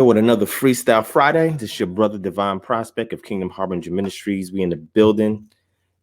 With another Freestyle Friday. This is your brother DivineProspect of Kingdom Harbinger Ministries. We in the building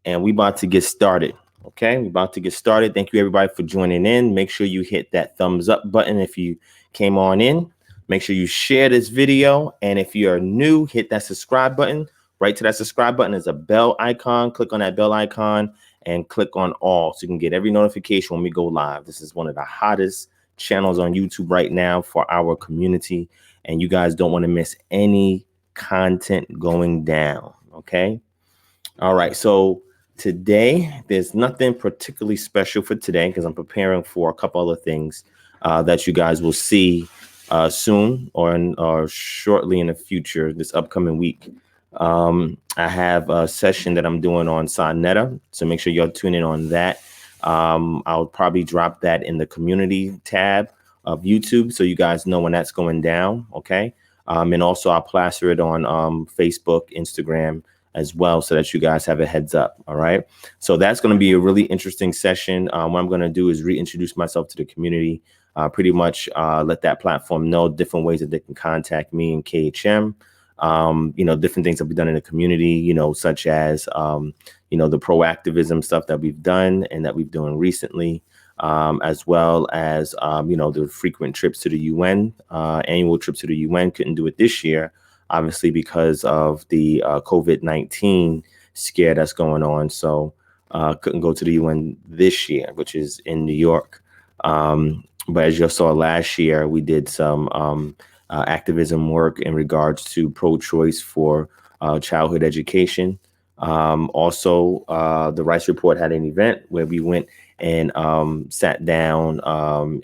and we about to get started. Okay, we about to get started. Thank you everybody for joining in. Make sure you hit that thumbs up button if you came on in. Make sure you share this video. And if you are new, hit that subscribe button. Right to that subscribe button is a bell icon. Click on that bell icon and click on all so you can get every notification when we go live. This is one of the hottest channels on YouTube right now for our community. And you guys don't want to miss any content going down. Okay. All right. So today, there's nothing particularly special for today because I'm preparing for a couple other things that you guys will see soon or shortly in the future, this upcoming week. I have a session that I'm doing on Sonetta. So make sure y'all tune in on that. I'll probably drop that in the community tab of YouTube, so you guys know when that's going down, okay? And also I'll plaster it on Facebook, Instagram as well, so that you guys have a heads up, all right? So that's going to be a really interesting session. What I'm going to do is reintroduce myself to the community, pretty much let that platform know different ways that they can contact me and KHM, different things that we've done in the community, such as, the proactivism stuff that we've done and that we've done recently. As well as, the frequent trips to the UN, annual trips to the UN. Couldn't do it this year, obviously, because of the COVID-19 scare that's going on. So couldn't go to the UN this year, which is in New York. But as you saw last year, we did some activism work in regards to pro-choice for childhood education. Also, the Rice Report had an event where we went and sat down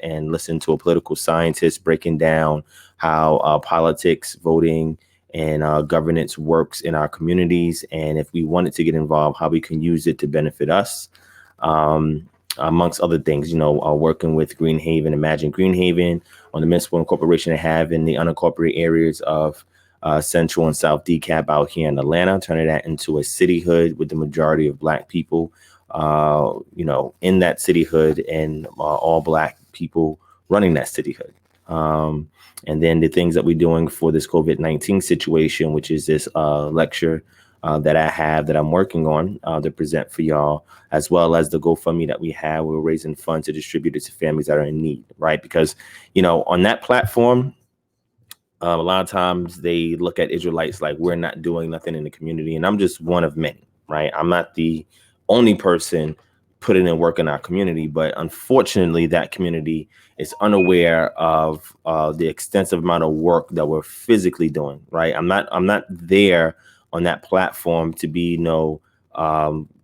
and listened to a political scientist breaking down how politics, voting, and governance works in our communities. And if we wanted to get involved, how we can use it to benefit us, amongst other things, working with Greenhaven, Imagine Greenhaven on the municipal incorporation they have in the unincorporated areas of Central and South DCAP out here in Atlanta, turning that into a cityhood with the majority of Black people, in that cityhood and all Black people running that cityhood. And then the things that we're doing for this COVID-19 situation, which is this lecture that I'm working on to present for y'all, as well as the GoFundMe that we have. We're raising funds to distribute it to families that are in need, right? Because, on that platform, a lot of times they look at Israelites like we're not doing nothing in the community. And I'm just one of many, right? I'm not the only person putting in work in our community, but unfortunately that community is unaware of the extensive amount of work that we're physically doing, right? I'm not there on that platform to be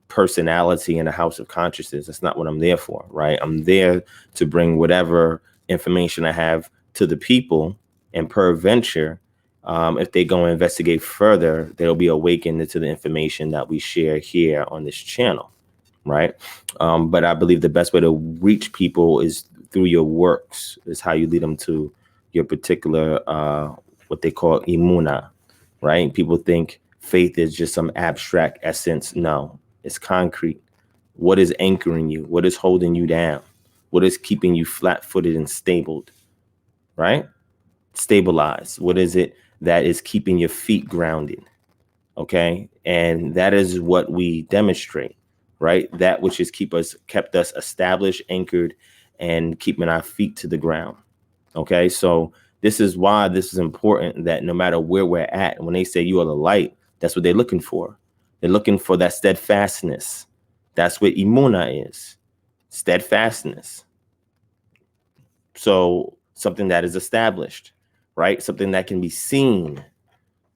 personality in a house of consciousness. That's not what I'm there for, right? I'm there to bring whatever information I have to the people, and peradventure, if they go and investigate further, they'll be awakened to the information that we share here on this channel, right? But I believe the best way to reach people is through your works, is how you lead them to your particular, what they call imuna, right? People think faith is just some abstract essence. No, it's concrete. What is anchoring you? What is holding you down? What is keeping you flat-footed and stabled, right? Stabilized. What is it that is keeping your feet grounded? Okay. And that is what we demonstrate, right? That which has kept us established, anchored, and keeping our feet to the ground. Okay. So this is why this is important, that no matter where we're at, when they say you are the light, that's what they're looking for. They're looking for that steadfastness. That's what imuna is. Steadfastness. So something that is established, right? Something that can be seen.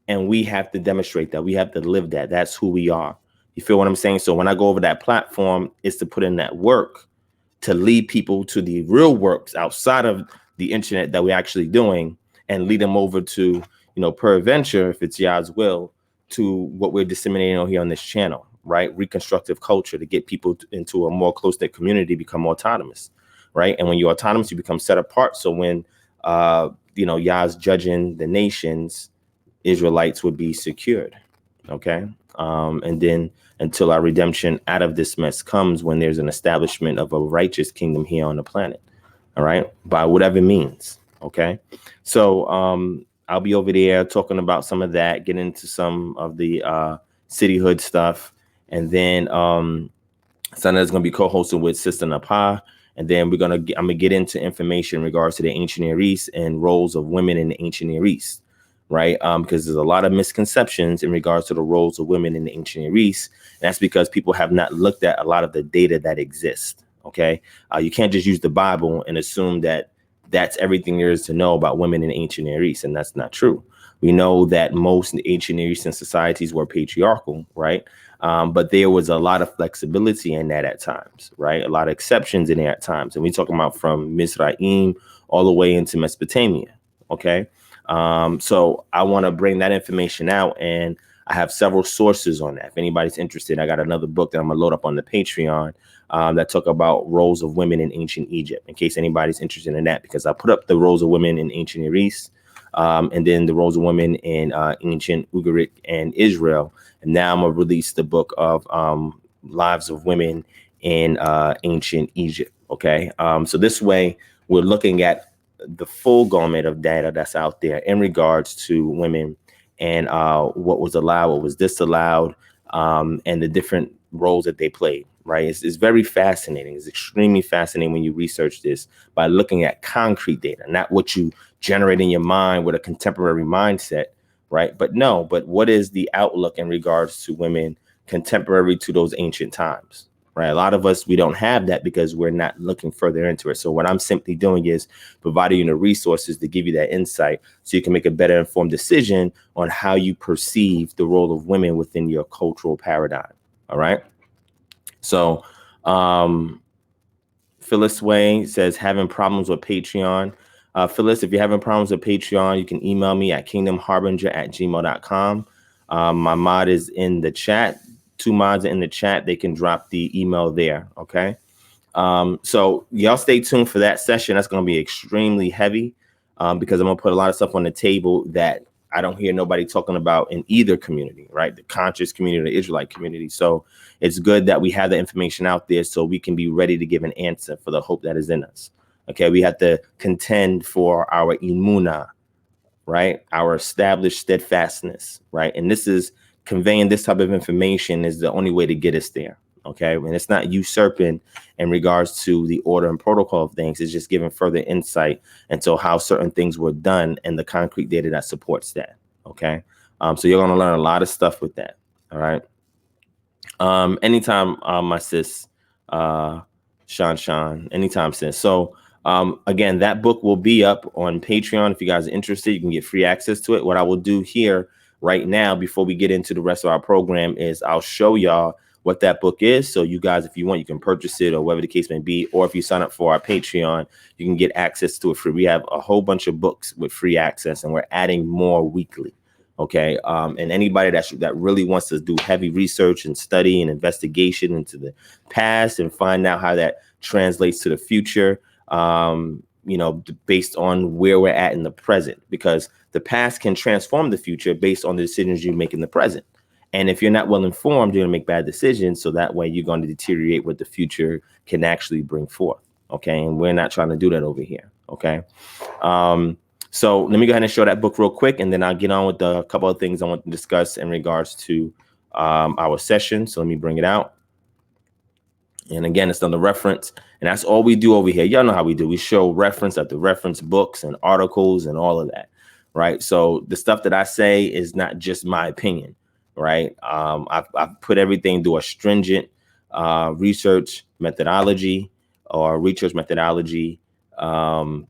And we have to demonstrate that. We have to live that. That's who we are. You feel what I'm saying? So when I go over that platform, it's to put in that work to lead people to the real works outside of the internet that we're actually doing, and lead them over to, peradventure, if it's Yah's will, to what we're disseminating on here on this channel, right? Reconstructive culture, to get people into a more close-knit community, become autonomous, right? And when you're autonomous, you become set apart. So when Yah's judging the nations, Israelites would be secured. Okay. And then until our redemption out of this mess comes, when there's an establishment of a righteous kingdom here on the planet. All right. By whatever means. Okay. So I'll be over there talking about some of that, get into some of the cityhood stuff. And then Sunday's going to be co-hosting with Sister Napa. And then I'm going to get into information in regards to the ancient Near East and roles of women in the ancient Near East, right? Because there's a lot of misconceptions in regards to the roles of women in the ancient Near East. And that's because people have not looked at a lot of the data that exists, okay? You can't just use the Bible and assume that that's everything there is to know about women in the ancient Near East, and that's not true. We know that most ancient Near Eastern societies were patriarchal, right? But there was a lot of flexibility in that at times, right? A lot of exceptions in there at times. And we're talking about from Mizraim all the way into Mesopotamia, okay? So I want to bring that information out, and I have several sources on that. If anybody's interested, I got another book that I'm going to load up on the Patreon that talk about roles of women in ancient Egypt, in case anybody's interested in that, because I put up the roles of women in ancient Near East, and then the roles of women in ancient Ugaritic and Israel. And now I'm going to release the book of lives of women in ancient Egypt. Okay. So this way we're looking at the full gamut of data that's out there in regards to women and what was allowed, what was disallowed, and the different roles that they played. Right. It's very fascinating. It's extremely fascinating when you research this by looking at concrete data, not what you generate in your mind with a contemporary mindset. Right. But what is the outlook in regards to women contemporary to those ancient times? Right. A lot of us, we don't have that because we're not looking further into it. So what I'm simply doing is providing you the resources to give you that insight so you can make a better informed decision on how you perceive the role of women within your cultural paradigm. All right. So Phyllis Way says, having problems with Patreon. Phyllis, if you're having problems with Patreon, you can email me at kingdomharbinger@gmail.com. My mod is in the chat. 2 mods are in the chat. They can drop the email there. Okay. So y'all stay tuned for that session. That's going to be extremely heavy because I'm going to put a lot of stuff on the table that I don't hear nobody talking about in either community, right? The conscious community, the Israelite community. So it's good that we have the information out there so we can be ready to give an answer for the hope that is in us. Okay, we have to contend for our imuna, right? Our established steadfastness, right? And this is conveying this type of information is the only way to get us there. Okay, and it's not usurping in regards to the order and protocol of things. It's just giving further insight into how certain things were done and the concrete data that supports that. Okay, so you're going to learn a lot of stuff with that. All right. Anytime, my sis, Sean, anytime, sis. So again, that book will be up on Patreon. If you guys are interested, you can get free access to it. What I will do here right now, before we get into the rest of our program, is I'll show y'all what that book is. So you guys, if you want, you can purchase it or whatever the case may be. Or if you sign up for our Patreon, you can get access to it free. We have a whole bunch of books with free access, and we're adding more weekly. Okay. And anybody that really wants to do heavy research and study and investigation into the past and find out how that translates to the future, based on where we're at in the present, because the past can transform the future based on the decisions you make in the present. And if you're not well informed, you're going to make bad decisions. So that way you're going to deteriorate what the future can actually bring forth. Okay. And we're not trying to do that over here. Okay. So let me go ahead and show that book real quick, and then I'll get on with a couple of things I want to discuss in regards to our session. So let me bring it out. And again, it's on the reference, and that's all we do over here. Y'all know how we do. We show reference after reference, books and articles and all of that, right? So the stuff that I say is not just my opinion, right? I've put everything through a stringent research methodology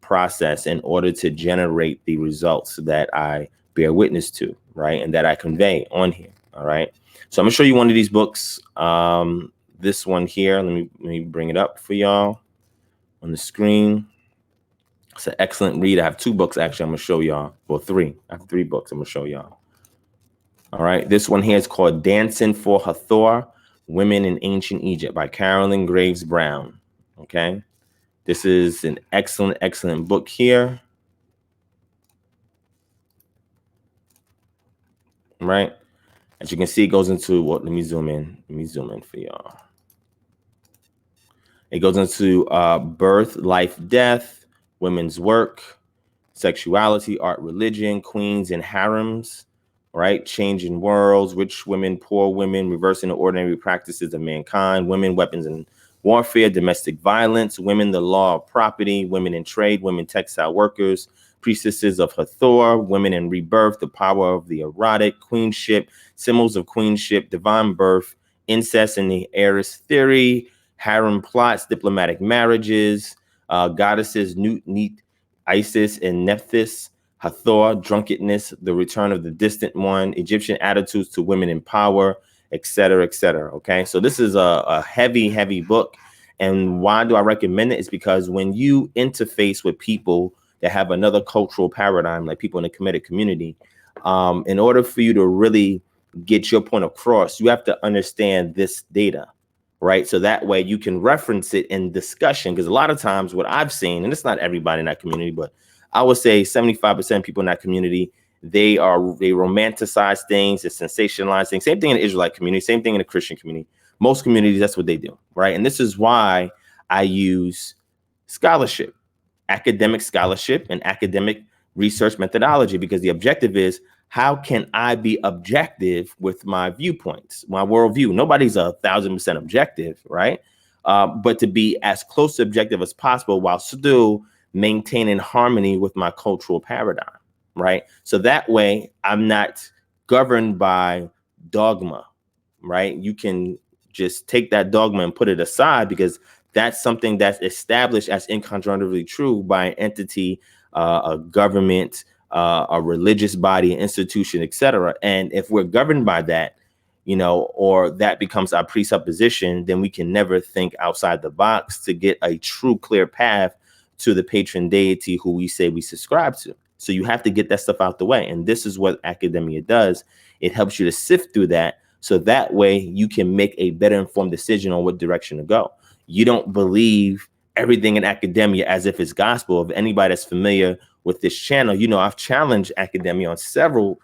process in order to generate the results that I bear witness to, right? And that I convey on here. All right. So I'm gonna show you one of these books. This one here, let me bring it up for y'all on the screen. It's an excellent read. I have 2 books actually I'm gonna show y'all. Well, 3. I have 3 books I'm gonna show y'all. All right. This one here is called Dancing for Hathor, Women in Ancient Egypt by Carolyn Graves Brown. Okay. This is an excellent book here. Right. As you can see, it goes into what? Let me zoom in for y'all. It goes into birth, life, death, women's work, sexuality, art, religion, queens and harems, right? Changing worlds, rich women, poor women, reversing the ordinary practices of mankind, women, weapons and warfare, domestic violence, women, the law of property, women in trade, women, textile workers, priestesses of Hathor, women in rebirth, the power of the erotic, queenship, symbols of queenship, divine birth, incest and the heiress theory, harem plots, diplomatic marriages, goddesses, Nut, Neat, Isis and Nephthys, Hathor, drunkenness, the return of the distant one, Egyptian attitudes to women in power, etc., etc. Okay, so this is a heavy, heavy book. And why do I recommend it? It's because when you interface with people that have another cultural paradigm, like people in the Kemetic community, in order for you to really get your point across, you have to understand this data, right? So that way you can reference it in discussion. Because a lot of times what I've seen, and it's not everybody in that community, but I would say 75% of people in that community, they romanticize things, they sensationalize things. Same thing in the Israelite community, same thing in the Christian community. Most communities, that's what they do, right? And this is why I use scholarship, academic scholarship and academic research methodology, because the objective is, how can I be objective with my viewpoints, my worldview? Nobody's 1,000% objective, right? But to be as close to objective as possible while still maintaining harmony with my cultural paradigm, right? So that way I'm not governed by dogma, right? You can just take that dogma and put it aside, because that's something that's established as incontrovertibly true by an entity, a government, a religious body, an institution, etc. And if we're governed by that, you know, or that becomes our presupposition, then we can never think outside the box to get a true, clear path to the patron deity who we say we subscribe to. So you have to get that stuff out the way. And this is what academia does. It helps you to sift through that, so that way you can make a better informed decision on what direction to go. You don't believe everything in academia as if it's gospel. If anybody that's familiar with this channel, you know, I've challenged academia on several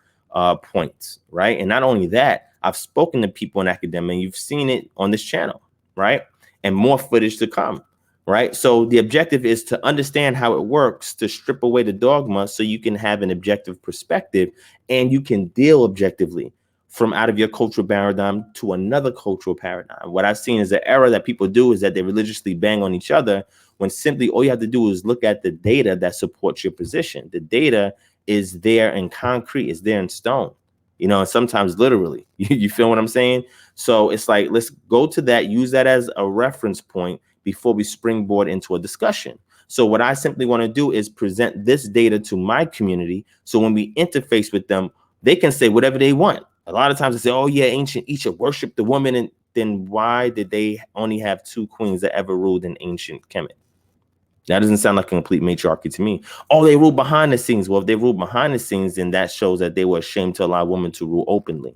points, right? And not only that, I've spoken to people in academia, and you've seen it on this channel, right? And more footage to come, right? So the objective is to understand how it works, to strip away the dogma so you can have an objective perspective and you can deal objectively from out of your cultural paradigm to another cultural paradigm. What I've seen is the error that people do is that they religiously bang on each other, when simply all you have to do is look at the data that supports your position. The data is there in concrete, is there in stone, you know, and sometimes literally. You feel what I'm saying? So it's like, let's go to that, use that as a reference point before we springboard into a discussion. So what I simply want to do is present this data to my community, so when we interface with them, they can say whatever they want. A lot of times they say, oh yeah, ancient Egypt worshiped the woman. And then why did they only have 2 queens that ever ruled in ancient Kemet? That doesn't sound like a complete matriarchy to me. Oh, they ruled behind the scenes. Well, if they ruled behind the scenes, then that shows that they were ashamed to allow women to rule openly,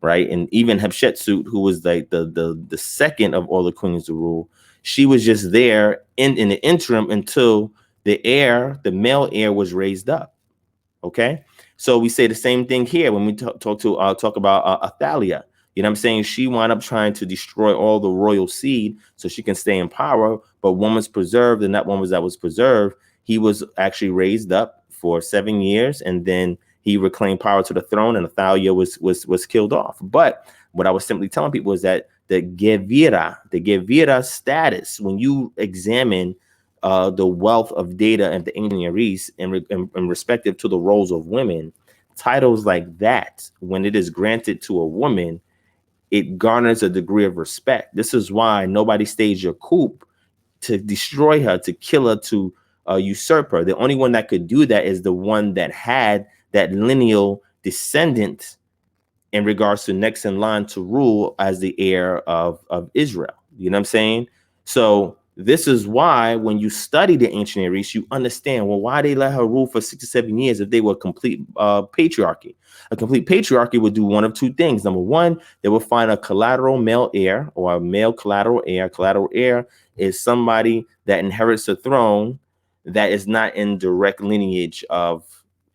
right? And even Hatshepsut, who was like the second of all the queens to rule, she was just there in the interim until the male heir was raised up. Okay, so we say the same thing here when we talk about Athaliah. You know what I'm saying? She wound up trying to destroy all the royal seed so she can stay in power. But one was preserved, and that one that was preserved, he was actually raised up for 7 years, and then he reclaimed power to the throne, and Athaliah was killed off. But what I was simply telling people is that the Gevira status, when you examine the wealth of data of the ancient Near East in respective to the roles of women, titles like that, when it is granted to a woman, it garners a degree of respect. This is why nobody staged your coup to destroy her, to kill her, to usurp her. The only one that could do that is the one that had that lineal descendant in regards to next in line to rule as the heir of Israel. You know what I'm saying? So this is why when you study the ancient Near East, you understand, well, why they let her rule for 6 to 7 years if they were a complete patriarchy. A complete patriarchy would do one of 2 things. Number one, they would find a collateral male heir, or a male collateral heir. Collateral heir is somebody that inherits the throne that is not in direct lineage of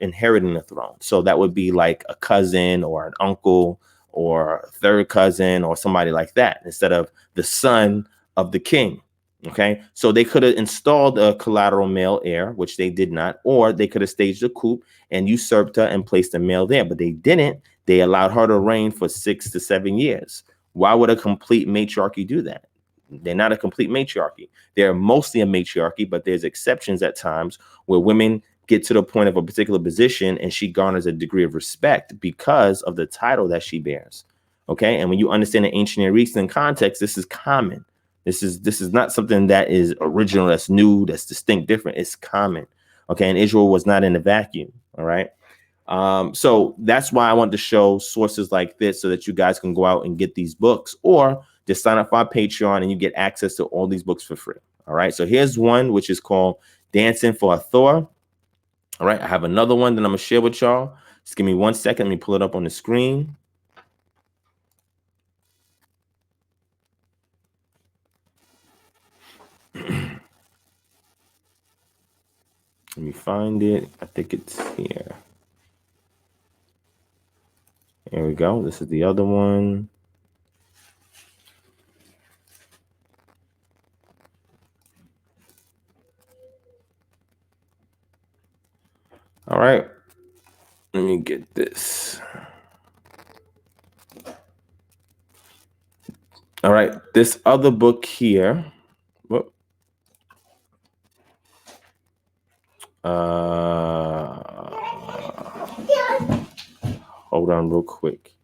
inheriting the throne. So that would be like a cousin or an uncle or a third cousin or somebody like that, instead of the son of the king. Okay, so they could have installed a collateral male heir, which they did not, or they could have staged a coup and usurped her and placed a male there, but they didn't. They allowed her to reign for 6 to 7 years. Why would a complete matriarchy do that? They're not a complete matriarchy. They're mostly a matriarchy, but there's exceptions at times where women get to the point of a particular position and she garners a degree of respect because of the title that she bears. Okay, and when you understand the ancient Near Eastern context, this is common. This is not something that is original, that's new, that's distinct, different. It's common. Okay, and Israel was not in a vacuum. All right. So that's why I want to show sources like this so that you guys can go out and get these books, or just sign up for our Patreon and you get access to all these books for free. All right. So here's one which is called Dancing for Thor. All right. I have another one that I'm gonna share with y'all. Just give me 1 second. Let me pull it up on the screen. Let me find it. I think it's here. Here we go. This is the other one. All right. Let me get this. All right. This other book here. Whoop. Hold on real quick.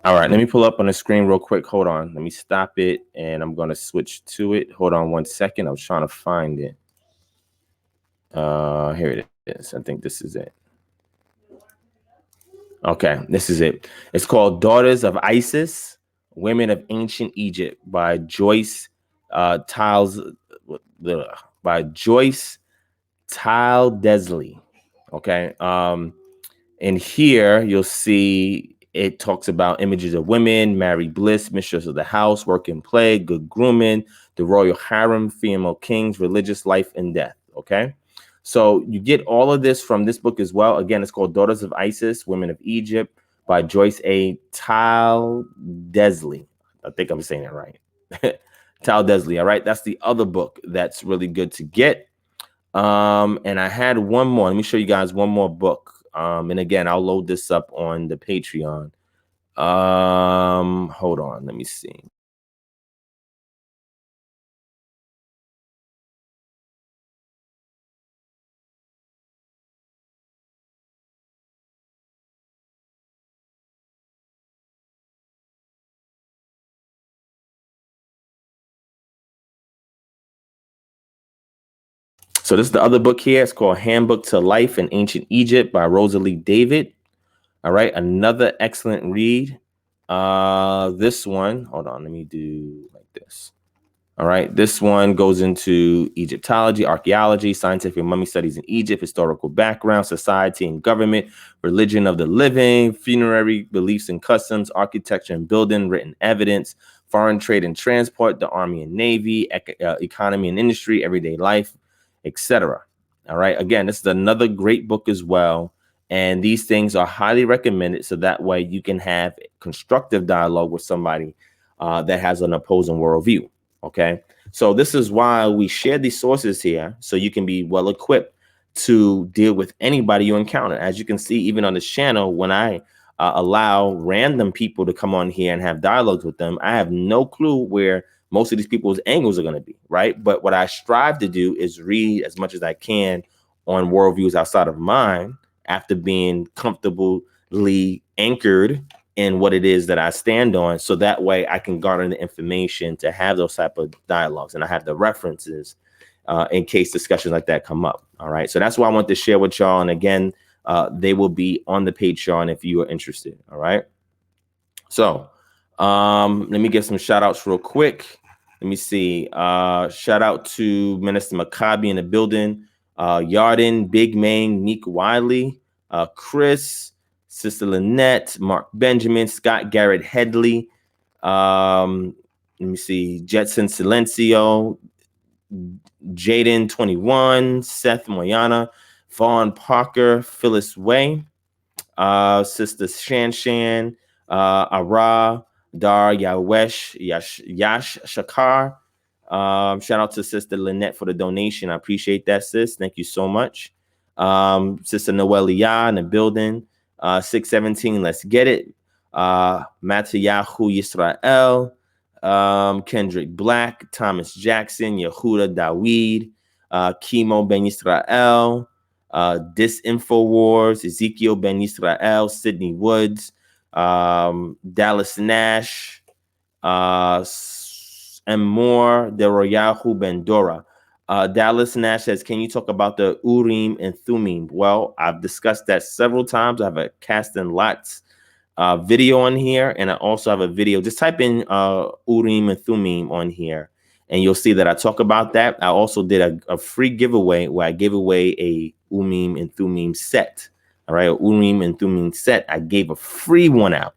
All right, let me pull up on the screen real quick. Hold on. Let me stop it and I'm going to switch to it. Hold on 1 second. I was trying to find it. Here it is. I think this is it. Okay, this is it. It's called Daughters of Isis, Women of Ancient Egypt by Joyce Tiles by Joyce Tile Desley. Okay. And here you'll see it talks about images of women, Mary Bliss, mistress of the house, work and play, good grooming, the royal harem, female kings, religious life and death. Okay. So you get all of this from this book as well. Again, it's called Daughters of Isis, Women of Egypt by Joyce A. Tile Desley. I think I'm saying it right. Tile Desley. All right. That's the other book that's really good to get. And I had one more. Let me show you guys one more book. And again, I'll load this up on the Patreon. Hold on, let me see. So this is the other book here. It's called Handbook to Life in Ancient Egypt by Rosalie David. All right, another excellent read. This one, hold on, let me do like this. All right, this one goes into Egyptology, archaeology, scientific mummy studies in Egypt, historical background, society and government, religion of the living, funerary beliefs and customs, architecture and building, written evidence, foreign trade and transport, the army and navy, economy and industry, everyday life, etc. All right, again, this is another great book as well. And these things are highly recommended so that way you can have constructive dialogue with somebody that has an opposing worldview. Okay, so this is why we share these sources here, so you can be well equipped to deal with anybody you encounter. As you can see, even on this channel, when I allow random people to come on here and have dialogues with them, I have no clue where most of these people's angles are going to be, right? But what I strive to do is read as much as I can on worldviews outside of mine after being comfortably anchored in what it is that I stand on. So that way I can garner the information to have those type of dialogues, and I have the references in case discussions like that come up. All right. So that's why I want to share with y'all. And again, they will be on the Patreon if you are interested. All right. So let me give some shout outs real quick. Let me see. Shout out to Minister Maccabi in the building. Yarden, Big Mang, Neek Wiley, Chris, Sister Lynette, Mark Benjamin, Scott Garrett Headley. Let me see. Jetson Silencio, Jaden 21, Seth Moyana, Vaughn Parker, Phyllis Way, Sister Shan, Ara, Dar Yawesh, Yash Shakar. Shout out to Sister Lynette for the donation. I appreciate that, sis. Thank you so much. Sister Noelia in the building. 617, let's get it. Matayahu Yisrael. Kendrick Black, Thomas Jackson, Yehuda Dawid, Chemo Ben Yisrael, Disinfowars, Ezekiel Ben Yisrael, Sydney Woods, Dallas Nash, and more, Deroyahu Ben Dora. Dallas Nash says, can you talk about the Urim and Thummim? Well, I've discussed that several times. I have a casting lots video on here, and I also have a video. Just type in Urim and Thummim on here, and you'll see that I talk about that. I also did a free giveaway where I gave away a Urim and Thummim set. All right, Urim and Thummim set. I gave a free one out.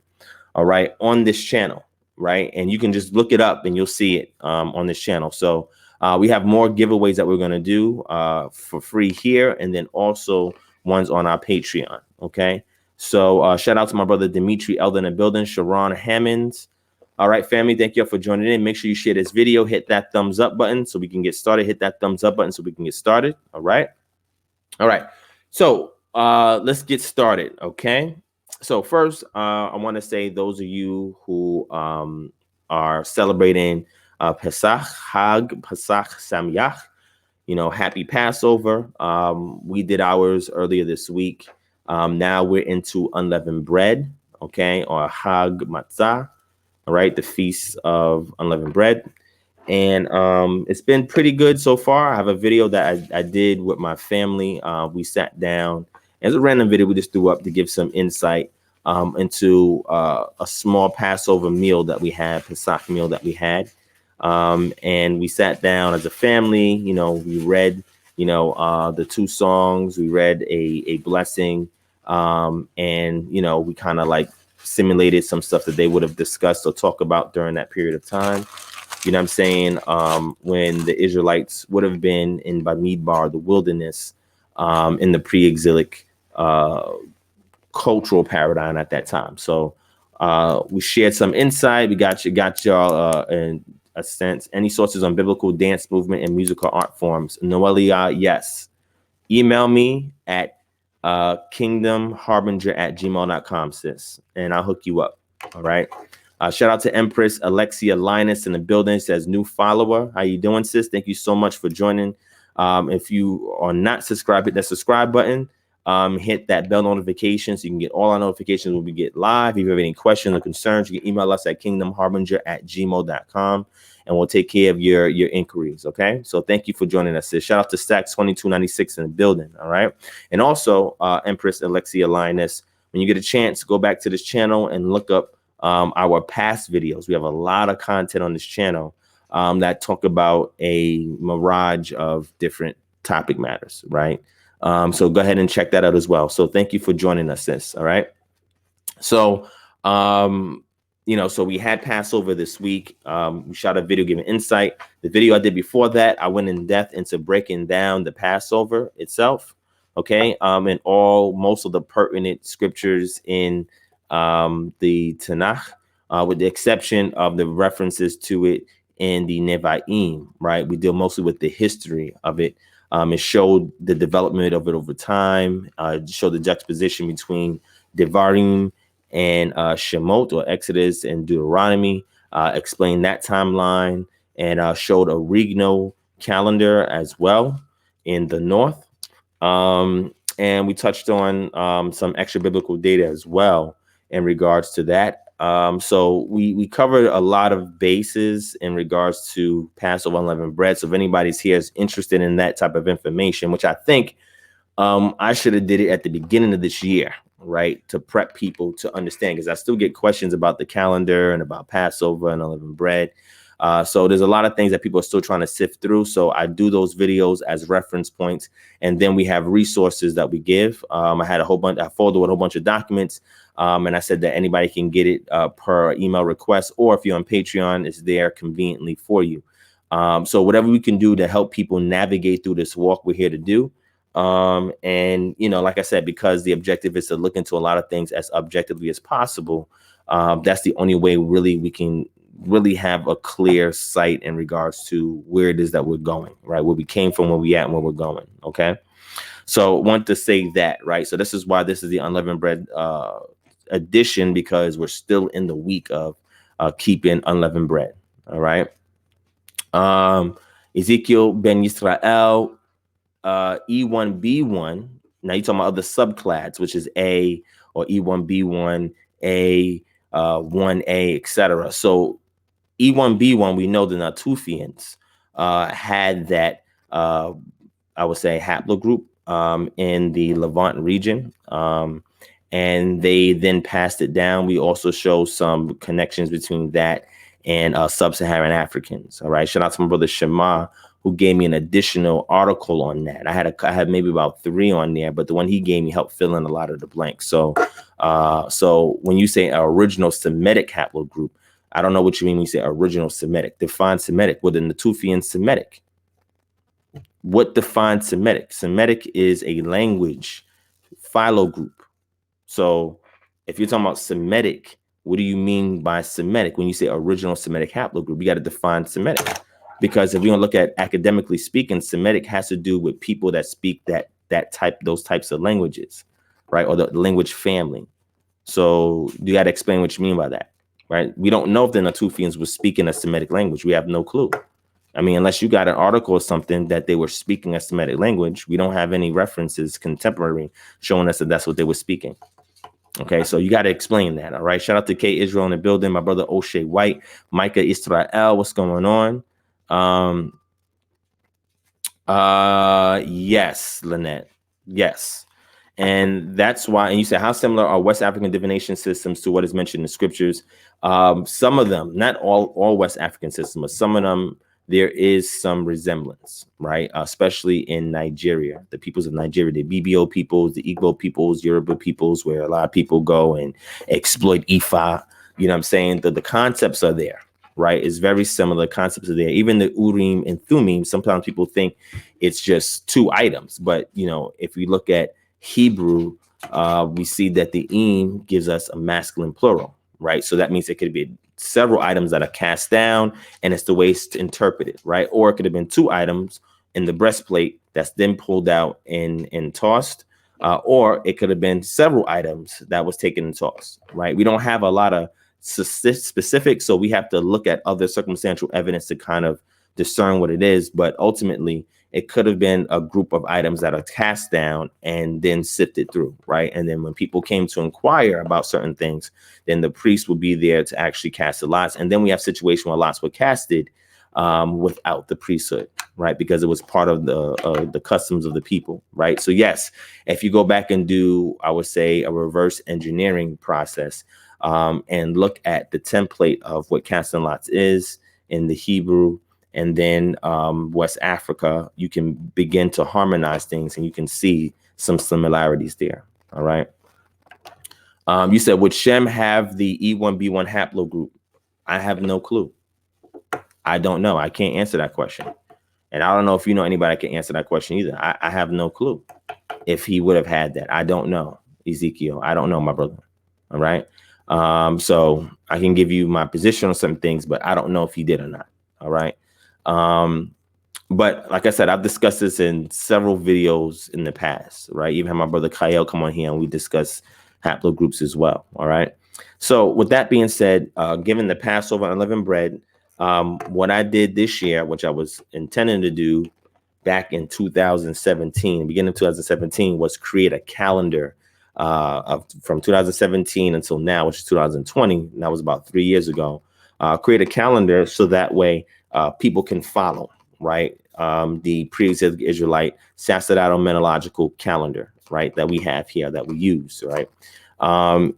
All right, on this channel. Right, and you can just look it up and you'll see it on this channel. So we have more giveaways that we're going to do for free here, and then also ones on our Patreon. Okay. So shout out to my brother Dimitri Elder in the building, Sharon Hammonds. All right, family, thank you for joining in. Make sure you share this video, hit that thumbs up button so we can get started. Hit that thumbs up button so we can get started. All right. All right. So let's get started. Okay. So first, I want to say those of you who are celebrating Pesach, Hag, Pesach Samyach, happy Passover. We did ours earlier this week. Now we're into unleavened bread, okay, or Hag Matzah, all right, the feast of unleavened bread. And it's been pretty good so far. I have a video that I did with my family. We sat down. It's a random video we just threw up to give some insight into a small Passover meal that we had, Pesach meal that we had. And we sat down as a family, we read, the two songs, we read a blessing. And, we kind of like simulated some stuff that they would have discussed or talk about during that period of time. You know what I'm saying? When the Israelites would have been in Bamidbar, the wilderness, in the pre-exilic cultural paradigm at that time. So we shared some insight. We got y'all in a sense. Any sources on biblical dance movement and musical art forms? Noelia, yes. Email me at kingdomharbinger@gmail.com, sis, and I'll hook you up. All right. Shout out to Empress Alexia Linus in the building. Says new follower. How you doing, sis? Thank you so much for joining. If you are not subscribed, hit that subscribe button. Hit that bell notification so you can get all our notifications when we get live. If you have any questions or concerns, you can email us at kingdomharbinger@gmail.com, and we'll take care of your inquiries. Okay. So thank you for joining us, sis. Shout out to Stacks 2296 in the building. All right. And also Empress Alexia Linus, when you get a chance, go back to this channel and look up our past videos. We have a lot of content on this channel that talk about a mirage of different topic matters, right? So go ahead and check that out as well. So thank you for joining us, sis. All right. So, so we had Passover this week. We shot a video giving insight. The video I did before that, I went in depth into breaking down the Passover itself. Okay. And most of the pertinent scriptures in the Tanakh, with the exception of the references to it in the Nevi'im, right? We deal mostly with the history of it. It showed the development of it over time, showed the juxtaposition between Devarim and Shemot, or Exodus and Deuteronomy, explained that timeline, and showed a regnal calendar as well in the north. and we touched on some extra biblical data as well in regards to that. So we covered a lot of bases in regards to Passover unleavened bread. So if anybody's here is interested in that type of information, which I think I should have did it at the beginning of this year, right, to prep people to understand, because I still get questions about the calendar and about Passover and unleavened bread. So there's a lot of things that people are still trying to sift through. So I do those videos as reference points, and then we have resources that we give. I had a whole bunch, I folded with a whole bunch of documents, and I said that anybody can get it per email request, or if you're on Patreon, it's there conveniently for you. So whatever we can do to help people navigate through this walk, we're here to do. And, you know, like I said, because the objective is to look into a lot of things as objectively as possible, that's the only way really we can really have a clear sight in regards to where it is that we're going, right? Where we came from, where we at, and where we're going. Okay. So want to say that, right? So this is why this is the unleavened bread edition, because we're still in the week of keeping unleavened bread. All right. Ezekiel ben Yisrael, E1B1. Now you're talking about other subclads, which is A or E1B1, A, 1A, etc. So E1B1, we know the Natufians had that, I would say, haplogroup in the Levant region, and they then passed it down. We also show some connections between that and sub-Saharan Africans. All right, shout out to my brother Shema, who gave me an additional article on that. I had maybe about 3 on there, but the one he gave me helped fill in a lot of the blanks. So, so when you say original Semitic haplogroup, I don't know what you mean when you say original Semitic. Define Semitic. Well, the Natufian Semitic. What defines Semitic? Semitic is a language phylogroup. So if you're talking about Semitic, what do you mean by Semitic? When you say original Semitic haplogroup, you got to define Semitic. Because if we don't look at academically speaking, Semitic has to do with people that speak those types of languages, right? Or the language family. So you got to explain what you mean by that. Right? We don't know if the Natufians were speaking a Semitic language. We have no clue. I mean, unless you got an article or something that they were speaking a Semitic language, we don't have any references contemporary showing us that that's what they were speaking. Okay, so you got to explain that. All right. Shout out to K Israel in the building. My brother O'Shea White, Micah Israel. What's going on? Yes, Lynette. Yes. And that's why, and you said, how similar are West African divination systems to what is mentioned in the scriptures? Some of them, not all West African systems, but some of them, there is some resemblance, right? Especially in Nigeria, the peoples of Nigeria, the BBO peoples, the Igbo peoples, Yoruba peoples, where a lot of people go and exploit Ifa. You know what I'm saying? The concepts are there, right? It's very similar. Concepts are there. Even the Urim and Thummim, sometimes people think it's just 2 items. But, you know, if we look at Hebrew, we see that the Im gives us a masculine plural, right? So that means it could be several items that are cast down, and it's the way to interpret it, right? Or it could have been 2 items in the breastplate that's then pulled out and tossed, or it could have been several items that was taken and tossed, right? We don't have a lot of specifics, so we have to look at other circumstantial evidence to kind of discern what it is. But ultimately, it could have been a group of items that are cast down and then sifted through, right? And then when people came to inquire about certain things, then the priest would be there to actually cast the lots. And then we have situations where lots were casted without the priesthood, right? Because it was part of the customs of the people, right? So yes, if you go back and do, I would say, a reverse engineering process and look at the template of what casting lots is in the Hebrew, and then West Africa, you can begin to harmonize things, and you can see some similarities there. All right. You said, would Shem have the E1B1 haplogroup? I have no clue. I don't know. I can't answer that question. And I don't know if you know anybody that can answer that question either. I have no clue if he would have had that. I don't know, Ezekiel. I don't know, my brother. All right. So I can give you my position on some things, but I don't know if he did or not. All right. But like I said, I've discussed this in several videos in the past, right? Even had my brother Kyle come on here and we discuss haplogroups as well. All right. So with that being said, given the Passover unleavened bread, what I did this year, which I was intending to do back in 2017, beginning of 2017, was create a calendar from 2017 until now, which is 2020. And that was about 3 years ago. Create a calendar so that way people can follow, right? The pre-existing Israelite sacerdotal calendar, right? That we have here, that we use, right?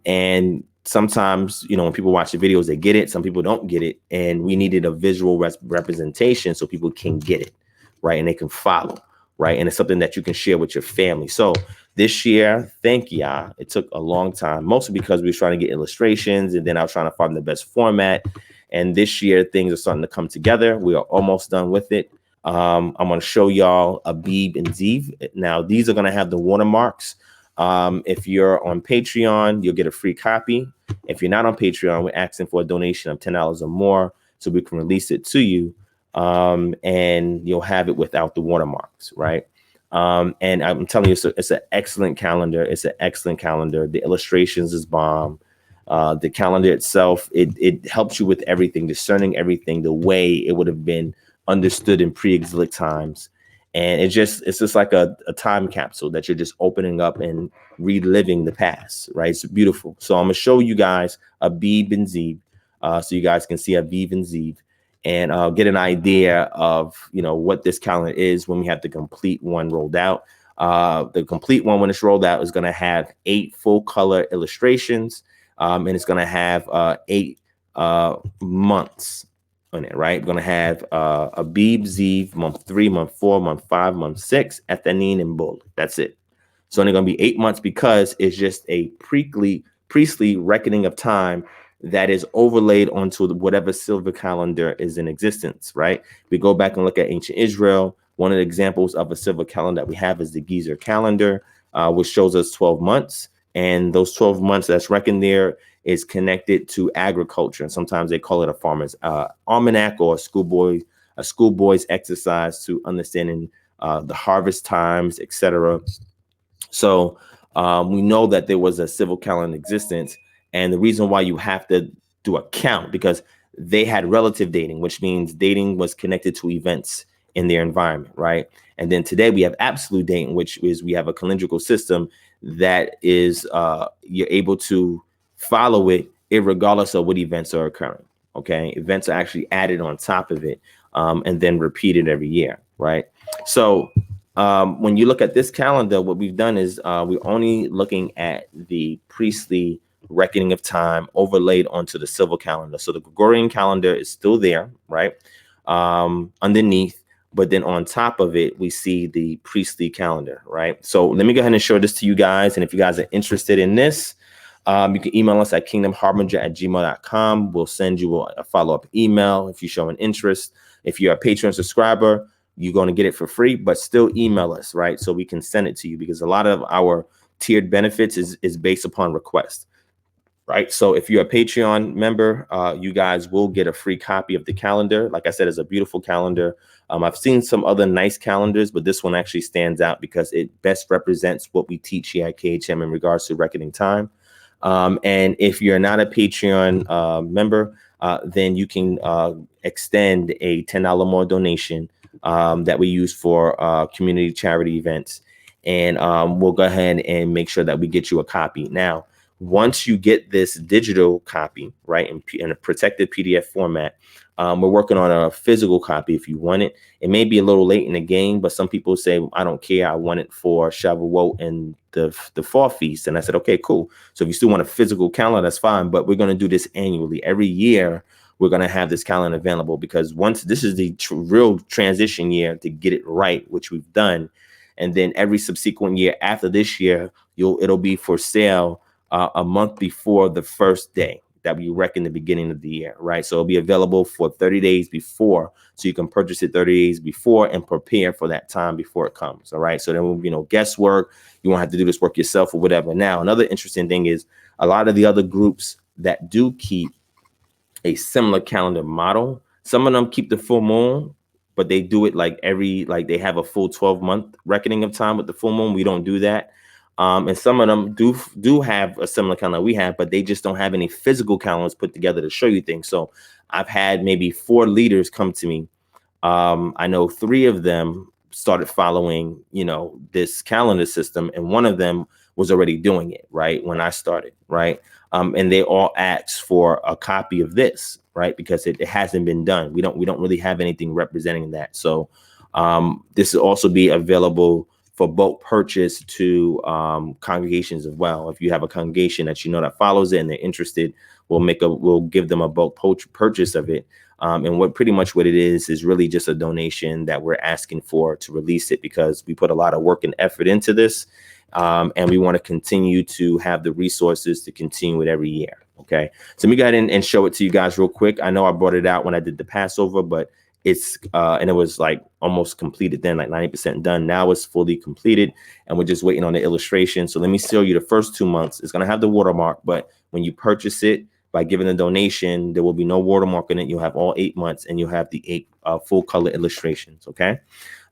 And sometimes, you know, when people watch the videos, they get it. Some people don't get it. And we needed a visual representation so people can get it, right? And they can follow, right? And it's something that you can share with your family. So this year, thank y'all. It took a long time, mostly because we were trying to get illustrations, and then I was trying to find the best format. And this year, things are starting to come together. We are almost done with it. I'm going to show y'all Abib and Ziv. Now, these are going to have the watermarks. If you're on Patreon, you'll get a free copy. If you're not on Patreon, we're asking for a donation of $10 or more so we can release it to you. And you'll have it without the watermarks, right? And I'm telling you, it's an excellent calendar. It's an excellent calendar. The illustrations is bomb. The calendar itself, it helps you with everything, discerning everything the way it would have been understood in pre-exilic times. And it's just like a time capsule that you're just opening up and reliving the past, right? It's beautiful. So I'm gonna show you guys Abib and Ziv, so you guys can see Abib and Ziv, and get an idea of, you know, what this calendar is when we have the complete one rolled out. The complete one, when it's rolled out, is gonna have 8 full color illustrations, and it's gonna have 8 months on it, right? We're going to have Abib, Ziv, month 3, month 4, month 5, month 6, Ethanin, and Bull. That's it. It's only going to be 8 months because it's just a priestly reckoning of time that is overlaid onto whatever silver calendar is in existence, right? We go back and look at ancient Israel. One of the examples of a silver calendar that we have is the Gezer calendar, which shows us 12 months. And those 12 months that's reckoned there is connected to agriculture. And sometimes they call it a farmer's almanac or a schoolboy's exercise to understanding the harvest times, etc. So we know that there was a civil calendar in existence. And the reason why you have to do a count, because they had relative dating, which means dating was connected to events in their environment, right? And then today we have absolute dating, which is we have a calendrical system that is you're able to follow it regardless of what events are occurring. Okay, events are actually added on top of it and then repeated every year, right? So when you look at this calendar, what we've done is we're only looking at the priestly reckoning of time overlaid onto the civil calendar. So the Gregorian calendar is still there, right? Underneath. But then on top of it, we see the priestly calendar, right? So let me go ahead and show this to you guys. And if you guys are interested in this, you can email us at kingdomharbinger@gmail.com. We'll send you a follow-up email if you show an interest. If you're a Patreon subscriber, you're going to get it for free, but still email us, right? So we can send it to you, because a lot of our tiered benefits is based upon request. Right. So if you're a Patreon member, you guys will get a free copy of the calendar. Like I said, it's a beautiful calendar. I've seen some other nice calendars, but this one actually stands out because it best represents what we teach here at KHM in regards to reckoning time. And if you're not a Patreon member, then you can extend a $10 more donation that we use for community charity events. And we'll go ahead and make sure that we get you a copy. Now, once you get this digital copy, right, in a protected PDF format, we're working on a physical copy if you want it. It may be a little late in the game, but some people say, I don't care, I want it for Shavuot and the fall feast. And I said, okay, cool. So if you still want a physical calendar, that's fine. But we're going to do this annually. Every year, we're going to have this calendar available, because once this is the real transition year to get it right, which we've done. And then every subsequent year after this year, it'll be for sale a month before the first day that we reckon the beginning of the year, right? So it'll be available for 30 days before, so you can purchase it 30 days before and prepare for that time before it comes, all right? So there won't be no guesswork. You won't have to do this work yourself or whatever. Now, another interesting thing is a lot of the other groups that do keep a similar calendar model, some of them keep the full moon, but they do it like they have a full 12-month reckoning of time with the full moon. We don't do that. And some of them do have a similar calendar we have, but they just don't have any physical calendars put together to show you things. So I've had maybe 4 leaders come to me. I know 3 of them started following, this calendar system, and one of them was already doing it, right, when I started, right? And they all asked for a copy of this, right, because it hasn't been done. We don't really have anything representing that. So this will also be available for bulk purchase to congregations as well. If you have a congregation that that follows it and they're interested, we'll give them a bulk purchase of it. And what it is really just a donation that we're asking for to release it, because we put a lot of work and effort into this. And we want to continue to have the resources to continue it every year. Okay, so let me go ahead and show it to you guys real quick. I know I brought it out when I did the Passover, but it's and it was like almost completed then, like 90% done. Now it's fully completed, and we're just waiting on the illustration. So let me show you the first 2 months. It's going to have the watermark, but when you purchase it by giving a donation, there will be no watermark in it. You'll have all 8 months, and you'll have the 8 full color illustrations. Okay.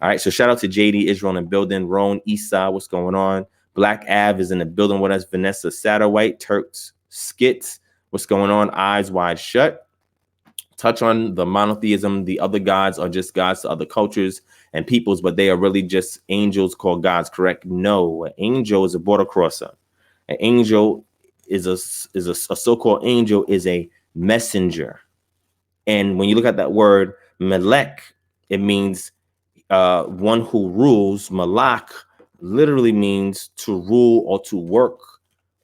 All right. So shout out to JD, Israel in the building. Roan, Eastside, what's going on? Black Av is in the building with us. Vanessa Satterwhite, Turks, Skits, what's going on? Eyes Wide Shut. Touch on the monotheism. The other gods are just gods to other cultures and peoples, but they are really just angels called gods, correct? No, an angel is a border crosser. An angel is a so-called angel is a messenger. And when you look at that word, melech, it means one who rules. Malak literally means to rule or to work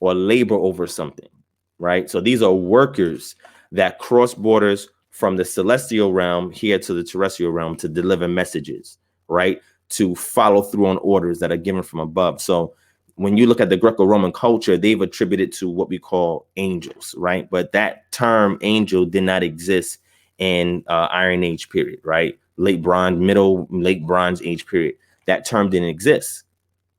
or labor over something, right? So these are workers that cross borders from the celestial realm here to the terrestrial realm to deliver messages, right? To follow through on orders that are given from above. So when you look at the Greco-Roman culture, they've attributed to what we call angels, right? But that term angel did not exist in Iron Age period, right? Late Bronze Age period. That term didn't exist,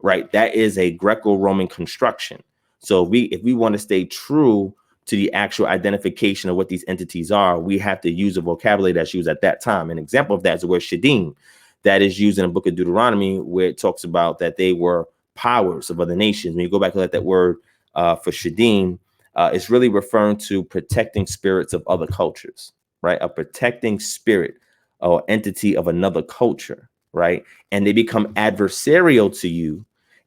right? That is a Greco-Roman construction. So if we want to stay true to the actual identification of what these entities are, we have to use the vocabulary that's used at that time. An example of that is the word Shadim, that is used in the book of Deuteronomy, where it talks about that they were powers of other nations. When you go back and look at that word for Shadim, it's really referring to protecting spirits of other cultures, right? A protecting spirit or entity of another culture, right? And they become adversarial to you.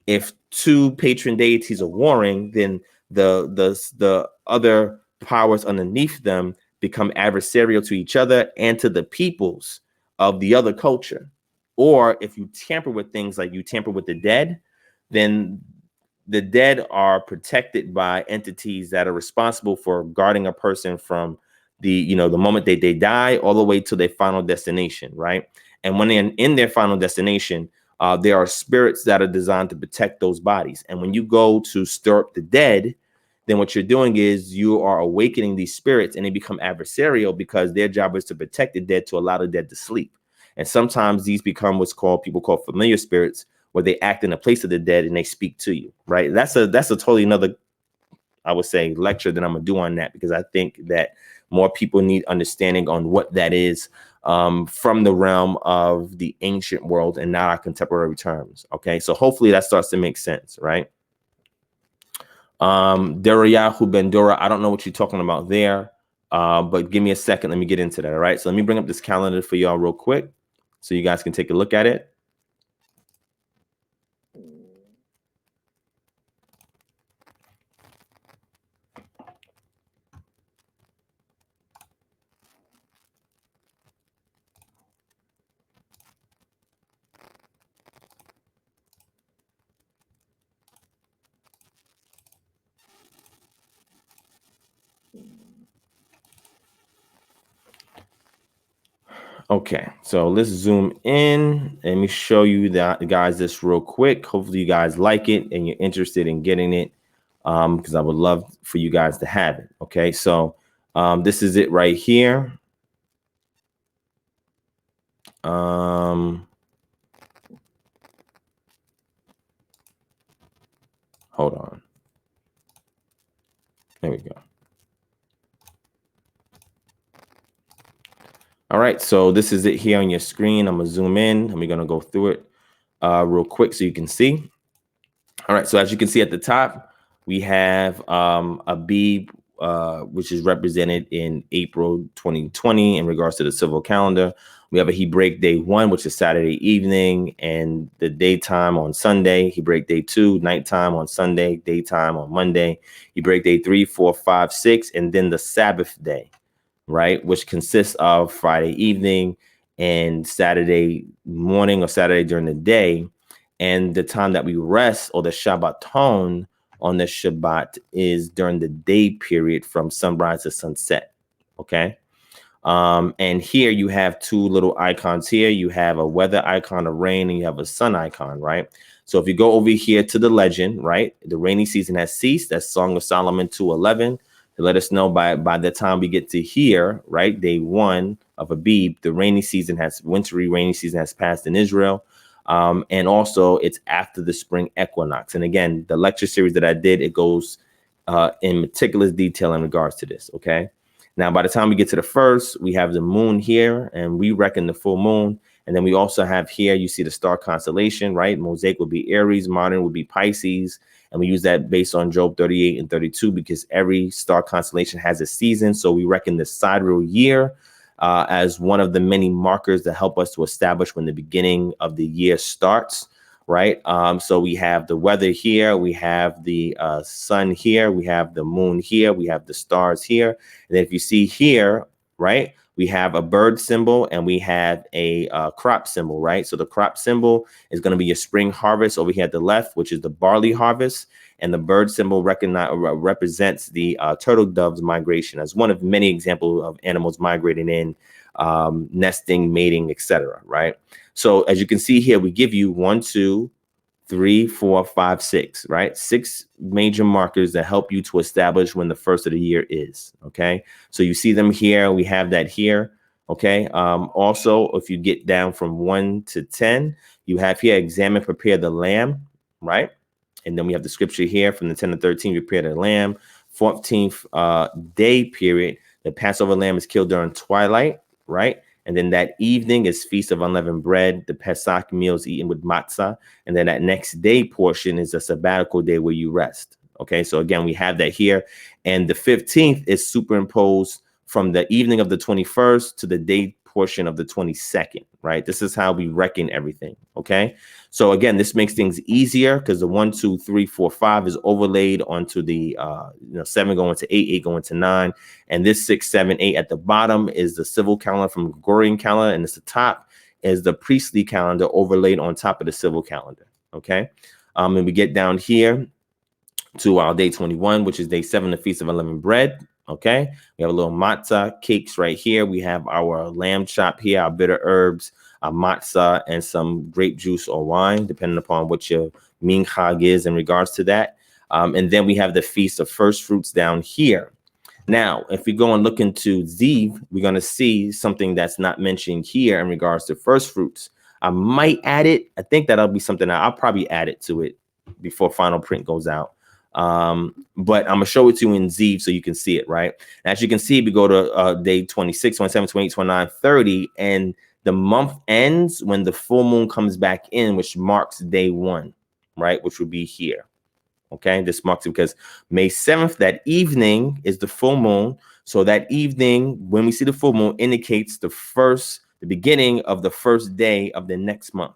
If two patron deities are warring, then the other powers underneath them become adversarial to each other and to the peoples of the other culture. Or if you tamper with things like you tamper with the dead, then the dead are protected by entities that are responsible for guarding a person from the moment they die all the way to their final destination, right? And when they're in their final destination, there are spirits that are designed to protect those bodies. And when you go to stir up the dead, then what you're doing is you are awakening these spirits, and they become adversarial because their job is to protect the dead, to allow the dead to sleep. And sometimes these become what's people call familiar spirits, where they act in the place of the dead and they speak to you, right? That's a totally another, I would say, lecture that I'm gonna do on that, because I think that more people need understanding on what that is from the realm of the ancient world and not our contemporary terms. Okay, so hopefully that starts to make sense, right? Derayahu Bendora, I don't know what you're talking about there, but give me a second. Let me get into that. All right, so let me bring up this calendar for y'all real quick so you guys can take a look at it. Okay, so let's zoom in. Let me show you that, guys, this real quick. Hopefully you guys like it and you're interested in getting it, because I would love for you guys to have it. Okay, so this is it right here. Hold on. There we go. All right, so this is it here on your screen. I'm gonna zoom in and we're gonna go through it real quick so you can see. All right, so as you can see at the top, we have a bee, which is represented in April 2020 in regards to the civil calendar. We have a Hebraic day 1, which is Saturday evening, and the daytime on Sunday. Hebraic day 2, nighttime on Sunday, daytime on Monday. Hebraic day 3, 4, 5, 6, and then the Sabbath day, right, which consists of Friday evening and Saturday morning or Saturday during the day. And the time that we rest, or the Shabbaton on the Shabbat, is during the day period from sunrise to sunset. Okay. And here you have two little icons here. You have a weather icon of rain, and you have a sun icon, right? So if you go over here to the legend, right, the rainy season has ceased. That's Song of Solomon 2:11. To let us know by the time we get to here, right, day 1 of Abib, the wintry rainy season has passed in Israel. And also it's after the spring equinox. And again, the lecture series that I did, it goes in meticulous detail in regards to this. Okay. Now, by the time we get to the first, we have the moon here, and we reckon the full moon. And then we also have here, you see the star constellation, right? Mosaic would be Aries, modern would be Pisces. And we use that based on Job 38 and 32, because every star constellation has a season. So we reckon the sidereal year as one of the many markers that help us to establish when the beginning of the year starts. Right. So we have the weather here. We have the sun here. We have the moon here. We have the stars here. And then if you see here, right, we have a bird symbol and we have a crop symbol. Right. So the crop symbol is going to be your spring harvest over here at the left, which is the barley harvest. And the bird symbol represents the turtle dove's migration as one of many examples of animals migrating in, nesting, mating, etc. Right. So as you can see here, we give you 1, 2, 3, 4, 5, 6, right? 6 major markers that help you to establish when the first of the year is. Okay. So you see them here. We have that here. Okay. Also, if you get down from 1 to 10, you have here, examine, prepare the lamb, right? And then we have the scripture here from the 10 to 13, prepare the lamb. 14th day period, the Passover lamb is killed during twilight, right? And then that evening is Feast of Unleavened Bread. The Pesach meal is eaten with matzah. And then that next day portion is a sabbatical day where you rest. Okay, so again, we have that here. And the 15th is superimposed from the evening of the 21st to the day portion of the 22nd, right? This is how we reckon everything. Okay, so again, this makes things easier because the 1, 2, 3, 4, 5 is overlaid onto the 7 going to 8, 8 going to 9, and this 6, 7, 8 at the bottom is the civil calendar from Gregorian calendar, and it's the top is the priestly calendar overlaid on top of the civil calendar. Okay, and we get down here to our day 21, which is day 7, the Feast of Unleavened Bread. Okay, we have a little matzah cakes right here. We have our lamb chop here, our bitter herbs, our matzah, and some grape juice or wine, depending upon what your minchag is in regards to that. And then we have the Feast of First Fruits down here. Now, if we go and look into Ziv, we're going to see something that's not mentioned here in regards to first fruits. I might add it. I think that'll be something that I'll probably add it to it before final print goes out. But I'm gonna show it to you in Ziv so you can see it, right? And as you can see, we go to day 26, 27, 28, 29, 30, and the month ends when the full moon comes back in, which marks day 1, right? Which would be here. Okay, this marks it because May 7th, that evening is the full moon. So that evening, when we see the full moon, indicates the beginning of the first day of the next month.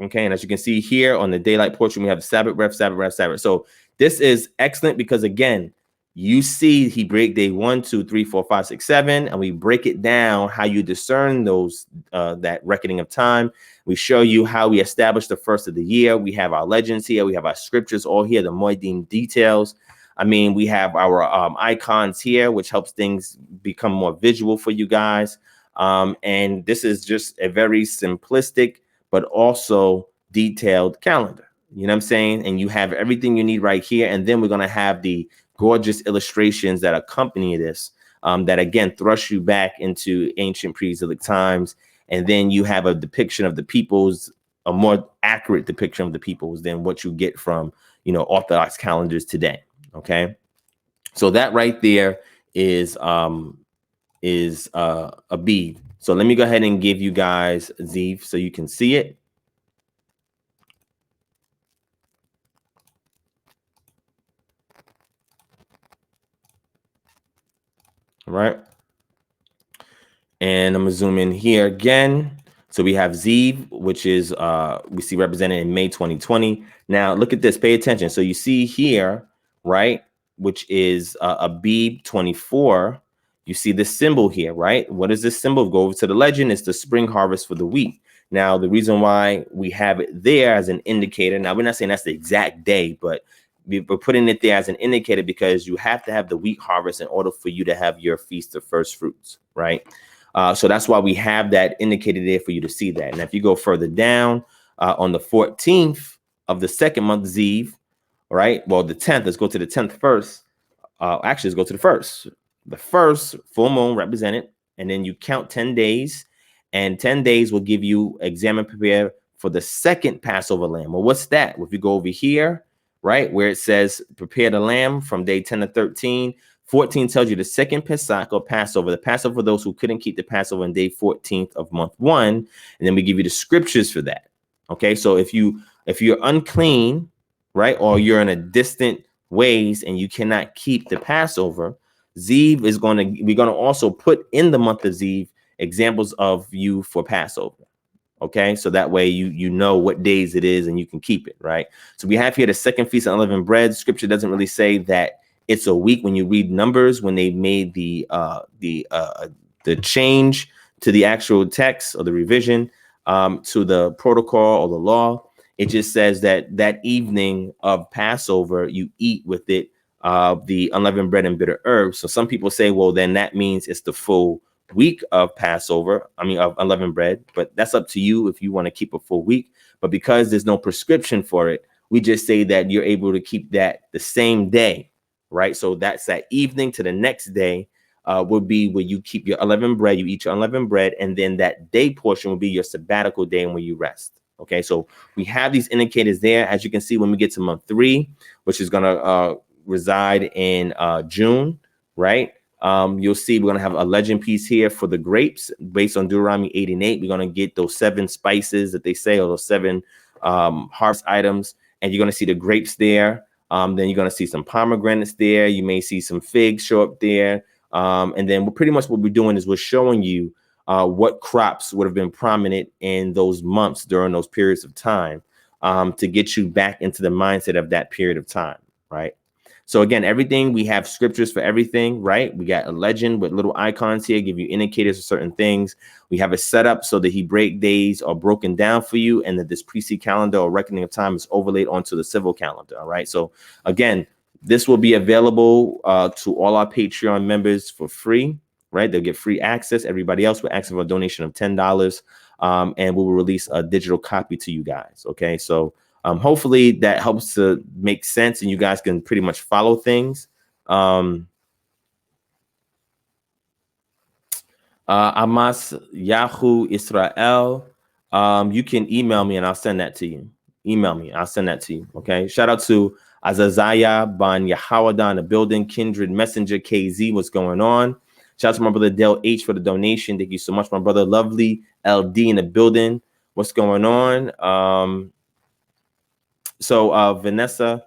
Okay, and as you can see here on the daylight portion, we have Sabbath, ref, Sabbath, ref, Sabbath. So this is excellent because again, you see he break day 1, 2, 3, 4, 5, 6, 7, and we break it down how you discern those that reckoning of time. We show you how we establish the first of the year. We have our legends here. We have our scriptures all here, the Moedim details. I mean, we have our icons here, which helps things become more visual for you guys. And this is just a very simplistic but also detailed calendar. You know what I'm saying? And you have everything you need right here. And then we're going to have the gorgeous illustrations that accompany this, that again, thrust you back into ancient pre-exilic times. And then you have a depiction of the peoples, a more accurate depiction of the peoples than what you get from, Orthodox calendars today. Okay. So that right there is a bead. So let me go ahead and give you guys Ziv so you can see it. Right. And I'm gonna zoom in here again. So we have Ziv, which is we see represented in May 2020. Now look at this, pay attention. So you see here, right, which is a Abib 24. You see this symbol here, right? What is this symbol? Go over to the legend. It's the spring harvest for the wheat. Now, the reason why we have it there as an indicator, now we're not saying that's the exact day, but we're putting it there as an indicator because you have to have the wheat harvest in order for you to have your feast of first fruits, right? So that's why we have that indicated there for you to see that. And if you go further down on the 14th of the second month, Ziv, right? Well, the 10th, let's go to the 10th first. Actually, let's go to the first. The first full moon represented, and then you count 10 days, and 10 days will give you examine, prepare for the second Passover lamb. Well, what's that? Well, if you go over here, right, where it says prepare the lamb from day 10 to 13, 14 tells you the second Pesach or Passover, the Passover for those who couldn't keep the Passover on day 14th of month 1, and then we give you the scriptures for that. Okay, so if you're unclean, right, or you're in a distant ways and you cannot keep the Passover, we're going to also put in the month of Ziv examples of you for Passover. Okay, so that way you know what days it is and you can keep it, right? So we have here the second feast of unleavened bread. Scripture doesn't really say that it's a week. When you read Numbers, when they made the change to the actual text or the revision to the protocol or the law, it just says that evening of Passover, you eat with it the unleavened bread and bitter herbs. So some people say, well, then that means it's the full week of Passover, of unleavened bread, but that's up to you if you want to keep a full week. But because there's no prescription for it, we just say that you're able to keep that the same day, right? So that's that evening to the next day would be where you keep your unleavened bread, you eat your unleavened bread, and then that day portion will be your sabbatical day and where you rest. Okay, so we have these indicators there. As you can see, when we get to month 3, which is going to reside in June, right? You'll see we're going to have a legend piece here for the grapes based on Deuteronomy 8 and 8. We're going to get those 7 spices that they say, or those 7 harvest items, and you're going to see the grapes there. Then you're going to see some pomegranates there. You may see some figs show up there. And then pretty much what we're doing is we're showing you what crops would have been prominent in those months during those periods of time to get you back into the mindset of that period of time, right? So again, everything, we have scriptures for everything, right? We got a legend with little icons here, give you indicators of certain things. We have it set up so the Hebraic days are broken down for you, and that this priestly calendar or reckoning of time is overlaid onto the civil calendar, all right? So again, this will be available to all our Patreon members for free, right? They'll get free access. Everybody else will access for a donation of $10, and we will release a digital copy to you guys, okay? So hopefully that helps to make sense and you guys can pretty much follow things. Amas Yahoo Israel. You can email me and I'll send that to you. Email me, I'll send that to you. Okay. Shout out to Azazaya Ban Yahawadan in the building. Kindred Messenger KZ, what's going on? Shout out to my brother Del H for the donation. Thank you so much, my brother. Lovely LD in the building. What's going on? So Vanessa,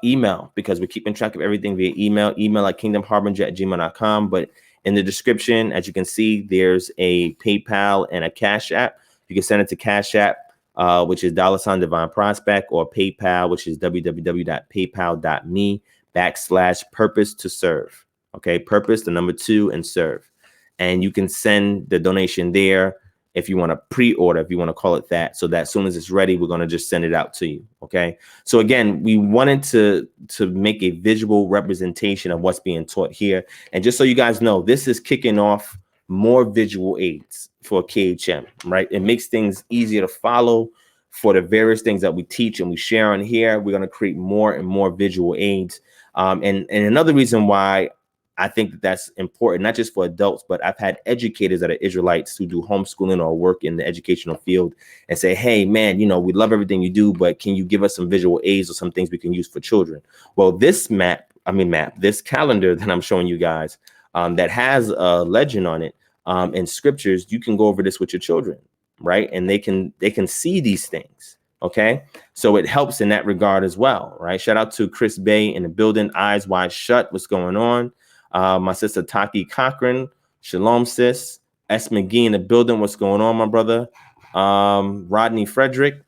email, because we're keeping track of everything via email at kingdomharbinger@gmail.com. But in the description, as you can see, there's a PayPal and a Cash App. You can send it to Cash App, which is $DivineProspect, or PayPal, which is www.paypal.me/purpose to serve. Okay, purpose, the number 2, and serve. And you can send the donation there if you want to pre-order, if you want to call it that, so that as soon as it's ready, we're going to just send it out to you. Okay. So again, we wanted to make a visual representation of what's being taught here. And just so you guys know, this is kicking off more visual aids for KHM, right? It makes things easier to follow for the various things that we teach and we share on here. We're going to create more and more visual aids. And another reason why I think that that's important, not just for adults, but I've had educators that are Israelites who do homeschooling or work in the educational field and say, hey, man, we love everything you do, but can you give us some visual aids or some things we can use for children? Well, this this calendar that I'm showing you guys that has a legend on it and scriptures, you can go over this with your children, right? And they can see these things. Okay, so it helps in that regard as well, right? Shout out to Chris Bay in the building, Eyes Wide Shut. What's going on? My sister Taki Cochran, shalom sis. S. McGee in the building. What's going on, my brother? Rodney Frederick.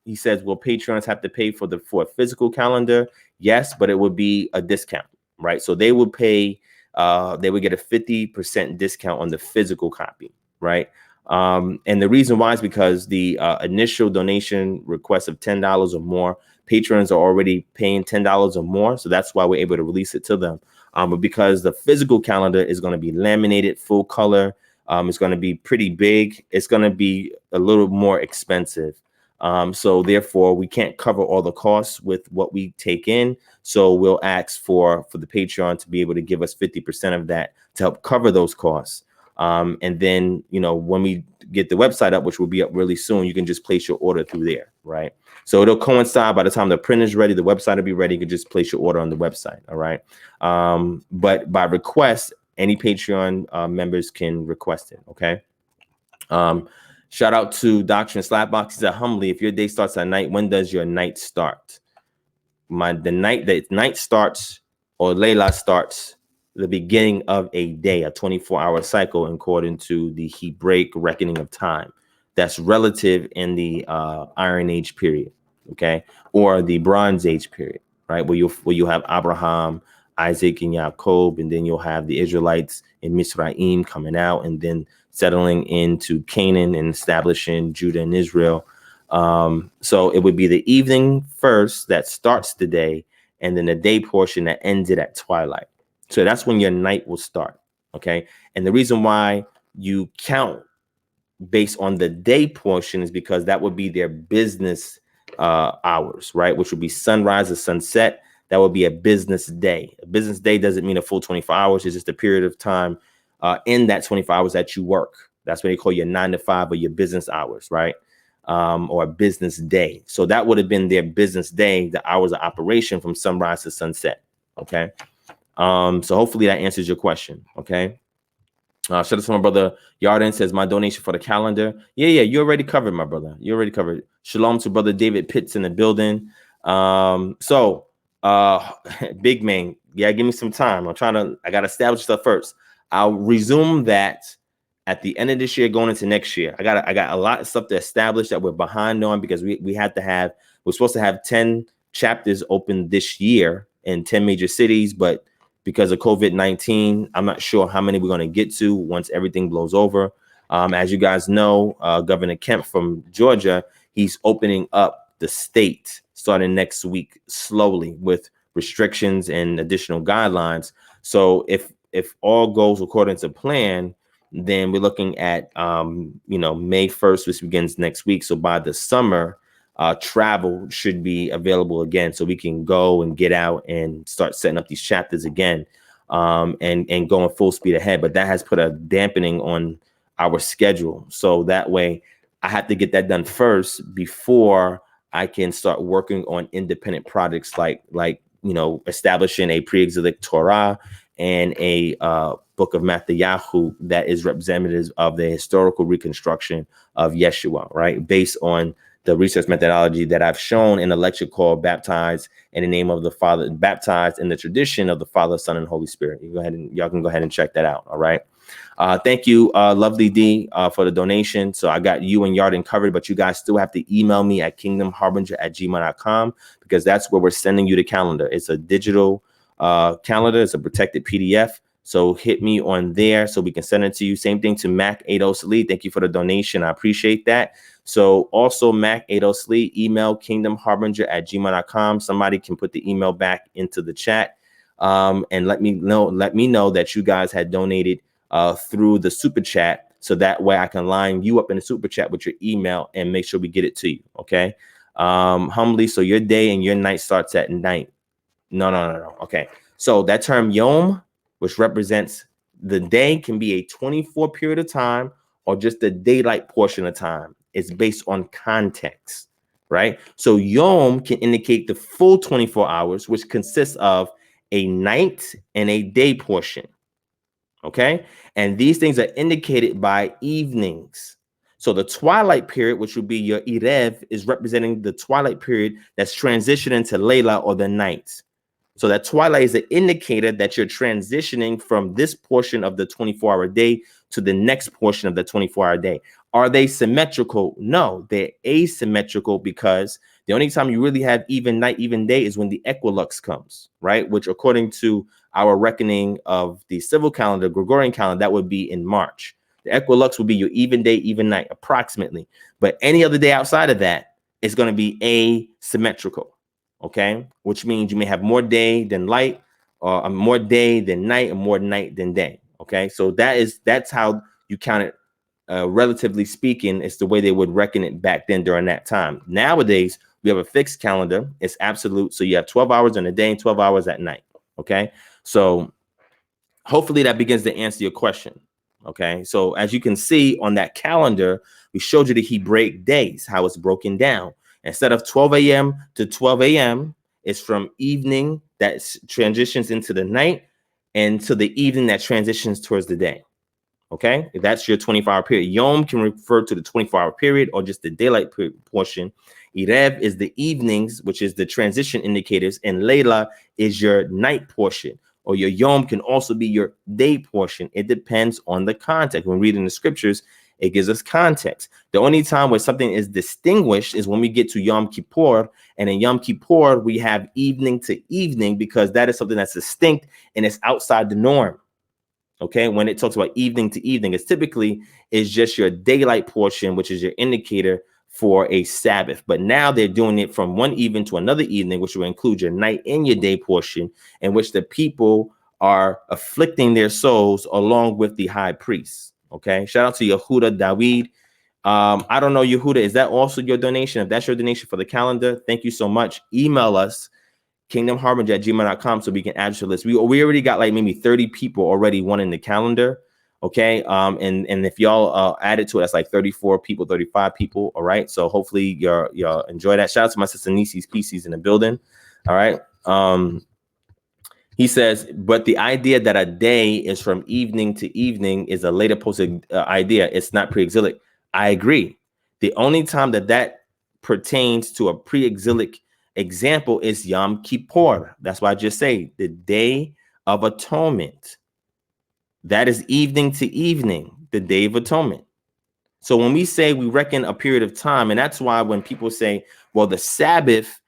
He says, will patrons have to pay for a physical calendar? Yes, but it would be a discount, right? So they would pay, they would get a 50% discount on the physical copy, right? And the reason why is because the initial donation request of $10 or more, patrons are already paying $10 or more. So that's why we're able to release it to them. But because the physical calendar is going to be laminated, full color, it's going to be pretty big. It's going to be a little more expensive. So therefore, we can't cover all the costs with what we take in. So we'll ask for the Patreon to be able to give us 50% of that to help cover those costs. And then, you know, when we get the website up, which will be up really soon, you can just place your order through there, right? So it'll coincide by the time the print is ready, the website will be ready. You can just place your order on the website, all right? But by request, any Patreon members can request it, okay? Shout out to Doctrine Slapbox. He said, humbly, if your day starts at night, when does your night start? The night starts, or Layla starts, the beginning of a day, a 24-hour cycle, according to the Hebraic reckoning of time. That's relative in the Iron Age period, okay, or the Bronze Age period, right? Where you'll have Abraham, Isaac, and Jacob, and then you'll have the Israelites in Mizraim coming out, and then settling into Canaan and establishing Judah and Israel. So it would be the evening first that starts the day, and then the day portion that ends it at twilight. So that's when your night will start. Okay. And the reason why you count based on the day portion is because that would be their business hours, right? Which would be sunrise or sunset. That would be a business day. A business day doesn't mean a full 24 hours. It's just a period of time in that 24 hours that you work. That's what they call your 9 to 5 or your business hours, right? Or a business day. So that would have been their business day, the hours of operation from sunrise to sunset. Okay. So hopefully that answers your question. Okay. Shout out to my brother Yarden, says my donation for the calendar. Yeah, you already covered, my brother. You already covered. Shalom to brother David Pitts in the building. Big man, yeah, give me some time. I got to establish stuff first. I'll resume that at the end of this year, going into next year. I got a lot of stuff to establish that we're behind on, because we're supposed to have 10 chapters open this year in 10 major cities, but because of COVID-19, I'm not sure how many we're going to get to once everything blows over. As you guys know, Governor Kemp from Georgia, he's opening up the state starting next week slowly with restrictions and additional guidelines. So if all goes according to plan, then we're looking at May 1st, which begins next week. So by the summer, travel should be available again, so we can go and get out and start setting up these chapters again, and going full speed ahead. But that has put a dampening on our schedule. So that way I have to get that done first before I can start working on independent projects like establishing a pre-exilic Torah and a book of Matthew that is representative of the historical reconstruction of Yeshua, right? Based on the research methodology that I've shown in a lecture called Baptized in the Name of the Father, Baptized in the Tradition of the Father, Son, and Holy Spirit. Y'all can go ahead and check that out. All right. Thank you, Lovely D, for the donation. So I got you and Yarden covered, but you guys still have to email me at kingdomharbinger@gmail.com, because that's where we're sending you the calendar. It's a digital calendar. It's a protected PDF. So hit me on there so we can send it to you. Same thing to Mac 80 Slee. Thank you for the donation. I appreciate that. So also Mac 80 Slee, email kingdomharbinger@gmail.com. Somebody can put the email back into the chat, and let me know that you guys had donated through the super chat, so that way I can line you up in the super chat with your email and make sure we get it to you. Okay. Humbly, so your day and your night starts at night. No. Okay. So that term yom, which represents the day, can be a 24 period of time or just the daylight portion of time. It's based on context, right? So yom can indicate the full 24 hours, which consists of a night and a day portion. Okay. And these things are indicated by evenings. So the twilight period, which would be your Erev, is representing the twilight period that's transitioning to Layla, or the night. So that twilight is an indicator that you're transitioning from this portion of the 24-hour day to the next portion of the 24-hour day. Are they symmetrical? No, they're asymmetrical, because the only time you really have even night, even day is when the equinox comes, right? Which, according to our reckoning of the civil calendar, Gregorian calendar, that would be in March. The equinox would be your even day, even night, approximately. But any other day outside of that is going to be asymmetrical, okay? Which means you may have more day than light, or more day than night, and more night than day, okay? So that's how you count it. Relatively speaking, it's the way they would reckon it back then during that time. Nowadays, we have a fixed calendar. It's absolute. So you have 12 hours in a day and 12 hours at night. Okay. So hopefully that begins to answer your question. Okay. So as you can see on that calendar, we showed you the Hebraic days, how it's broken down. Instead of 12 a.m. to 12 a.m., it's from evening that transitions into the night, and to the evening that transitions towards the day. Okay, if that's your 24-hour period. Yom can refer to the 24-hour period or just the daylight portion. Erev is the evenings, which is the transition indicators, and Layla is your night portion, or your Yom can also be your day portion. It depends on the context. When reading the scriptures, it gives us context. The only time where something is distinguished is when we get to Yom Kippur, and in Yom Kippur, we have evening to evening, because that is something that's distinct and it's outside the norm. Okay, when it talks about evening to evening, it's typically is just your daylight portion, which is your indicator for a Sabbath. But now they're doing it from one evening to another evening, which will include your night and your day portion, in which the people are afflicting their souls along with the high priests. Okay, shout out to Yehuda David. I don't know, Yehuda, is that also your donation? If that's your donation for the calendar, thank you so much. Email us kingdomharbinger@gmail.com so we can add to the list. We already got like maybe 30 people already wanting the calendar. Okay. And if y'all add it to it, that's like 34 people, 35 people. All right. So hopefully y'all enjoy that. Shout out to my sister Nisi's PCs in the building. All right. He says, but the idea that a day is from evening to evening is a later posted idea. It's not pre-exilic. I agree. The only time that pertains to a pre-exilic example is Yom Kippur. That's why I just say the Day of Atonement. That is evening to evening, the Day of Atonement. So when we say we reckon a period of time, and that's why when people say, well, the Sabbath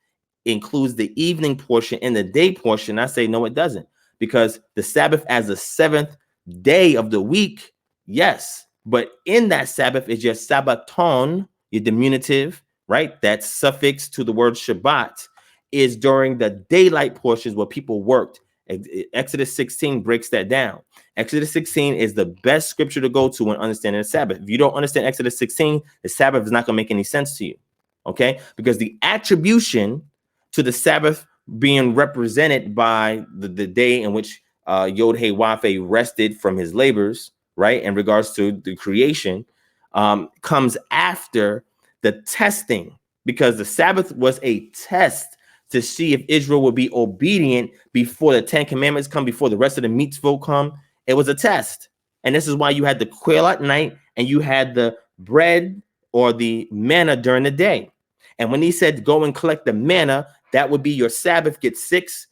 includes the evening portion and the day portion, I say, no, it doesn't. Because the Sabbath as the seventh day of the week, yes. But in that Sabbath is your Sabbaton, your diminutive, right? That suffix to the word Shabbat is during the daylight portions where people worked. Exodus 16 breaks that down. Exodus 16 is the best scripture to go to when understanding the Sabbath. If you don't understand Exodus 16, the Sabbath is not going to make any sense to you. Okay? Because the attribution to the Sabbath being represented by the day in which Yod-Heh-Wav-Heh rested from his labors, right, in regards to the creation, comes after the testing, because the Sabbath was a test to see if Israel would be obedient before the 10 commandments come, before the rest of the mitzvot come. It was a test. And this is why you had the quail at night and you had the bread or the manna during the day. And when he said, go and collect the manna, that would be your Sabbath. Get six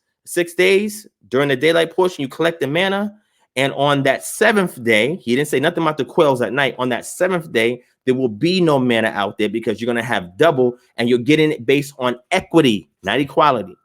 days during the daylight portion, you collect the manna. And on that seventh day, he didn't say nothing about the quails at night. On that seventh day, there will be no manna out there, because you're going to have double, and you're getting it based on equity, not equality.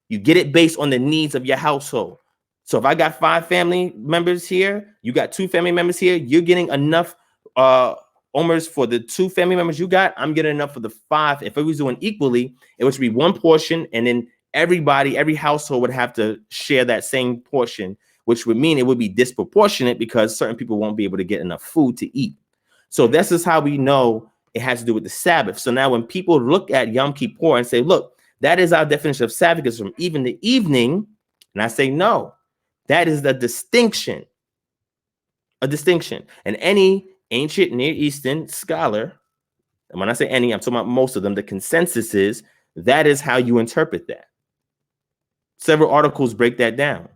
You get it based on the needs of your household. So if I got 5 family members here, you got 2 family members here, you're getting enough omers for the 2 family members you got. I'm getting enough for the 5. If it was doing equally, it would be one portion, and then every household would have to share that same portion, which would mean it would be disproportionate, because certain people won't be able to get enough food to eat. So this is how we know it has to do with the Sabbath. So now when people look at Yom Kippur and say, look, that is our definition of Sabbath, is from even to evening. And I say, no, that is the distinction, a distinction. And any ancient Near Eastern scholar, and when I say any, I'm talking about most of them, the consensus is that is how you interpret that. Several articles break that down.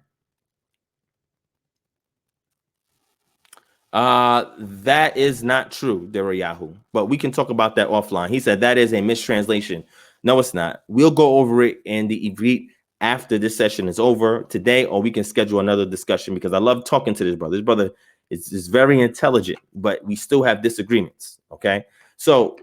That is not true, Derayahu, but we can talk about that offline. He said that is a mistranslation. No, it's not. We'll go over it in the Ivrit after this session is over today, or we can schedule another discussion, because I love talking to this brother. This brother is very intelligent, but we still have disagreements. Okay, so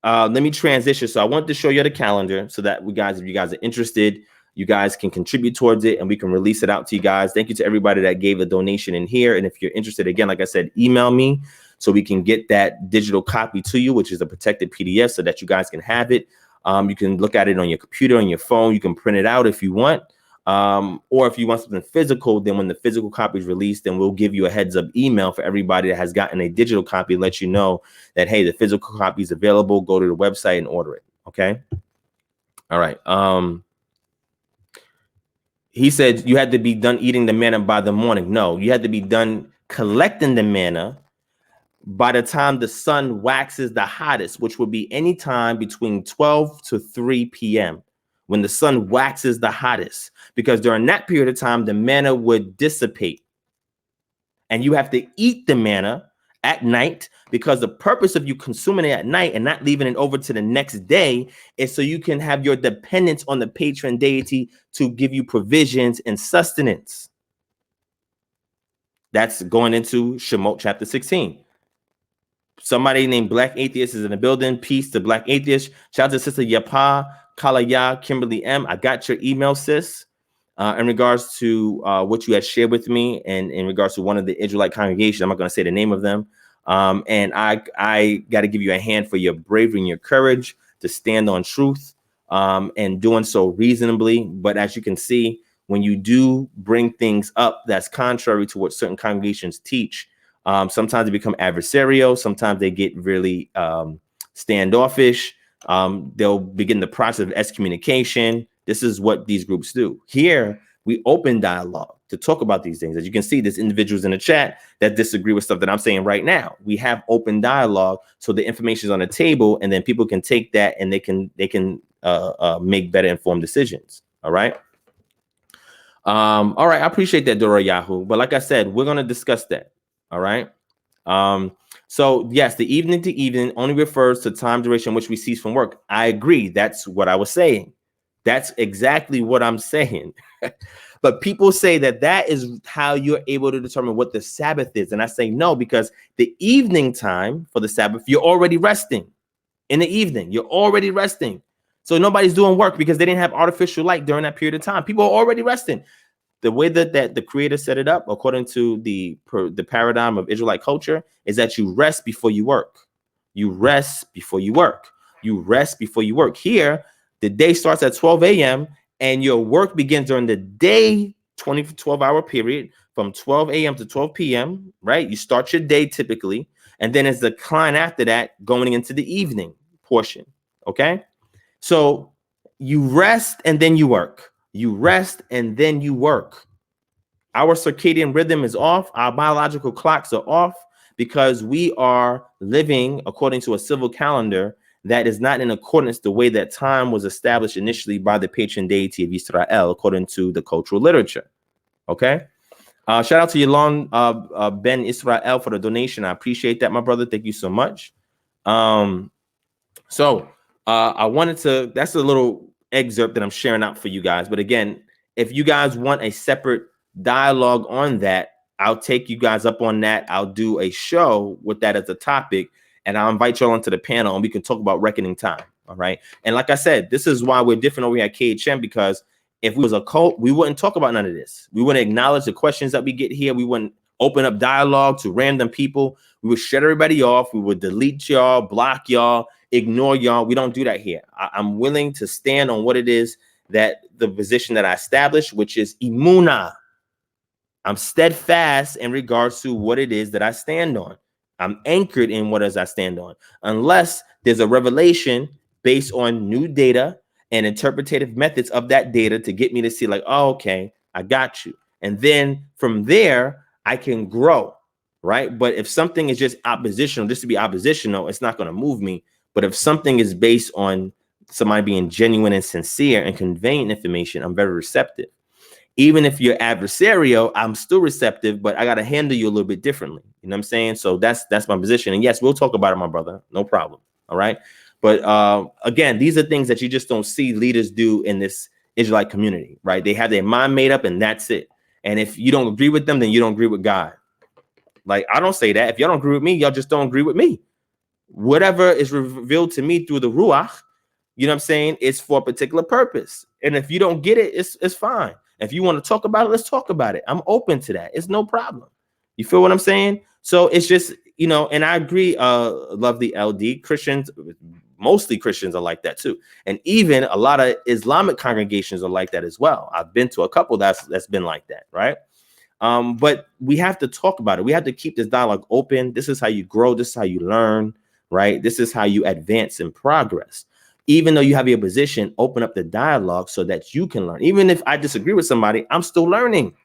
let me transition. So I want to show you the calendar so that if you guys are interested, you guys can contribute towards it and we can release it out to you guys. Thank you to everybody that gave a donation in here. And if you're interested, again, like I said, email me so we can get that digital copy to you, which is a protected PDF, so that you guys can have it. You can look at it on your computer, on your phone. You can print it out if you want. Or if you want something physical, then when the physical copy is released, then we'll give you a heads up email for everybody that has gotten a digital copy, let you know that, hey, the physical copy is available. Go to the website and order it. Okay. All right. He said you had to be done eating the manna by the morning. No, you had to be done collecting the manna by the time the sun waxes the hottest, which would be any time between 12 to 3 p.m. when the sun waxes the hottest, because during that period of time, the manna would dissipate. And you have to eat the manna at night, because the purpose of you consuming it at night and not leaving it over to the next day is so you can have your dependence on the patron deity to give you provisions and sustenance. That's going into Shemot chapter 16. Somebody named Black Atheist is in the building. Peace to Black Atheist. Shout out to Sister Yapa, Kalaya, Kimberly M. I got your email, sis, in regards to what you had shared with me, and in regards to one of the Israelite congregations. I'm not going to say the name of them. And I got to give you a hand for your bravery and your courage to stand on truth, and doing so reasonably. But as you can see, when you do bring things up that's contrary to what certain congregations teach, sometimes they become adversarial. Sometimes they get really standoffish. They'll begin the process of excommunication. This is what these groups do. Here, we open dialogue to talk about these things. As you can see, there's individuals in the chat that disagree with stuff that I'm saying right now. We have open dialogue, so the information is on the table, and then people can take that and they can make better informed decisions. All right. All right. I appreciate that, Dora Yahoo. But like I said, we're going to discuss that. All right. So yes, the evening to evening only refers to time duration which we cease from work. I agree. That's what I was saying. That's exactly what I'm saying. But people say that is how you're able to determine what the Sabbath is. And I say no, because the evening time for the Sabbath, you're already resting. In the evening, you're already resting. So nobody's doing work because they didn't have artificial light during that period of time. People are already resting. The way that the creator set it up, according to the paradigm of Israelite culture, is that you rest before you work. You rest before you work. You rest before you work. Here, the day starts at 12 a.m. and your work begins during the day, 12-hour period from 12 a.m. to 12 p.m., right? You start your day typically, and then it's the decline after that going into the evening portion, okay? So you rest and then you work. You rest and then you work. Our circadian rhythm is off. Our biological clocks are off because we are living according to a civil calendar that is not in accordance the way that time was established initially by the patron deity of Israel, according to the cultural literature. Okay. Shout out to Yalon Ben Israel for the donation. I appreciate that, my brother. Thank you so much. So I wanted to, that's a little excerpt that I'm sharing out for you guys. But again, if you guys want a separate dialogue on that, I'll take you guys up on that. I'll do a show with that as a topic, and I'll invite y'all onto the panel and we can talk about reckoning time. All right. And like I said, this is why we're different over here at KHM, because if we was a cult, we wouldn't talk about none of this. We wouldn't acknowledge the questions that we get here. We wouldn't open up dialogue to random people. We would shut everybody off. We would delete y'all, block y'all, ignore y'all. We don't do that here. I'm willing to stand on what it is that the position that I established, which is imuna. I'm steadfast in regards to what it is that I stand on. I'm anchored in what is I stand on, unless there's a revelation based on new data and interpretative methods of that data to get me to see like, oh, okay, I got you. And then from there, I can grow, right? But if something is just oppositional, just to be oppositional, it's not going to move me. But if something is based on somebody being genuine and sincere and conveying information, I'm very receptive. Even if you're adversarial, I'm still receptive, but I got to handle you a little bit differently. You know what I'm saying? So that's my position. And yes, we'll talk about it, my brother. No problem. All right. But again, these are things that you just don't see leaders do in this Israelite community, right? They have their mind made up and that's it. And if you don't agree with them, then you don't agree with God. Like, I don't say that. If y'all don't agree with me, y'all just don't agree with me. Whatever is revealed to me through the Ruach, you know what I'm saying, it's for a particular purpose. And if you don't get it, it's fine. If you want to talk about it, let's talk about it. I'm open to that. It's no problem. You feel what I'm saying? So it's just, you know, and I agree, love the LD. Christians, mostly Christians are like that too. And even a lot of Islamic congregations are like that as well. I've been to a couple that's been like that, right? But we have to talk about it. We have to keep this dialogue open. This is how you grow. This is how you learn, right? This is how you advance and progress. Even though you have your position, open up the dialogue so that you can learn. Even if I disagree with somebody, I'm still learning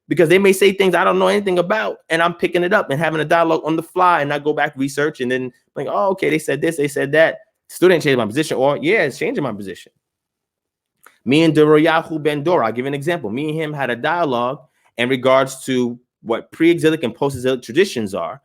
because they may say things I don't know anything about, and I'm picking it up and having a dialogue on the fly, and I go back research and then like, oh, okay, they said this, they said that. Still didn't change my position, or yeah, it's changing my position. Me and Doroyahu Ben Dora, I'll give you an example. Me and him had a dialogue in regards to what pre-exilic and post-exilic traditions are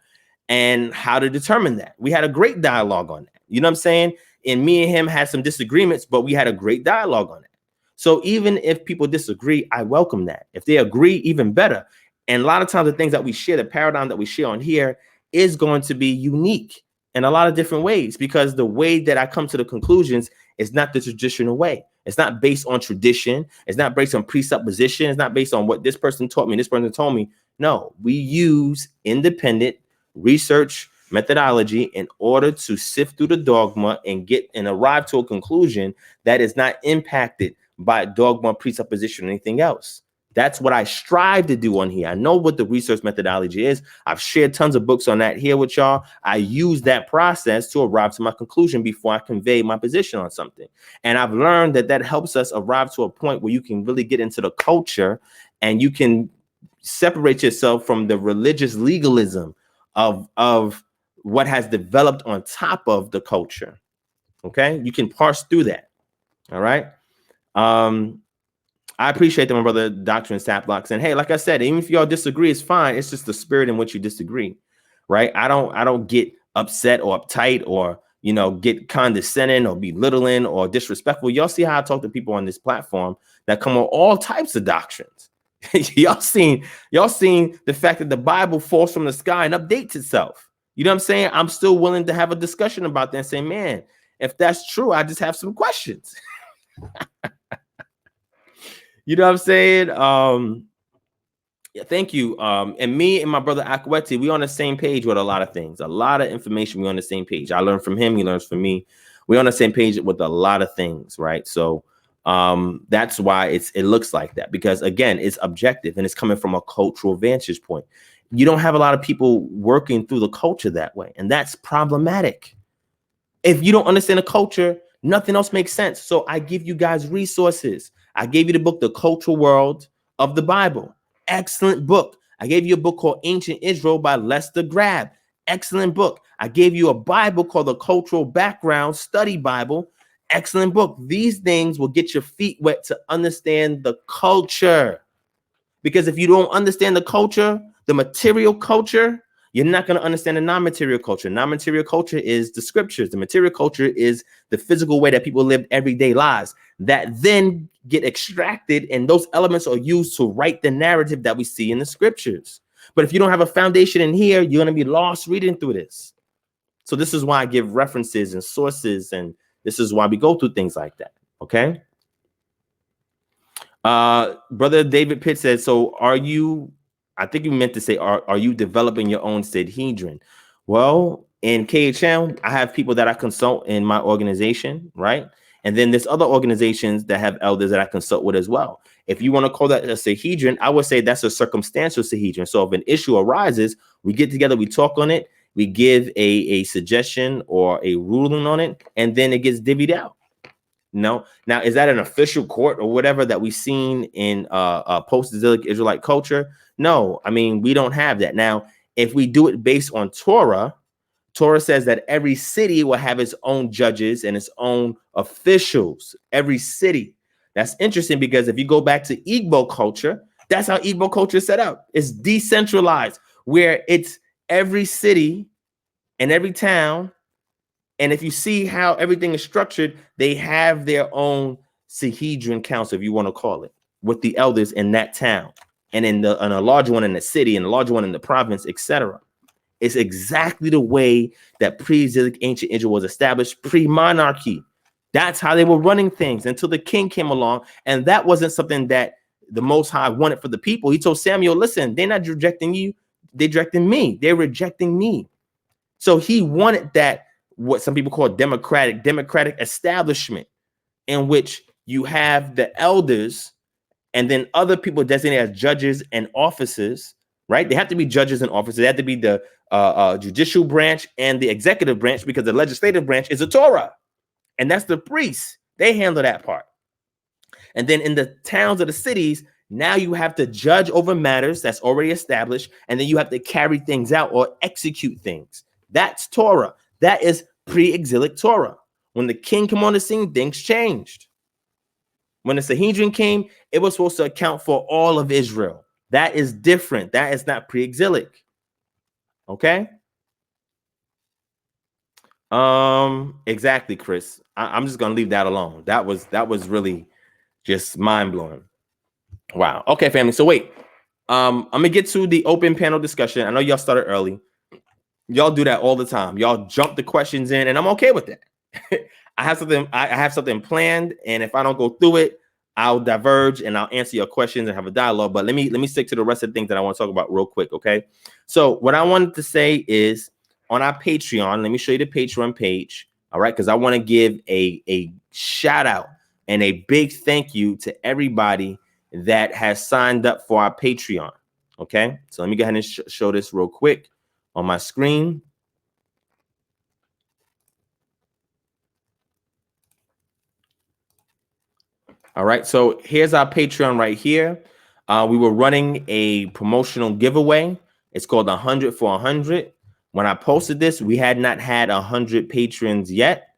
and how to determine that. We had a great dialogue on that. You know what I'm saying? And me and him had some disagreements, but we had a great dialogue on it. So even if people disagree, I welcome that. If they agree, even better. And a lot of times the things that we share, the paradigm that we share on here is going to be unique in a lot of different ways, because the way that I come to the conclusions is not the traditional way. It's not based on tradition. It's not based on presupposition. It's not based on what this person taught me, this person told me. No, we use independent research methodology in order to sift through the dogma and get and arrive to a conclusion that is not impacted by dogma, presupposition, or anything else. That's what I strive to do on here. I know what the research methodology is. I've shared tons of books on that here with y'all. I use that process to arrive to my conclusion before I convey my position on something. And I've learned that that helps us arrive to a point where you can really get into the culture and you can separate yourself from the religious legalism of what has developed on top of the culture. Okay, you can parse through that. All right. I appreciate that, my brother, Doctrine Saplock. And hey, like I said, even if y'all disagree, it's fine. It's just the spirit in which you disagree, right? I don't get upset or uptight or, you know, get condescending or belittling or disrespectful. Y'all see how I talk to people on this platform that come on all types of doctrines. y'all seen the fact that the Bible falls from the sky and updates itself. You know what I'm saying? I'm still willing to have a discussion about that and say, man, if that's true, I just have some questions. You know what I'm saying? Yeah, thank you. And me and my brother Akweti, we on the same page with a lot of things, a lot of information. We on the same page. I learn from him, he learns from me. We're on the same page with a lot of things, right? So that's why it looks like that, because again, it's objective and it's coming from a cultural vantage point. You don't have a lot of people working through the culture that way, and that's problematic. If you don't understand the culture, nothing else makes sense. So I give you guys resources. I gave you the book, The Cultural World of the Bible. Excellent book. I gave you a book called Ancient Israel by Lester Grab. Excellent book. I gave you a Bible called The Cultural Background Study Bible. Excellent book. These things will get your feet wet to understand the culture. Because if you don't understand the culture, the material culture, you're not going to understand the non-material culture. Non-material culture is the scriptures. The material culture is the physical way that people live everyday lives that then get extracted, and those elements are used to write the narrative that we see in the scriptures. But if you don't have a foundation in here, you're going to be lost reading through this. So this is why I give references and sources, and this is why we go through things like that. Okay. Brother David Pitt says, so are you, I think you meant to say, are you developing your own Sanhedrin? Well, in KHM, I have people that I consult in my organization, right? And then there's other organizations that have elders that I consult with as well. If you want to call that a Sanhedrin, I would say that's a circumstantial Sanhedrin. So if an issue arises, we get together, we talk on it, we give a suggestion or a ruling on it, and then it gets divvied out. No. Now, is that an official court or whatever that we've seen in post-exilic Israelite culture? No. I mean, we don't have that. Now, if we do it based on Torah, Torah says that every city will have its own judges and its own officials. Every city. That's interesting, because if you go back to Igbo culture, that's how Igbo culture is set up. It's decentralized, where it's every city and every town. And if you see how everything is structured, they have their own Sanhedrin council, if you want to call it, with the elders in that town, and in a larger one in the city, and a larger one in the province, etc. It's exactly the way that pre-exilic ancient Israel was established, pre-monarchy. That's how they were running things until the king came along, and that wasn't something that the Most High wanted for the people. He told Samuel, listen, they're not rejecting you, they're rejecting me. They're rejecting me. So he wanted that, what some people call democratic establishment, in which you have the elders and then other people designated as judges and officers, right? They have to be judges and officers. They have to be the judicial branch and the executive branch, because the legislative branch is the Torah. And that's the priests. They handle that part. And then in the towns or the cities, now you have to judge over matters that's already established. And then you have to carry things out or execute things. That's Torah. That is pre-exilic Torah. When the king came on the scene, things changed. When the Sanhedrin came, it was supposed to account for all of Israel. That is different. That is not pre-exilic. Okay? Exactly, Chris. I'm just gonna leave that alone. That was really just mind-blowing. Wow. Okay, family. So wait. I'm gonna get to the open panel discussion. I know y'all started early. Y'all do that all the time. Y'all jump the questions in, and I'm okay with that. I have something planned, and if I don't go through it, I'll diverge and I'll answer your questions and have a dialogue. But let me stick to the rest of the things that I want to talk about real quick. Okay. So what I wanted to say is, on our Patreon, let me show you the Patreon page. All right, because I want to give a shout out and a big thank you to everybody that has signed up for our Patreon. Okay, so let me go ahead and show this real quick on my screen. All right, so here's our Patreon right here. We were running a promotional giveaway. It's called 100 for 100. When I posted this, we had not had 100 patrons yet.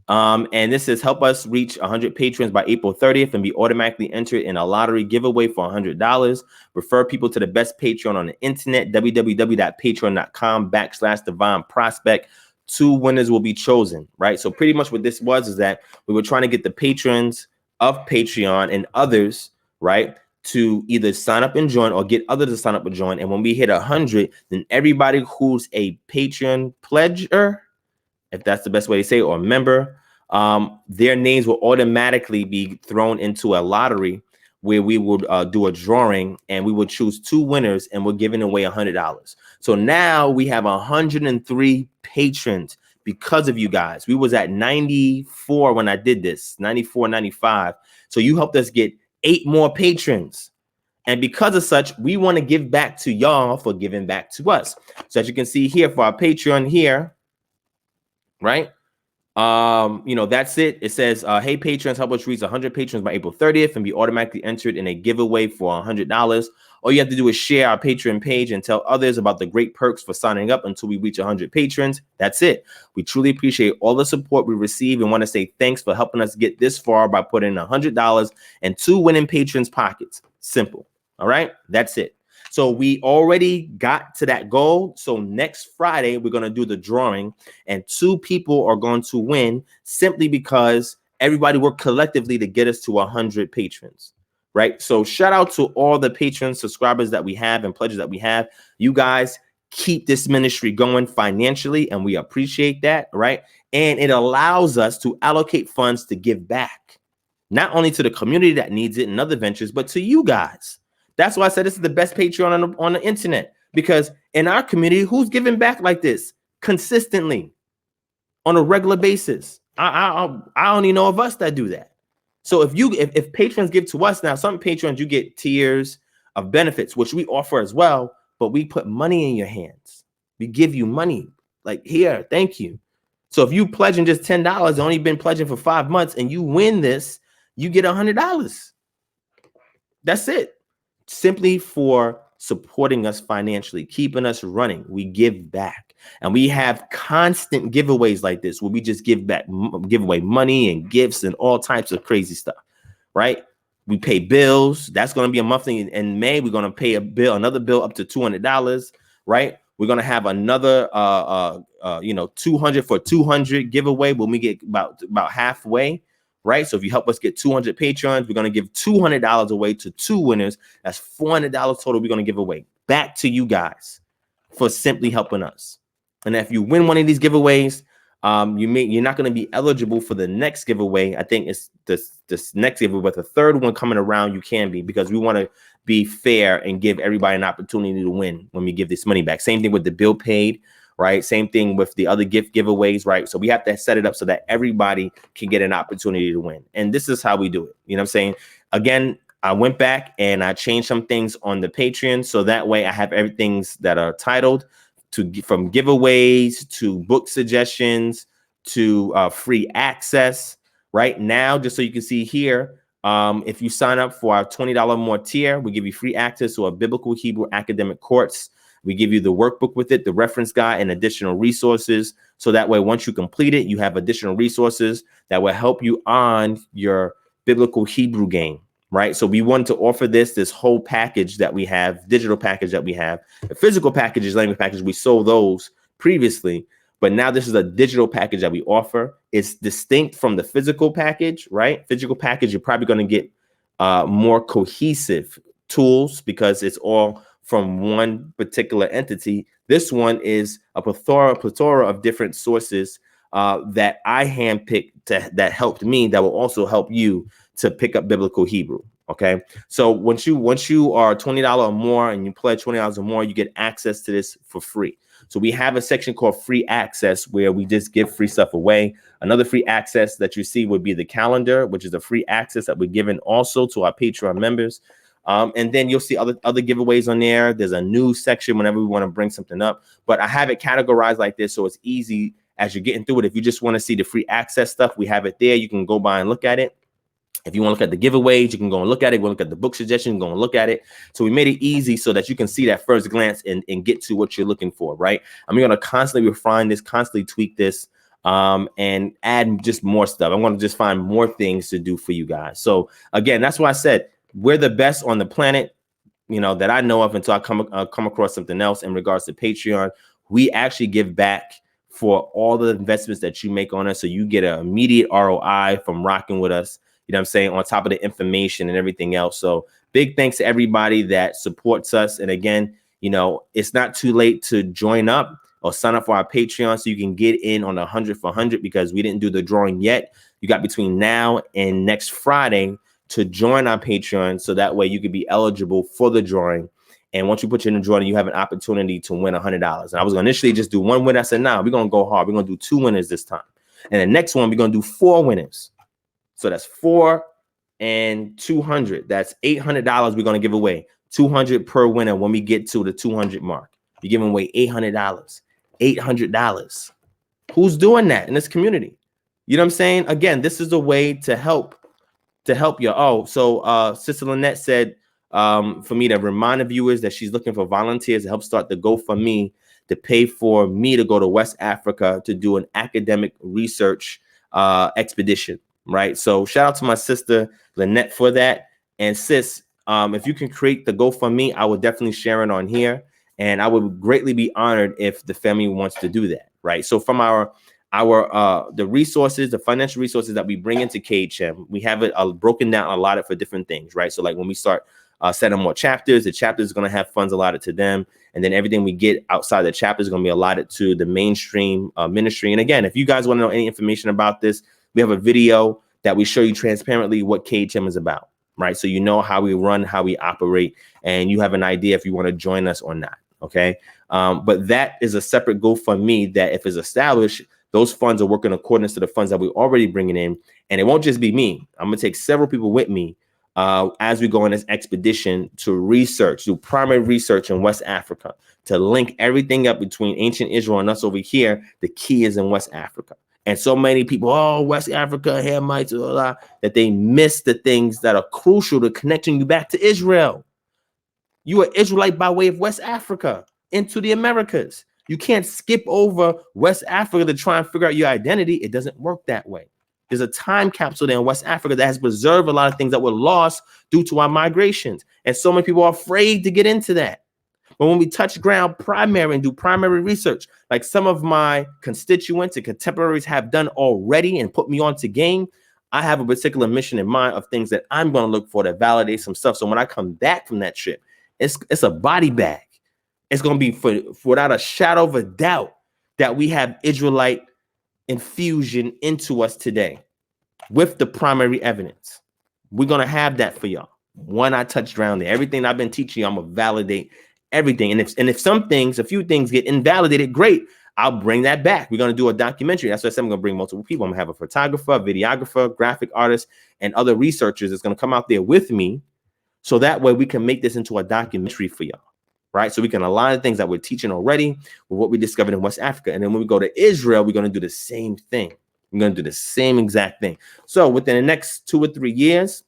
And this is help us reach 100 patrons by April 30th and be automatically entered in a lottery giveaway for $100. Refer people to the best Patreon on the internet, www.patreon.com/DivineProspect. 2 winners will be chosen, right? So pretty much what this was is that we were trying to get the patrons of Patreon and others, right, to either sign up and join or get others to sign up and join. And when we hit 100, then everybody who's a Patreon pledger, if that's the best way to say it, or member, their names will automatically be thrown into a lottery where we would do a drawing, and we would choose 2 winners, and we're giving away $100. So now we have 103 patrons because of you guys. We was at 94 when I did this, 94, 95. So you helped us get 8 more patrons. And because of such, we want to give back to y'all for giving back to us. So as you can see here for our Patreon here, right? That's it. It says, hey, patrons, help us reach 100 patrons by April 30th and be automatically entered in a giveaway for $100. All you have to do is share our Patreon page and tell others about the great perks for signing up until we reach 100 patrons. That's it. We truly appreciate all the support we receive and want to say thanks for helping us get this far by putting $100 in 2 winning patrons' pockets. Simple. All right. That's it. So we already got to that goal. So next Friday, we're going to do the drawing, and 2 people are going to win simply because everybody worked collectively to get us to 100 patrons, right? So shout out to all the Patreon subscribers that we have and pledges that we have. You guys keep this ministry going financially, and we appreciate that, right? And it allows us to allocate funds to give back, not only to the community that needs it and other ventures, but to you guys. That's why I said this is the best Patreon on the internet, because in our community, who's giving back like this consistently on a regular basis? I only know of us that do that. So if patrons give to us now, some patrons, you get tiers of benefits, which we offer as well, but we put money in your hands. We give you money, like, here, thank you. So if you pledging just $10, only been pledging for 5 months, and you win this, you get $100. That's it. Simply for supporting us financially, keeping us running. We give back, and we have constant giveaways like this where we just give away money and gifts and all types of crazy stuff, right? We pay bills. That's going to be a monthly. In May, we're going to pay another bill up to $200, right? We're going to have another 200 for 200 giveaway when we get about halfway, right? So if you help us get 200 patrons, we're going to give $200 away to 2 winners. That's $400 total we're going to give away back to you guys for simply helping us. And if you win one of these giveaways, you're not going to be eligible for the next giveaway. I think it's this next giveaway, but the third one coming around, you can be, because we want to be fair and give everybody an opportunity to win when we give this money back. Same thing with the bill paid, right? Same thing with the other gift giveaways, right? So we have to set it up so that everybody can get an opportunity to win. And this is how we do it. You know what I'm saying? Again, I went back and I changed some things on the Patreon. So that way I have everything's that are titled from giveaways to book suggestions to free access right now. Just so you can see here, if you sign up for our $20 more tier, we give you free access to our biblical Hebrew academic course. We give you the workbook with it, the reference guide, and additional resources. So that way, once you complete it, you have additional resources that will help you on your biblical Hebrew game, right? So we wanted to offer this whole package that we have, digital package that we have. The physical package is language package. We sold those previously, but now this is a digital package that we offer. It's distinct from the physical package, right? Physical package, you're probably going to get more cohesive tools because it's all from one particular entity. This one is a plethora of different sources that I handpicked that helped me, that will also help you to pick up biblical Hebrew. Okay, so once you are $20 or more and you pledge $20 or more, you get access to this for free. So we have a section called free access where we just give free stuff away. Another free access that you see would be the calendar, which is a free access that we're giving also to our Patreon members. And then you'll see other giveaways on there. There's a news section whenever we want to bring something up, but I have it categorized like this so it's easy as you're getting through it. If you just want to see the free access stuff, we have it there. You can go by and look at it. If you want to look at the giveaways, you can go and look at it. We'll look at the book suggestion, go and look at it. So we made it easy so that you can see that first glance and get to what you're looking for, right? I'm going to constantly refine this, constantly tweak this, and add just more stuff. I'm going to just find more things to do for you guys. So again, that's why I said we're the best on the planet, you know, that I know of until I come across something else in regards to Patreon. We actually give back for all the investments that you make on us. So you get an immediate ROI from rocking with us. You know what I'm saying? On top of the information and everything else. So big thanks to everybody that supports us. And again, you know, it's not too late to join up or sign up for our Patreon so you can get in on 100 for 100 because we didn't do the drawing yet. You got between now and next Friday to join our Patreon. So that way you could be eligible for the drawing. And once you put you in the drawing, you have an opportunity to win $100. And I was going to initially just do one winner. I said, nah, we're going to go hard. We're going to do 2 winners this time. And the next one, we're going to do 4 winners. So that's 4 and 200. That's $800 we're going to give away. 200 per winner when we get to the 200 mark. You're giving away $800. $800. Who's doing that in this community? You know what I'm saying? Again, this is a way to help you. Oh, so Sister Lynette said for me to remind the viewers that she's looking for volunteers to help start the GoFundMe to pay for me to go to West Africa to do an academic research expedition. Right. So shout out to my sister Lynette for that. And sis, if you can create the GoFundMe, I would definitely share it on here. And I would greatly be honored if the family wants to do that. Right. So from the resources, the financial resources that we bring into KHM, we have it broken down, allotted for different things. Right. So like when we start setting more chapters, the chapters is going to have funds allotted to them. And then everything we get outside the chapter is going to be allotted to the mainstream ministry. And again, if you guys want to know any information about this, we have a video that we show you transparently what KHM is about, right? So you know how we run, how we operate, and you have an idea if you want to join us or not, okay? But that is a separate GoFundMe that if it's established, those funds are working according to the funds that we're already bringing in. And it won't just be me. I'm going to take several people with me as we go on this expedition to do primary research in West Africa, to link everything up between ancient Israel and us over here. The key is in West Africa. And so many people, West Africa, Hamites, that they miss the things that are crucial to connecting you back to Israel. You are Israelite by way of West Africa into the Americas. You can't skip over West Africa to try and figure out your identity. It doesn't work that way. There's a time capsule there in West Africa that has preserved a lot of things that were lost due to our migrations. And so many people are afraid to get into that. But when we touch ground primary and do primary research, like some of my constituents and contemporaries have done already and put me on to game, I have a particular mission in mind of things that I'm going to look for that validate some stuff. So when I come back from that trip, it's a body bag. It's going to be for without a shadow of a doubt that we have Israelite infusion into us today with the primary evidence. We're going to have that for y'all. When I touch down there, everything I've been teaching you, I'm going to validate everything. And if some things, a few things get invalidated, great. I'll bring that back. We're going to do a documentary. That's what I said. I'm going to bring multiple people. I'm going to have a photographer, a videographer, graphic artist, and other researchers that's going to come out there with me. So that way we can make this into a documentary for y'all, right? So we can align the things that we're teaching already with what we discovered in West Africa. And then when we go to Israel, we're going to do the same thing. We're going to do the same exact thing. So within the next 2 or 3 years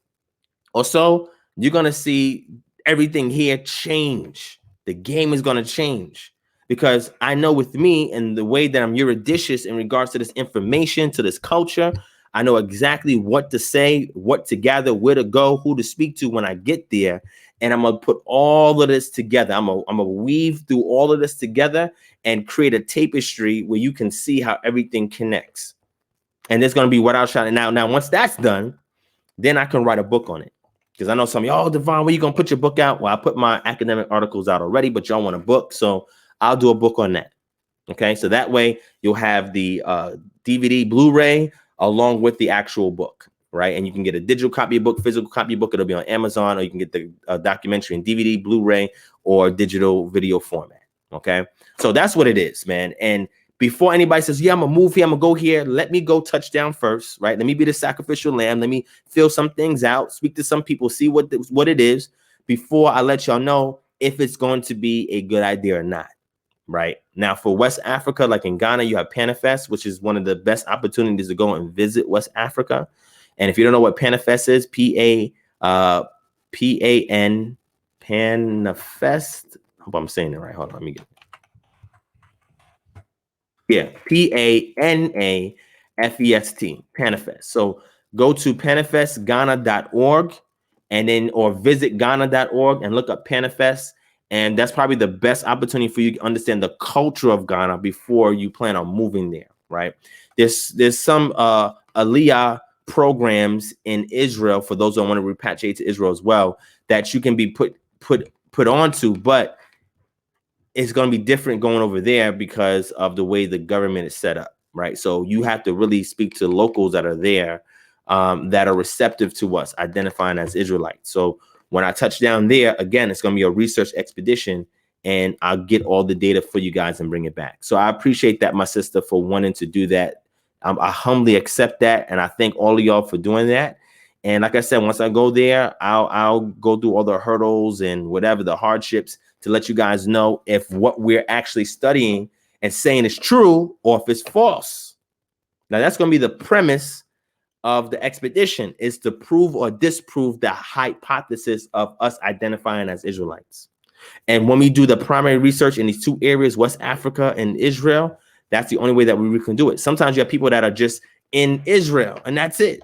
or so, you're going to see everything here change. The game is going to change. Because I know with me and the way that I'm eurodicious in regards to this information, to this culture, I know exactly what to say, what to gather, where to go, who to speak to when I get there. And I'm going to put all of this together. I'm going to weave through all of this together and create a tapestry where you can see how everything connects. And there's going to be what I'll shout. Now, once that's done, then I can write a book on it. Because I know some of y'all, oh, Divine, where you going to put your book out? Well, I put my academic articles out already, but y'all want a book. So I'll do a book on that. Okay, so that way you'll have the DVD, Blu-ray, along with the actual book, right? And you can get a digital copy of book, physical copy of book. It'll be on Amazon, or you can get the documentary in DVD, Blu-ray, or digital video format. Okay, so that's what it is, man. And before anybody says, yeah, I'm gonna move here, I'm gonna go here, let me go touch down first, right? Let me be the sacrificial lamb. Let me fill some things out, speak to some people, see what it is before I let y'all know if it's going to be a good idea or not. Right now, for West Africa, like in Ghana, you have Panifest, which is one of the best opportunities to go and visit West Africa. And if you don't know what Panifest is, P-A-N, Panifest. I hope I'm saying it right. Hold on, let me get it. Yeah, P-A-N-A-F-E-S-T, Panifest. So go to panifestghana.org and then or visit Ghana.org and look up Panifest. And that's probably the best opportunity for you to understand the culture of Ghana before you plan on moving there, right? There's some Aliyah programs in Israel for those who want to repatriate to Israel as well that you can be put onto, but it's going to be different going over there because of the way the government is set up, right? So you have to really speak to locals that are there that are receptive to us identifying as Israelites. So when I touch down there, again, it's going to be a research expedition, and I'll get all the data for you guys and bring it back. So I appreciate that, my sister, for wanting to do that. I humbly accept that, and I thank all of y'all for doing that. And like I said, once I go there, I'll go through all the hurdles and whatever the hardships to let you guys know if what we're actually studying and saying is true or if it's false. Now, that's going to be the premise of the expedition, is to prove or disprove the hypothesis of us identifying as Israelites. And when we do the primary research in these two areas, West Africa and Israel, that's the only way that we can do it. Sometimes you have people that are just in Israel and that's it.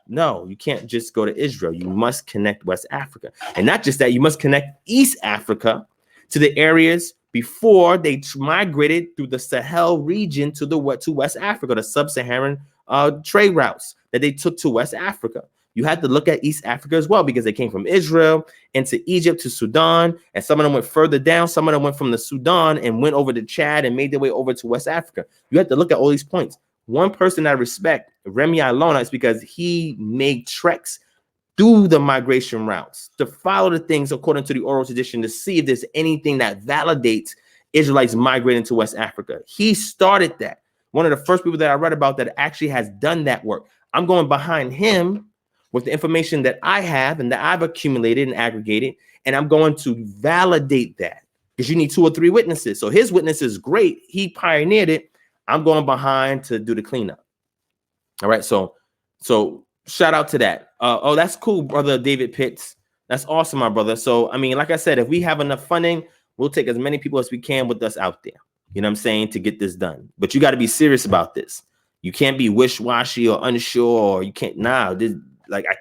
No, you can't just go to Israel. You must connect West Africa. And not just that, you must connect East Africa to the areas before they migrated through the Sahel region to West Africa, the sub-Saharan trade routes that they took to West Africa. You had to look at East Africa as well, because they came from Israel into Egypt to Sudan, and some of them went further down. Some of them went from the Sudan and went over to Chad and made their way over to West Africa. You have to look at all these points. One person I respect, Remy Alona, is because he made treks through the migration routes to follow the things according to the oral tradition to see if there's anything that validates Israelites migrating to West Africa. He started that. One of the first people that I read about that actually has done that work. I'm going behind him with the information that I have and that I've accumulated and aggregated, and I'm going to validate that, because you need 2 or 3 witnesses. So his witness is great. He pioneered it. I'm going behind to do the cleanup. All right. So shout out to that. Oh, that's cool, brother David Pitts. That's awesome, my brother. So, I mean, like I said, if we have enough funding, we'll take as many people as we can with us out there. You know what I'm saying? To get this done. But you got to be serious about this. You can't be wish-washy or unsure, or you can't. I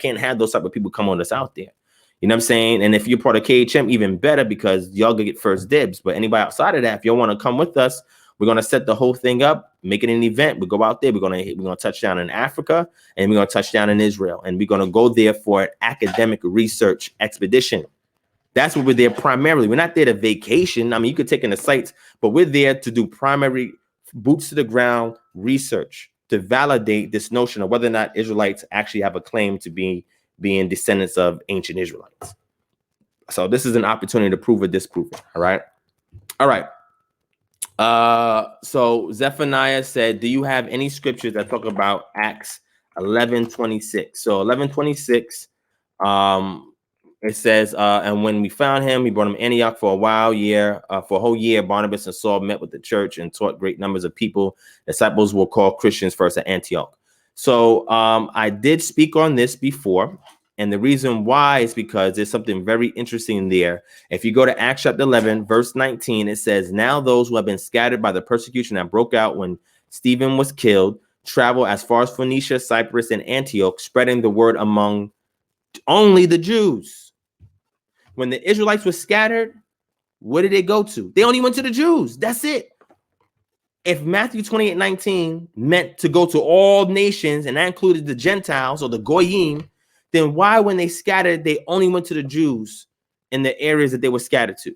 can't have those type of people come on us out there. You know what I'm saying? And if you're part of KHM, even better, because y'all gonna get first dibs. But anybody outside of that, if y'all want to come with us, We're going to set the whole thing up, make it an event. We go out there. We're going to touch down in Africa, and we're going to touch down in Israel. And we're going to go there for an academic research expedition. That's what we're there primarily. We're not there to vacation. I mean, you could take in the sites, but we're there to do primary boots to the ground research to validate this notion of whether or not Israelites actually have a claim to being descendants of ancient Israelites. So this is an opportunity to prove or disprove it. All right. All right. So Zephaniah said, do you have any scriptures that talk about Acts 11:26? So 11:26, it says, and when we found him, we brought him to Antioch for a whole year. Barnabas and Saul met with the church and taught great numbers of people. Disciples were called Christians first at Antioch. So I did speak on this before. And the reason why is because there's something very interesting there. If you go to Acts chapter 11, verse 19, it says, now those who have been scattered by the persecution that broke out when Stephen was killed travel as far as Phoenicia, Cyprus, and Antioch, spreading the word among only the Jews. When the Israelites were scattered, where did they go to? They only went to the Jews. That's it. If Matthew 28:19 meant to go to all nations, and that included the Gentiles or the Goyim, then why, when they scattered, they only went to the Jews in the areas that they were scattered to?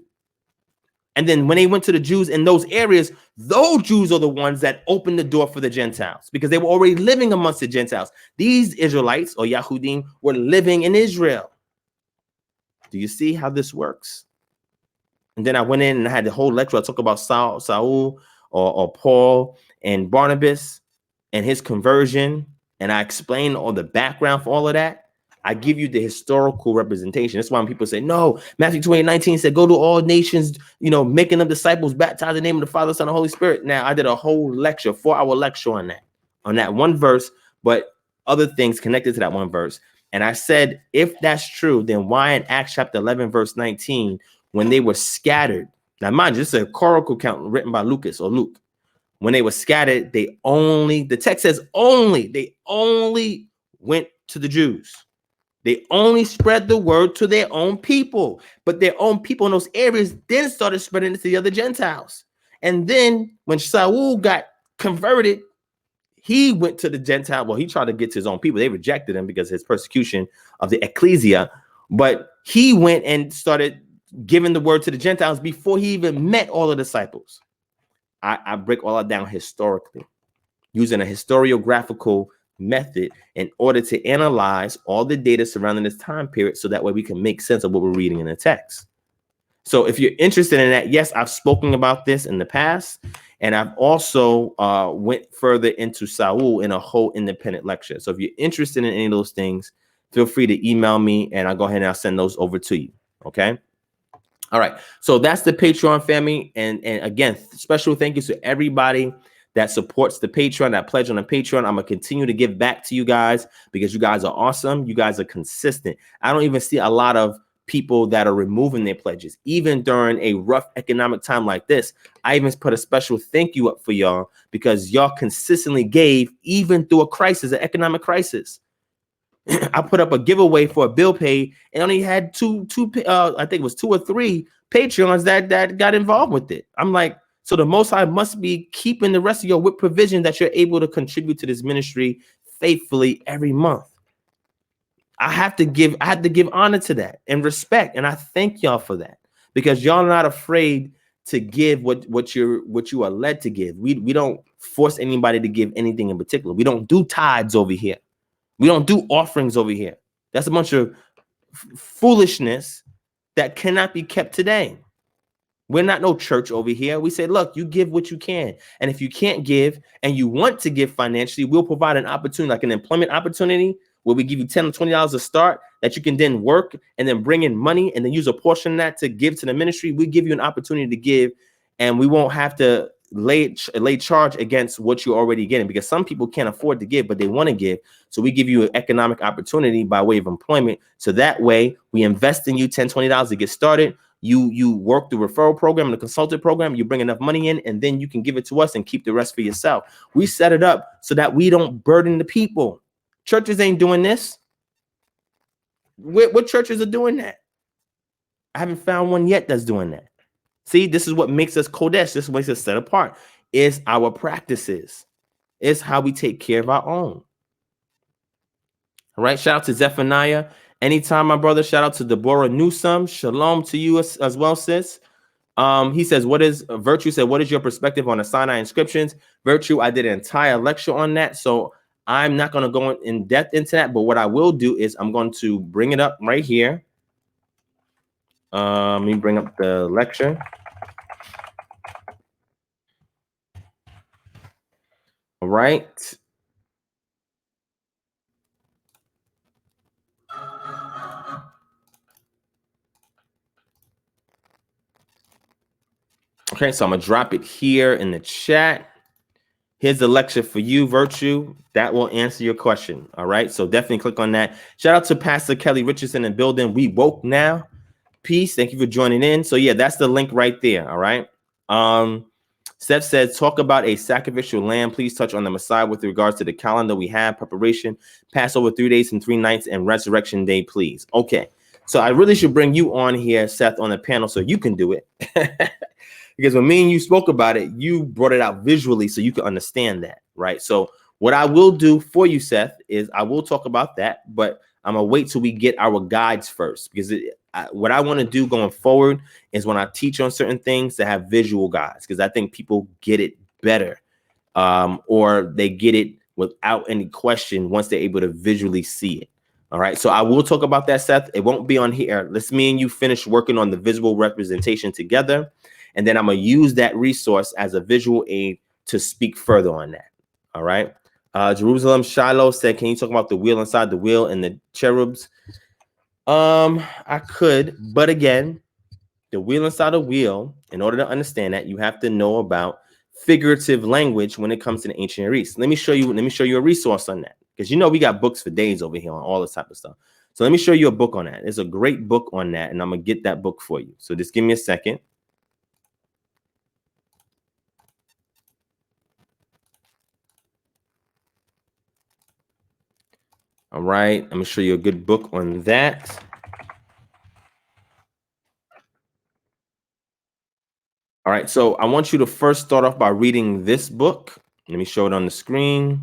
And then when they went to the Jews in those areas, those Jews are the ones that opened the door for the Gentiles because they were already living amongst the Gentiles. These Israelites or Yahudim were living in Israel. Do you see how this works? And then I went in and I had the whole lecture. I talk about Saul or Paul and Barnabas and his conversion. And I explained all the background for all of that. I give you the historical representation. That's why when people say, no, Matthew 28:19 said, go to all nations, making them disciples, baptize in the name of the Father, Son, and Holy Spirit. Now, I did a whole lecture, 4-hour lecture on that one verse, but other things connected to that one verse. And I said, if that's true, then why in Acts chapter 11, verse 19, when they were scattered, now mind you, this is a oracle account written by Luke. When they were scattered, the text says they only went to the Jews. They only spread the word to their own people, but their own people in those areas then started spreading it to the other Gentiles. And then when Saul got converted, he went to the Gentile. Well, he tried to get to his own people. They rejected him because of his persecution of the ecclesia. But he went and started giving the word to the Gentiles before he even met all the disciples. I break all that down historically using a historiographical method in order to analyze all the data surrounding this time period so that way we can make sense of what we're reading in the text. So if you're interested in that, yes, I've spoken about this in the past. And I've also went further into Saul in a whole independent lecture. So if you're interested in any of those things, feel free to email me and I'll go ahead and I'll send those over to you. Okay. All right. So that's the Patreon family. And again, special thank you to everybody that supports the Patreon, that pledge on the Patreon. I'm going to continue to give back to you guys because you guys are awesome. You guys are consistent. I don't even see a lot of people that are removing their pledges, even during a rough economic time like this. I even put a special thank you up for y'all because y'all consistently gave even through a crisis, an economic crisis. I put up a giveaway for a bill pay and only had I think it was 2 or 3 Patreons that got involved with it. I'm like, so the Most High must be keeping the rest of y'all with provision that you're able to contribute to this ministry faithfully every month. I had to give honor to that and respect. And I thank y'all for that because y'all are not afraid to give what you are led to give. We don't force anybody to give anything in particular. We don't do tithes over here. We don't do offerings over here. That's a bunch of foolishness that cannot be kept today. We're not no church over here. We say, look, you give what you can. And if you can't give and you want to give financially, we'll provide an opportunity, like an employment opportunity, where we give you $10 or $20 to start that you can then work and then bring in money and then use a portion of that to give to the ministry. We give you an opportunity to give and we won't have to lay charge against what you're already getting because some people can't afford to give, but they want to give. So we give you an economic opportunity by way of employment. So that way we invest in you $10, $20 to get started. You work the referral program and the consultant program, you bring enough money in, and then you can give it to us and keep the rest for yourself. We set it up so that we don't burden the people. Churches ain't doing this. What churches are doing that? I haven't found one yet that's doing that. See, this is what makes us Kodesh. This is what makes us set apart. is our practices. It's how we take care of our own. All right. Shout out to Zephaniah. Anytime, my brother. Shout out to Deborah Newsome. Shalom to you as well, sis. He says, what is Virtue said, what is your perspective on the Sinai inscriptions? Virtue, I did an entire lecture on that, so I'm not going to go in depth into that, but what I will do is I'm going to bring it up right here. Let me bring up the lecture. All right. Okay, so I'm going to drop it here in the chat. Here's the lecture for you, Virtue. That will answer your question. All right, so definitely click on that. Shout out to Pastor Kelly Richardson in the building. We woke now. Peace. Thank you for joining in. So yeah, that's the link right there. All right. Seth says, talk about a sacrificial lamb. Please touch on the Messiah with regards to the calendar we have, preparation, Passover 3 days and 3 nights, and Resurrection Day, please. Okay. So I really should bring you on here, Seth, on the panel so you can do it. Because when me and you spoke about it, you brought it out visually so you can understand that, right? So what I will do for you, Seth, is I will talk about that, but I'm going to wait till we get our guides first, because what I want to do going forward is when I teach on certain things to have visual guides, because I think people get it better, or they get it without any question once they're able to visually see it. All right. So I will talk about that, Seth. It won't be on here. Let's me and you finish working on the visual representation together. And then I'm going to use that resource as a visual aid to speak further on that. All right. Jerusalem Shiloh said, can you talk about the wheel inside the wheel and the cherubs? I could, but again, the wheel inside the wheel, in order to understand that, you have to know about figurative language when it comes to the ancient Near East. Let me show you a resource on that, because you know we got books for days over here on all this type of stuff. So let me show you a book on that. There's a great book on that, and I'm gonna get that book for you. So just give me a second. All right, I'm gonna show you a good book on that. All right, so I want you to first start off by reading this book. Let me show it on the screen.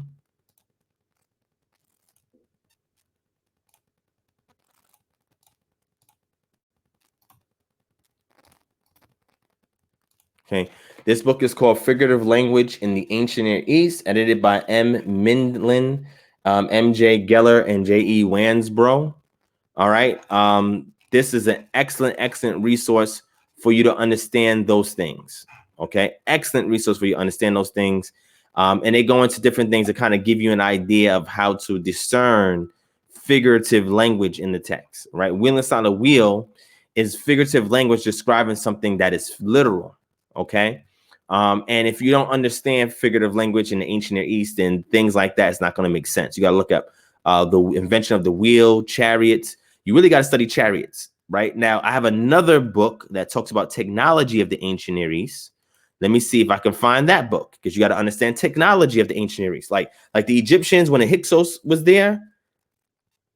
Okay, this book is called Figurative Language in the Ancient Near East, edited by M. Mindlin, M.J. Geller, and J.E. Wansbrough. All right, this is an excellent resource for you to understand those things. Okay, excellent resource for you to understand those things. And they go into different things to kind of give you an idea of how to discern figurative language in the text, right? Wheel inside a wheel is figurative language describing something that is literal, okay? And if you don't understand figurative language in the ancient Near East and things like that, it's not going to make sense. You got to look up the invention of the wheel, chariots. You really got to study chariots, right? Now, I have another book that talks about technology of the ancient Near East. Let me see if I can find that book, because you got to understand technology of the ancient Near East. Like the Egyptians, when the Hyksos was there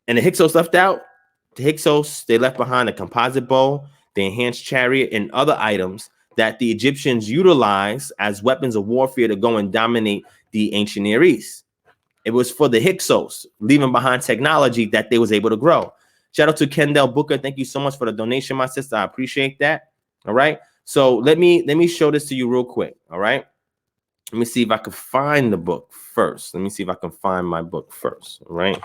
and the Hyksos left out, the Hyksos, they left behind a composite bow, the enhanced chariot, and other items that the Egyptians utilized as weapons of warfare to go and dominate the ancient Near East. It was for the Hyksos, leaving behind technology that they was able to grow. Shout out to Kendall Booker. Thank you so much for the donation, my sister. I appreciate that. All right. So let me show this to you real quick. All right. Let me see if I can find the book first. Let me see if I can find my book first. All right.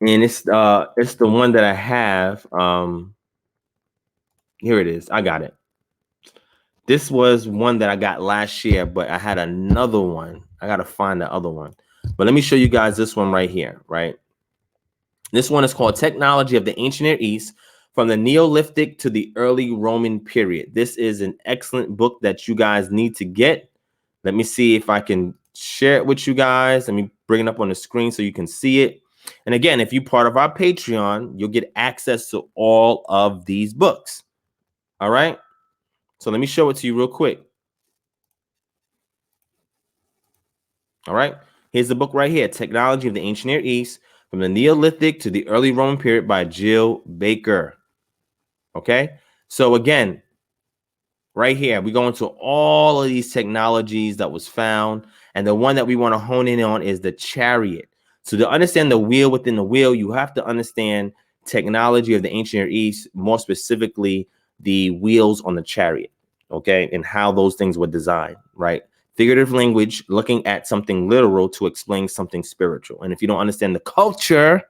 And it's the one that I have. Here it is. I got it. This was one that I got last year, but I had another one. I got to find the other one. But let me show you guys this one right here, right? This one is called Technology of the Ancient Near East from the Neolithic to the Early Roman Period. This is an excellent book that you guys need to get. Let me see if I can share it with you guys. Let me bring it up on the screen so you can see it. And again, if you're part of our Patreon, you'll get access to all of these books. All right. So let me show it to you real quick. All right. Here's the book right here, Technology of the Ancient Near East from the Neolithic to the Early Roman Period by Jill Baker. Okay. So again, right here. We go into all of these technologies that was found. And the one that we want to hone in on is the chariot. So to understand the wheel within the wheel, you have to understand technology of the ancient Near East, more specifically the wheels on the chariot, okay, and how those things were designed, right? Figurative language, looking at something literal to explain something spiritual. And if you don't understand the culture,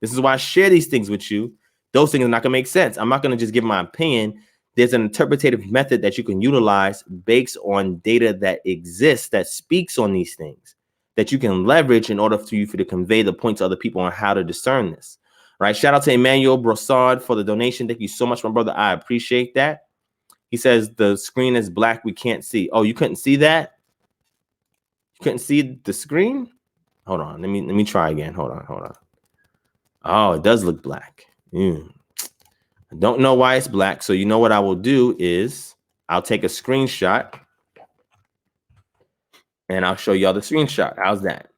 this is why I share these things with you. Those things are not going to make sense. I'm not going to just give my opinion. There's an interpretative method that you can utilize based on data that exists that speaks on these things that you can leverage in order for you to convey the point to other people on how to discern this. Right. Shout out to Emmanuel Brossard for the donation. Thank you so much, my brother. I appreciate that. He says the screen is black. We can't see. Oh, you couldn't see that? You couldn't see the screen? Hold on. Let me try again. Hold on. Oh, it does look black. I don't know why it's black. So you know what I will do is I'll take a screenshot and I'll show y'all the screenshot. How's that?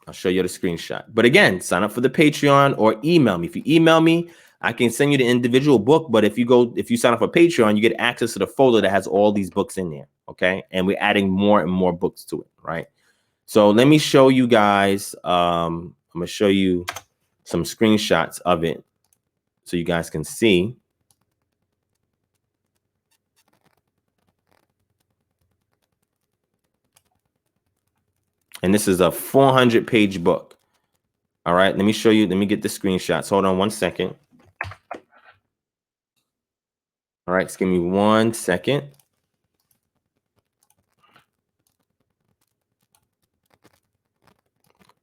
I'll show you the screenshot. But again, sign up for the Patreon or email me. If you email me, I can send you the individual book. But if you sign up for Patreon, you get access to the folder that has all these books in there. Okay. And we're adding more and more books to it. Right. So let me show you guys. I'm going to show you some screenshots of it so you guys can see. And this is a 400-page book. All right, let me show you. Let me get the screenshots. Hold on one second. All right, just give me 1 second.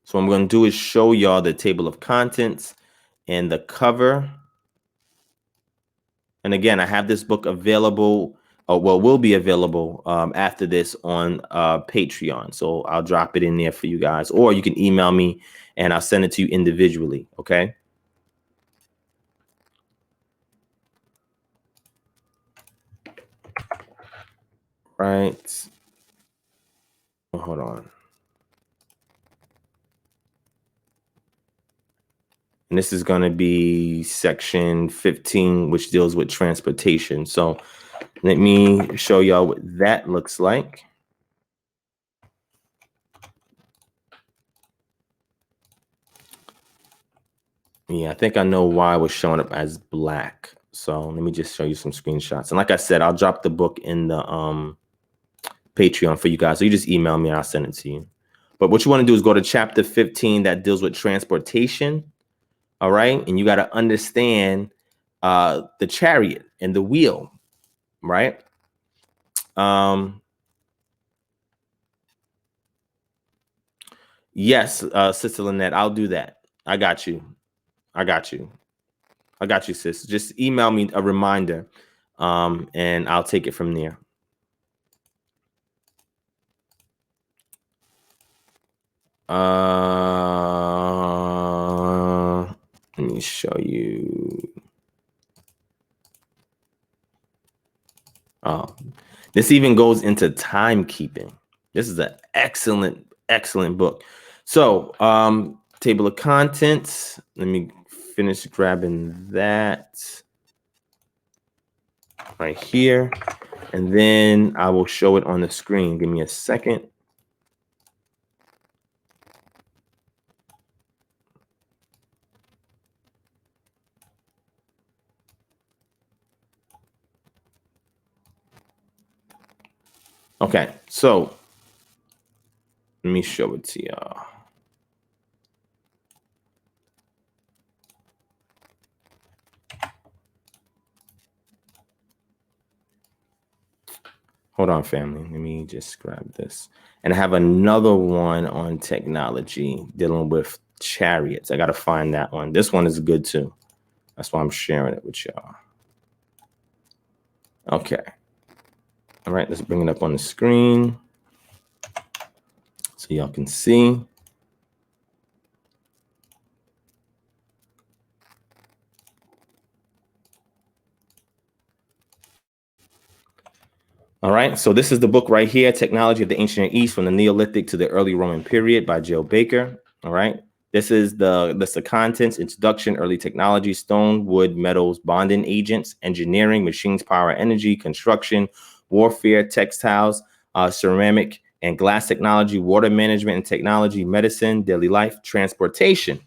So what I'm going to do is show y'all the table of contents and the cover. And again, I have this book available, will be available after this on Patreon. So I'll drop it in there for you guys, or you can email me and I'll send it to you individually. Okay. Right. Oh, hold on. And this is going to be section 15, which deals with transportation. So let me show y'all what that looks like. Yeah, I think I know why it was showing up as black. So let me just show you some screenshots. And like I said, I'll drop the book in the Patreon for you guys. So you just email me and I'll send it to you. But what you want to do is go to chapter 15 that deals with transportation. All right. And you got to understand the chariot and the wheel. Right. Yes, Sister Lynette, I'll do that. I got you, sis. Just email me a reminder, and I'll take it from there. Let me show you. Oh, this even goes into timekeeping. This is an excellent book. So, table of contents. Let me finish grabbing that right here. And then I will show it on the screen. Give me a second. Okay, so let me show it to y'all. Hold on, family. Let me just grab this. And I have another one on technology dealing with chariots. I got to find that one. This one is good too. That's why I'm sharing it with y'all. Okay. All right, let's bring it up on the screen so y'all can see. All right, so this is the book right here, Technology of the Ancient East from the Neolithic to the Early Roman Period by Jill Baker. All right, This is the list of contents: introduction, early technology, stone, wood, metals, bonding agents, engineering, machines, power, energy, construction, warfare, textiles, ceramic and glass technology, water management and technology, medicine, daily life, transportation.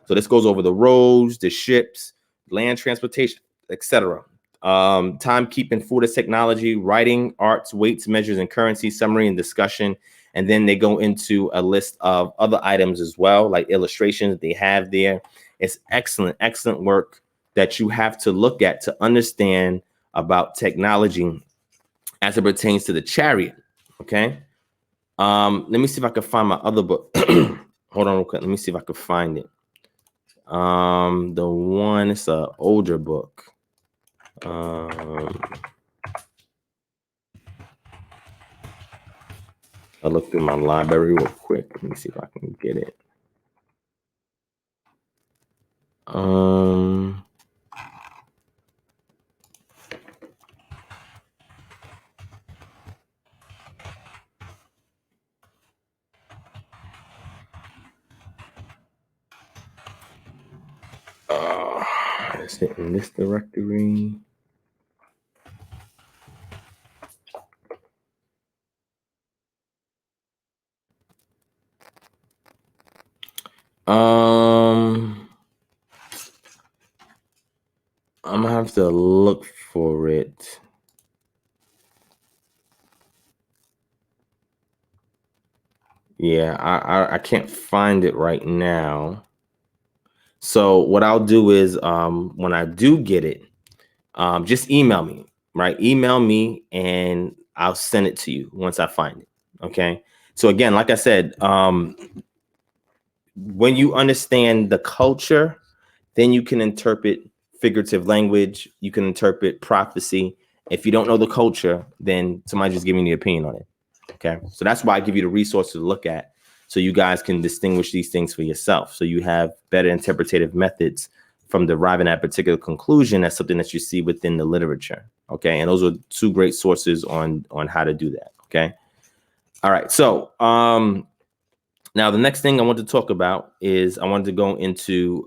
So this goes over the roads, the ships, land transportation, etc. Timekeeping, food as technology, writing, arts, weights, measures, and currency, summary and discussion. And then they go into a list of other items as well, like illustrations that they have there. It's excellent, excellent work that you have to look at to understand about technology as it pertains to the chariot. Okay. Let me see if I can find my other book. Hold on real quick. Let me see if I can find it. The one, it's an older book. I'll look through my library real quick. Let me see if I can get it. Is it in this directory? I'm gonna have to look for it. Yeah, I can't find it right now. So what I'll do is when I do get it, just email me, right? Email me and I'll send it to you once I find it. Okay. So again, like I said, when you understand the culture, then you can interpret figurative language. You can interpret prophecy. If you don't know the culture, then somebody just giving the opinion on it. Okay. So that's why I give you the resources to look at, so you guys can distinguish these things for yourself. So you have better interpretative methods from deriving that particular conclusion. That's something that you see within the literature. Okay. And those are two great sources on how to do that. Okay. All right. So now the next thing I want to talk about is I wanted to go into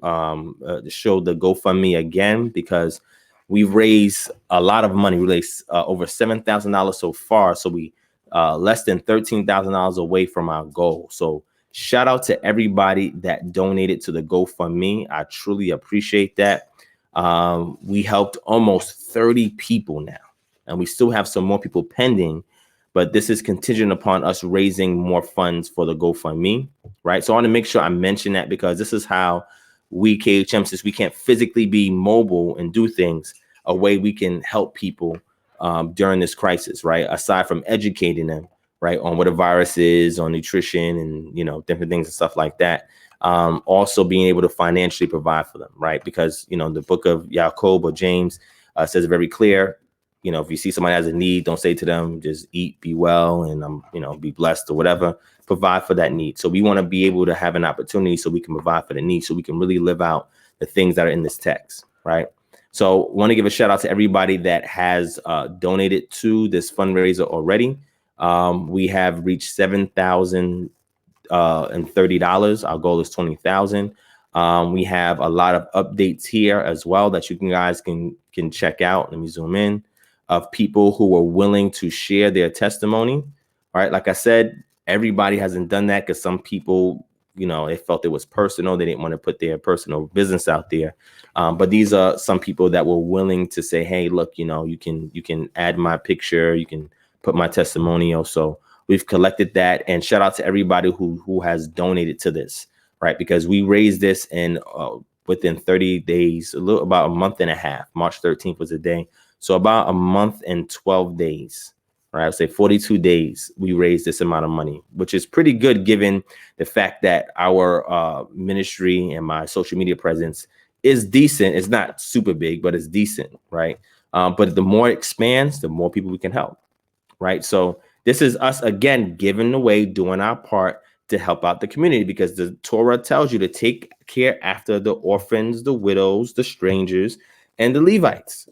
show the GoFundMe again, because we've raised a lot of money. We raised over $7,000 so far. So we less than $13,000 away from our goal. So shout out to everybody that donated to the GoFundMe. I truly appreciate that. We helped almost 30 people now, and we still have some more people pending, but this is contingent upon us raising more funds for the GoFundMe, right? So I want to make sure I mention that, because this is how we, KHM, since we can't physically be mobile and do things, a way we can help people during this crisis, right? Aside from educating them, right, on what a virus is, on nutrition and, you know, different things and stuff like that. Also being able to financially provide for them, right? Because, you know, the book of Jacob or James says very clear, you know, if you see somebody has a need, don't say to them, just eat, be well, and you know, be blessed or whatever. Provide for that need. So we want to be able to have an opportunity so we can provide for the need, so we can really live out the things that are in this text, right? So want to give a shout out to everybody that has donated to this fundraiser already. We have reached $7,030. Our goal is 20,000. We have a lot of updates here as well that you guys can check out. Let me zoom in. Of people who were willing to share their testimony. All right. Like I said, everybody hasn't done that, because some people, you know, they felt it was personal. They didn't want to put their personal business out there. But these are some people that were willing to say, hey, look, you know, you can add my picture. You can put my testimonial. So we've collected that, and shout out to everybody who has donated to this, right? Because we raised this in within 30 days, about a month and a half. March 13th was the day. So about a month and 12 days, right? I would say 42 days, we raised this amount of money, which is pretty good given the fact that our ministry and my social media presence is decent. It's not super big, but it's decent, right? But the more it expands, the more people we can help, right? So this is us, again, giving away, doing our part to help out the community, because the Torah tells you to take care after the orphans, the widows, the strangers, and the Levites.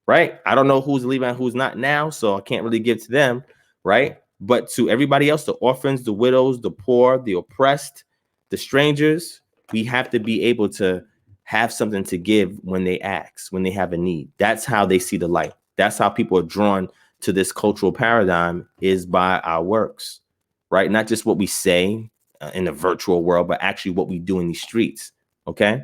Right? I don't know who's Levite and who's not now, so I can't really give to them, right? But to everybody else, the orphans, the widows, the poor, the oppressed, the strangers, We have to be able to have something to give when they ask, when they have a need. That's how they see the light. That's how people are drawn to this cultural paradigm, is by our works, right? Not just what we say in the virtual world, but actually what we do in these streets. Okay.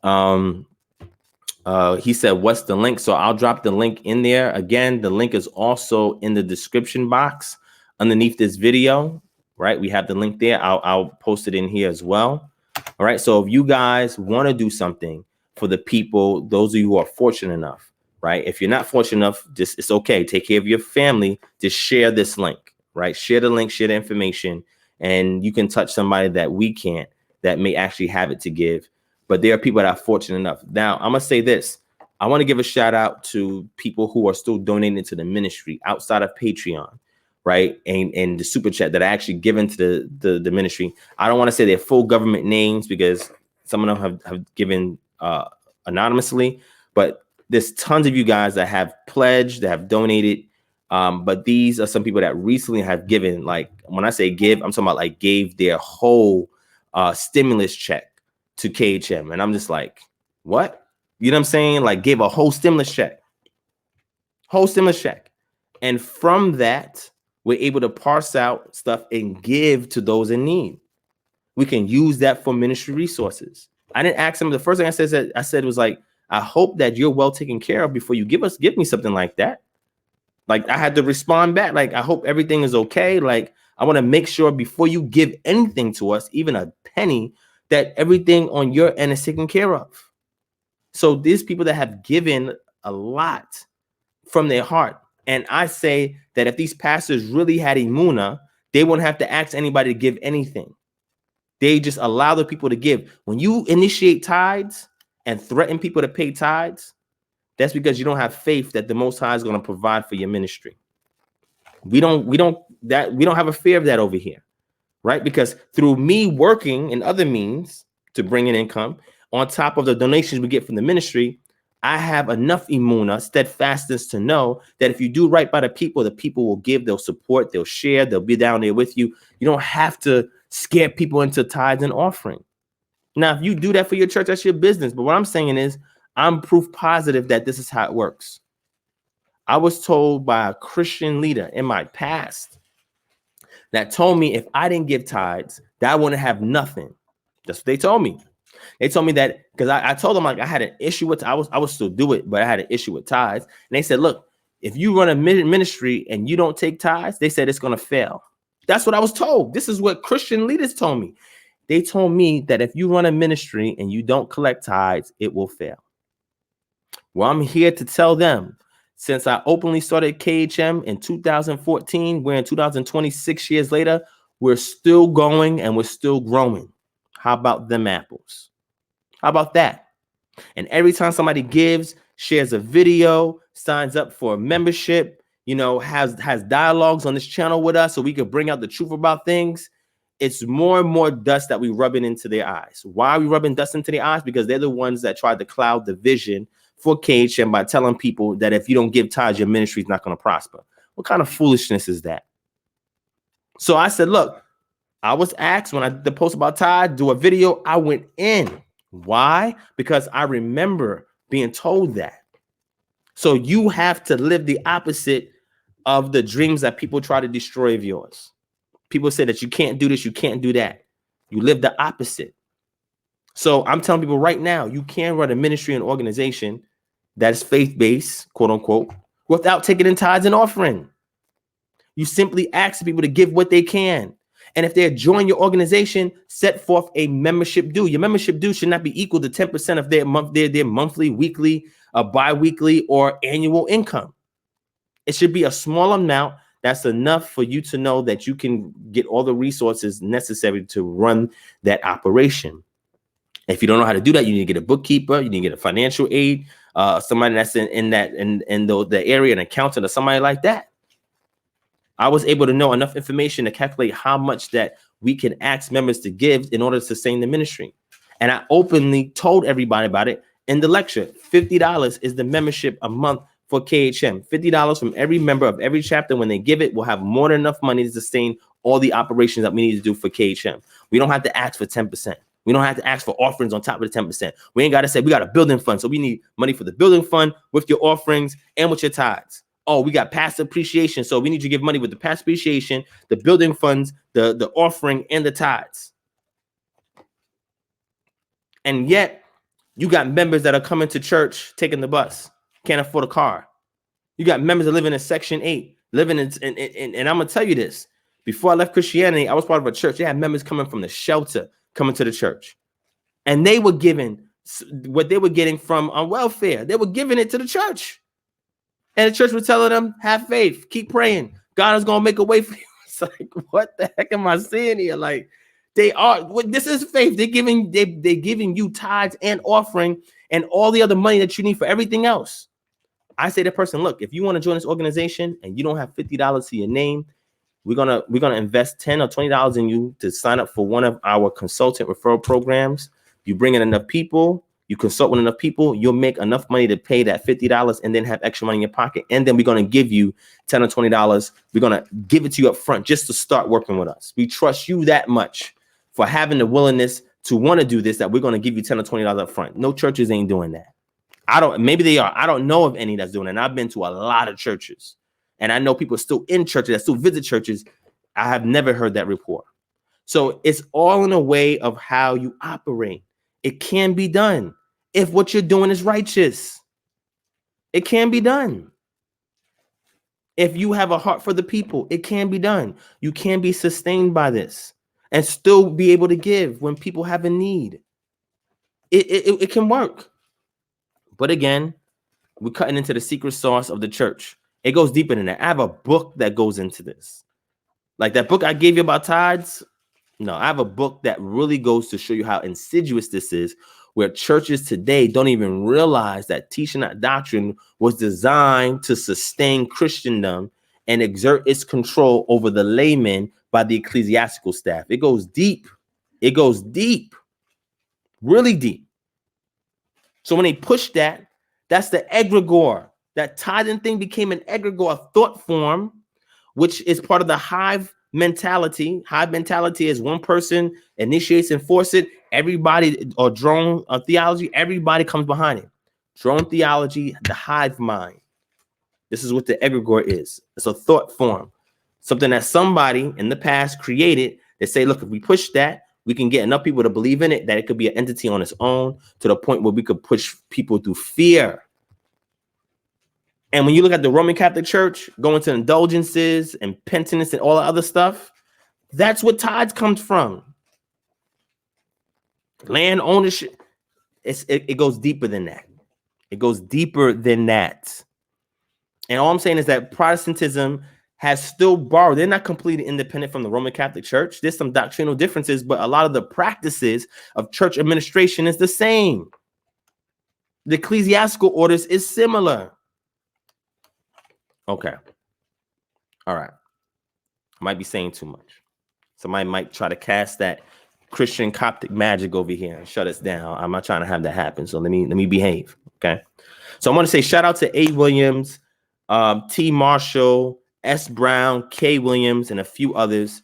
He said, what's the link? So I'll drop the link in there. Again, the link is also in the description box underneath this video, right? We have the link there. I'll post it in here as well. All right. So if you guys want to do something for the people, those of you who are fortunate enough, right? If you're not fortunate enough, just, it's okay. Take care of your family. Just share this link, right? Share the link, share the information, and you can touch somebody that we can't, that may actually have it to give. But there are people that are fortunate enough. Now, I'm going to say this. I want to give a shout out to people who are still donating to the ministry outside of Patreon, right? And the super chat that are actually given to the ministry. I don't want to say their full government names because some of them have given anonymously, but there's tons of you guys that have pledged, that have donated. But these are some people that recently have given, like when I say give, I'm talking about like gave their whole stimulus check to KHM. And I'm just like, what? You know what I'm saying? Like gave a whole stimulus check. And from that, we're able to parse out stuff and give to those in need. We can use that for ministry resources. I didn't ask them. The first thing I said was like, I hope that you're well taken care of before you give me something like that. Like I had to respond back. Like, I hope everything is okay. Like, I want to make sure before you give anything to us, even a penny, that everything on your end is taken care of. So these people that have given a lot from their heart. And I say that if these pastors really had Imuna, they wouldn't have to ask anybody to give anything. They just allow the people to give. When you initiate tithes and threaten people to pay tithes, that's because you don't have faith that the Most High is going to provide for your ministry. We don't have a fear of that over here, right? Because through me working in other means to bring in income, on top of the donations we get from the ministry, I have enough imuna, steadfastness to know that if you do right by the people will give, they'll support, they'll share, they'll be down there with you. You don't have to scare people into tithes and offering. Now, if you do that for your church, that's your business. But what I'm saying is, I'm proof positive that this is how it works. I was told by a Christian leader in my past that told me if I didn't give tithes, that I wouldn't have nothing. That's what they told me. They told me that because I told them like I had an issue with, I would still do it, but I had an issue with tithes. And they said, look, if you run a ministry and you don't take tithes, they said it's going to fail. That's what I was told. This is what Christian leaders told me. They told me that if you run a ministry and you don't collect tithes, it will fail. Well, I'm here to tell them, since I openly started KHM in 2014, we're in 2026 years later, we're still going and we're still growing. How about them apples? How about that? And every time somebody gives, shares a video, signs up for a membership, has dialogues on this channel with us so we can bring out the truth about things, it's more and more dust that we rubbing into their eyes. Why are we rubbing dust into their eyes? Because they're the ones that tried to cloud the vision for KHM by telling people that if you don't give tithes, your ministry is not going to prosper. What kind of foolishness is that? So I said, look, I was asked when I did the post about tithe, do a video. I went in. Why? Because I remember being told that. So you have to live the opposite of the dreams that people try to destroy of yours. People say that you can't do this, you can't do that. You live the opposite. So I'm telling people right now, you can run a ministry and organization that is faith-based, quote unquote, without taking in tithes and offering. You simply ask people to give what they can. And if they join your organization, set forth a membership due. Your membership due should not be equal to 10% of their monthly, weekly, bi-weekly, or annual income. It should be a small amount that's enough for you to know that you can get all the resources necessary to run that operation. If you don't know how to do that, you need to get a bookkeeper, you need to get a financial aid, somebody that's in the area, an accountant or somebody like that. I was able to know enough information to calculate how much that we can ask members to give in order to sustain the ministry. And I openly told everybody about it in the lecture. $50 is the membership a month for KHM. $50 from every member of every chapter. When they give it, we'll have more than enough money to sustain all the operations that we need to do for KHM. We don't have to ask for 10%. We don't have to ask for offerings on top of the 10%. We ain't got to say we got a building fund. So we need money for the building fund with your offerings and with your tithes. Oh, we got past appreciation. So we need you to give money with the past appreciation, the building funds, the offering, and the tithes. And yet, you got members that are coming to church, taking the bus, can't afford a car. You got members that live in Section 8, living in and I'm going to tell you this. Before I left Christianity, I was part of a church. They had members coming from the shelter, coming to the church. And they were giving what they were getting from on welfare. They were giving it to the church. And the church was telling them, have faith, keep praying. God is going to make a way for you. It's like, what the heck am I seeing here? Like, this is faith. They're giving you tithes and offering and all the other money that you need for everything else. I say to the person, look, if you want to join this organization and you don't have $50 to your name, we're gonna invest $10 or $20 in you to sign up for one of our consultant referral programs. You bring in enough people, you consult with enough people, you'll make enough money to pay that $50 and then have extra money in your pocket. And then we're gonna give you $10 or $20. We're gonna give it to you up front just to start working with us. We trust you that much for having the willingness to want to do this, that we're gonna give you $10 or $20 up front. No churches ain't doing that. Maybe they are. I don't know of any that's doing it. And I've been to a lot of churches. And I know people still in churches that still visit churches. I have never heard that report. So it's all in a way of how you operate. It can be done if what you're doing is righteous. It can be done. If you have a heart for the people, it can be done. You can be sustained by this and still be able to give when people have a need. It can work. But again, we're cutting into the secret sauce of the church. It goes deeper than that. I have a book that goes into this. Like that book I gave you about tithes. No, I have a book that really goes to show you how insidious this is, where churches today don't even realize that teaching that doctrine was designed to sustain Christendom and exert its control over the laymen by the ecclesiastical staff. It goes deep. It goes deep, really deep. So when they push that, that's the egregore. That tithing thing became an egregore, a thought form, which is part of the hive mentality. Hive mentality is one person initiates and force it. Everybody, or drone theology, everybody comes behind it. Drone theology, the hive mind. This is what the egregore is. It's a thought form. Something that somebody in the past created. They say, look, if we push that, we can get enough people to believe in it that it could be an entity on its own to the point where we could push people through fear. And when you look at the Roman Catholic Church, going to indulgences and penitence and all the other stuff, that's what tithes comes from. Land ownership. It goes deeper than that. It goes deeper than that. And all I'm saying is that Protestantism has still borrowed. They're not completely independent from the Roman Catholic Church. There's some doctrinal differences, but a lot of the practices of church administration is the same. The ecclesiastical orders is similar. Okay. All right. I might be saying too much. Somebody might try to cast that Christian Coptic magic over here and shut us down. I'm not trying to have that happen. So let me behave. Okay. So I want to say shout out to A. Williams, T. Marshall, S. Brown, K. Williams, and a few others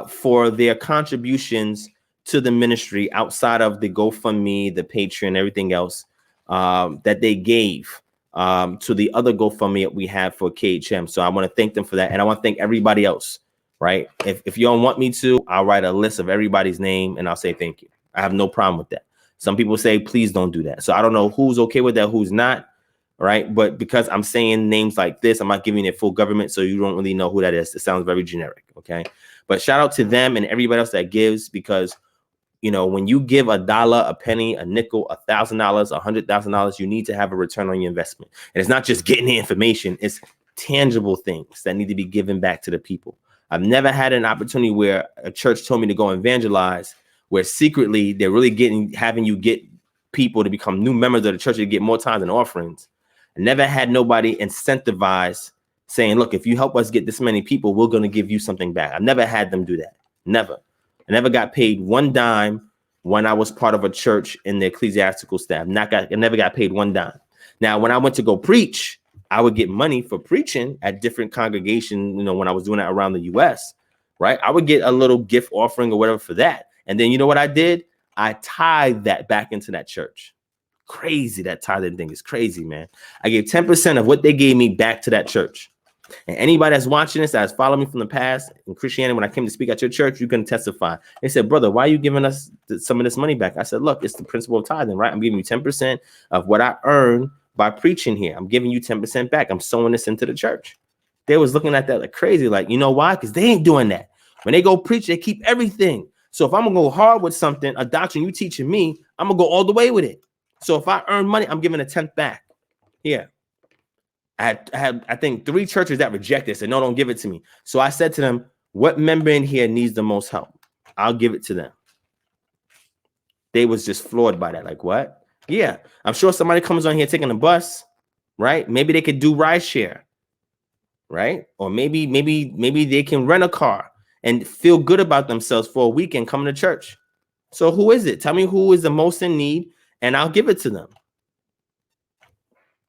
for their contributions to the ministry outside of the GoFundMe, the Patreon, everything else that they gave to the other GoFundMe that we have for KHM. So I want to thank them for that. And I want to thank everybody else, right? If you don't want me to, I'll write a list of everybody's name and I'll say thank you. I have no problem with that. Some people say, please don't do that. So I don't know who's okay with that, who's not, right? But because I'm saying names like this, I'm not giving it full government, so you don't really know who that is. It sounds very generic, okay? But shout out to them and everybody else that gives, because you know, when you give $1, a penny, a nickel, $1,000, $100,000, you need to have a return on your investment. And it's not just getting the information, it's tangible things that need to be given back to the people. I've never had an opportunity where a church told me to go evangelize, where secretly they're really having you get people to become new members of the church to get more tithes and offerings. I never had nobody incentivized saying, look, if you help us get this many people, we're going to give you something back. I've never had them do that. Never. I never got paid one dime when I was part of a church in the ecclesiastical staff. I never got paid one dime. Now, when I went to go preach, I would get money for preaching at different congregations, you know, when I was doing that around the U.S., right? I would get a little gift offering or whatever for that. And then you know what I did? I tithe that back into that church. Crazy. That tithing thing is crazy, man. I gave 10% of what they gave me back to that church. And anybody that's watching this, that has followed me from the past in Christianity, when I came to speak at your church, you can testify. They said, brother, why are you giving us some of this money back? I said, look, it's the principle of tithing, right? I'm giving you 10% of what I earn by preaching here. I'm giving you 10% back. I'm sowing this into the church. They was looking at that like crazy, like, you know why? Because they ain't doing that. When they go preach, they keep everything. So if I'm going to go hard with something, a doctrine you teaching me, I'm going to go all the way with it. So if I earn money, I'm giving a tenth back. Here. I had, I think, 3 churches that rejected it, said, no, don't give it to me. So I said to them, what member in here needs the most help? I'll give it to them. They was just floored by that. Like, what? Yeah, I'm sure somebody comes on here taking a bus, right? Maybe they could do ride share, right? Or maybe they can rent a car and feel good about themselves for a weekend coming to church. So who is it? Tell me who is the most in need, and I'll give it to them.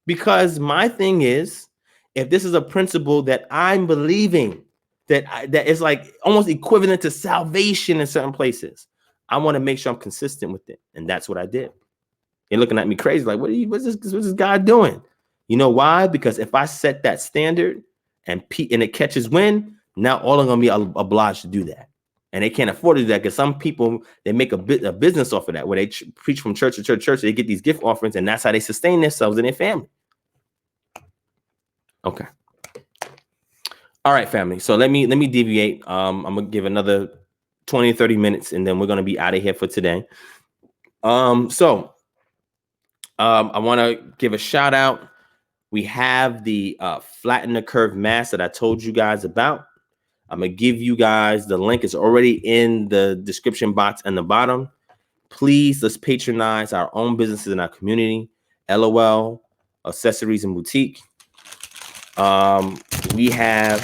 Because my thing is, if this is a principle that I'm believing that is like almost equivalent to salvation in certain places, I want to make sure I'm consistent with it. And that's what I did. They're looking at me crazy, like, what's this guy doing? You know why? Because if I set that standard and it catches wind, now all are going to be obliged to do that. And they can't afford to do that because some people, they make a business off of that, where they preach from church to church, they get these gift offerings, and that's how they sustain themselves and their family. Okay. All right, family. So let me deviate. I'm gonna give another 20, 30 minutes, and then we're gonna be out of here for today. I want to give a shout out. We have the flatten the curve mask that I told you guys about. I'm gonna give you guys the link. It's already in the description box in the bottom. Please, let's patronize our own businesses in our community. LOL, Accessories and Boutique. We have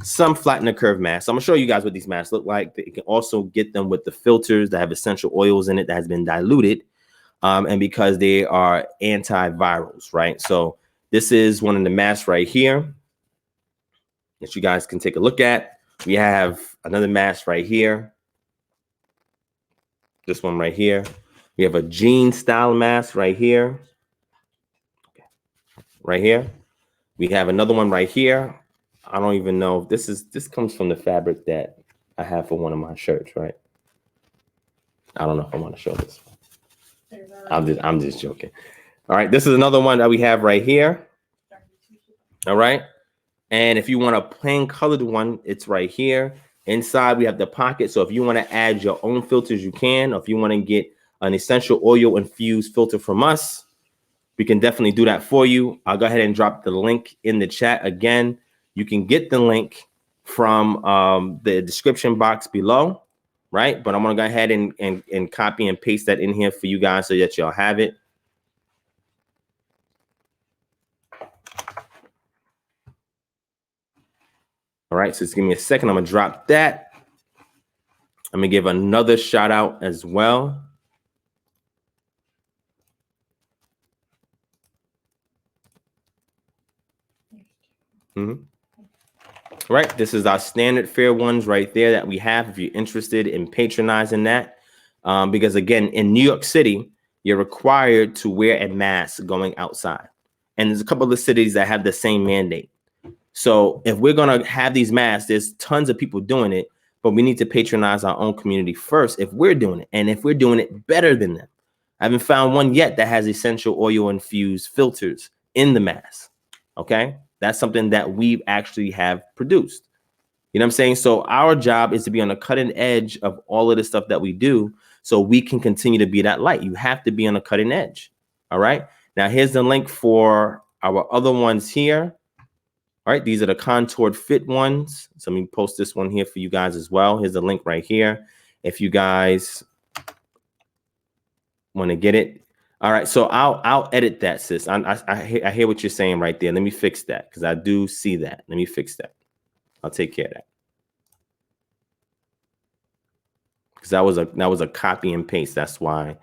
some flatten the curve masks. I'm gonna show you guys what these masks look like. You can also get them with the filters that have essential oils in it that has been diluted. And because they are antivirals, right? So this is one of the masks right here that you guys can take a look at. We have another mask right here. This one right here. We have a jean style mask right here. Right here. We have another one right here. I don't even know if this comes from the fabric that I have for one of my shirts, right? I don't know if I want to show this. I'm just joking. All right, this is another one that we have right here. All right. And if you want a plain colored one, it's right here. Inside, we have the pocket. So if you want to add your own filters, you can. Or if you want to get an essential oil infused filter from us, we can definitely do that for you. I'll go ahead and drop the link in the chat again. You can get the link from the description box below, right? But I'm going to go ahead and copy and paste that in here for you guys so that y'all have it. All right, so just give me a second. I'm going to drop that. I'm going to give another shout out as well. Right, this is our standard fare ones right there that we have if you're interested in patronizing that. Because again, in New York City, you're required to wear a mask going outside. And there's a couple of cities that have the same mandate. So if we're going to have these masks, there's tons of people doing it, but we need to patronize our own community first if we're doing it. And if we're doing it better than them. I haven't found one yet that has essential oil infused filters in the mask. Okay. That's something that we actually have produced. You know what I'm saying? So our job is to be on the cutting edge of all of the stuff that we do so we can continue to be that light. You have to be on the cutting edge. All right. Now, here's the link for our other ones here. All right. These are the contoured fit ones. So let me post this one here for you guys as well. Here's the link right here. If you guys want to get it. All right, so I'll edit that, sis. I hear what you're saying right there. Let me fix that because I do see that. Let me fix that. I'll take care of that. Because that was a copy and paste. That's why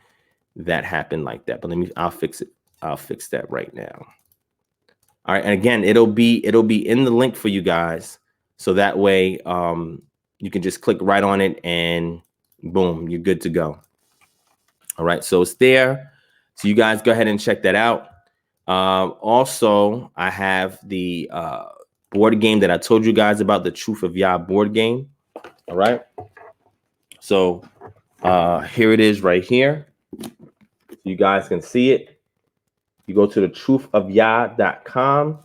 that happened like that. But I'll fix it. I'll fix that right now. All right, and again, it'll be in the link for you guys, so that way you can just click right on it and boom, you're good to go. All right, so it's there. So you guys go ahead and check that out. Also, I have the board game that I told you guys about, the Truth of Yah board game. All right. So here it is right here. You guys can see it. You go to the truthofyah.com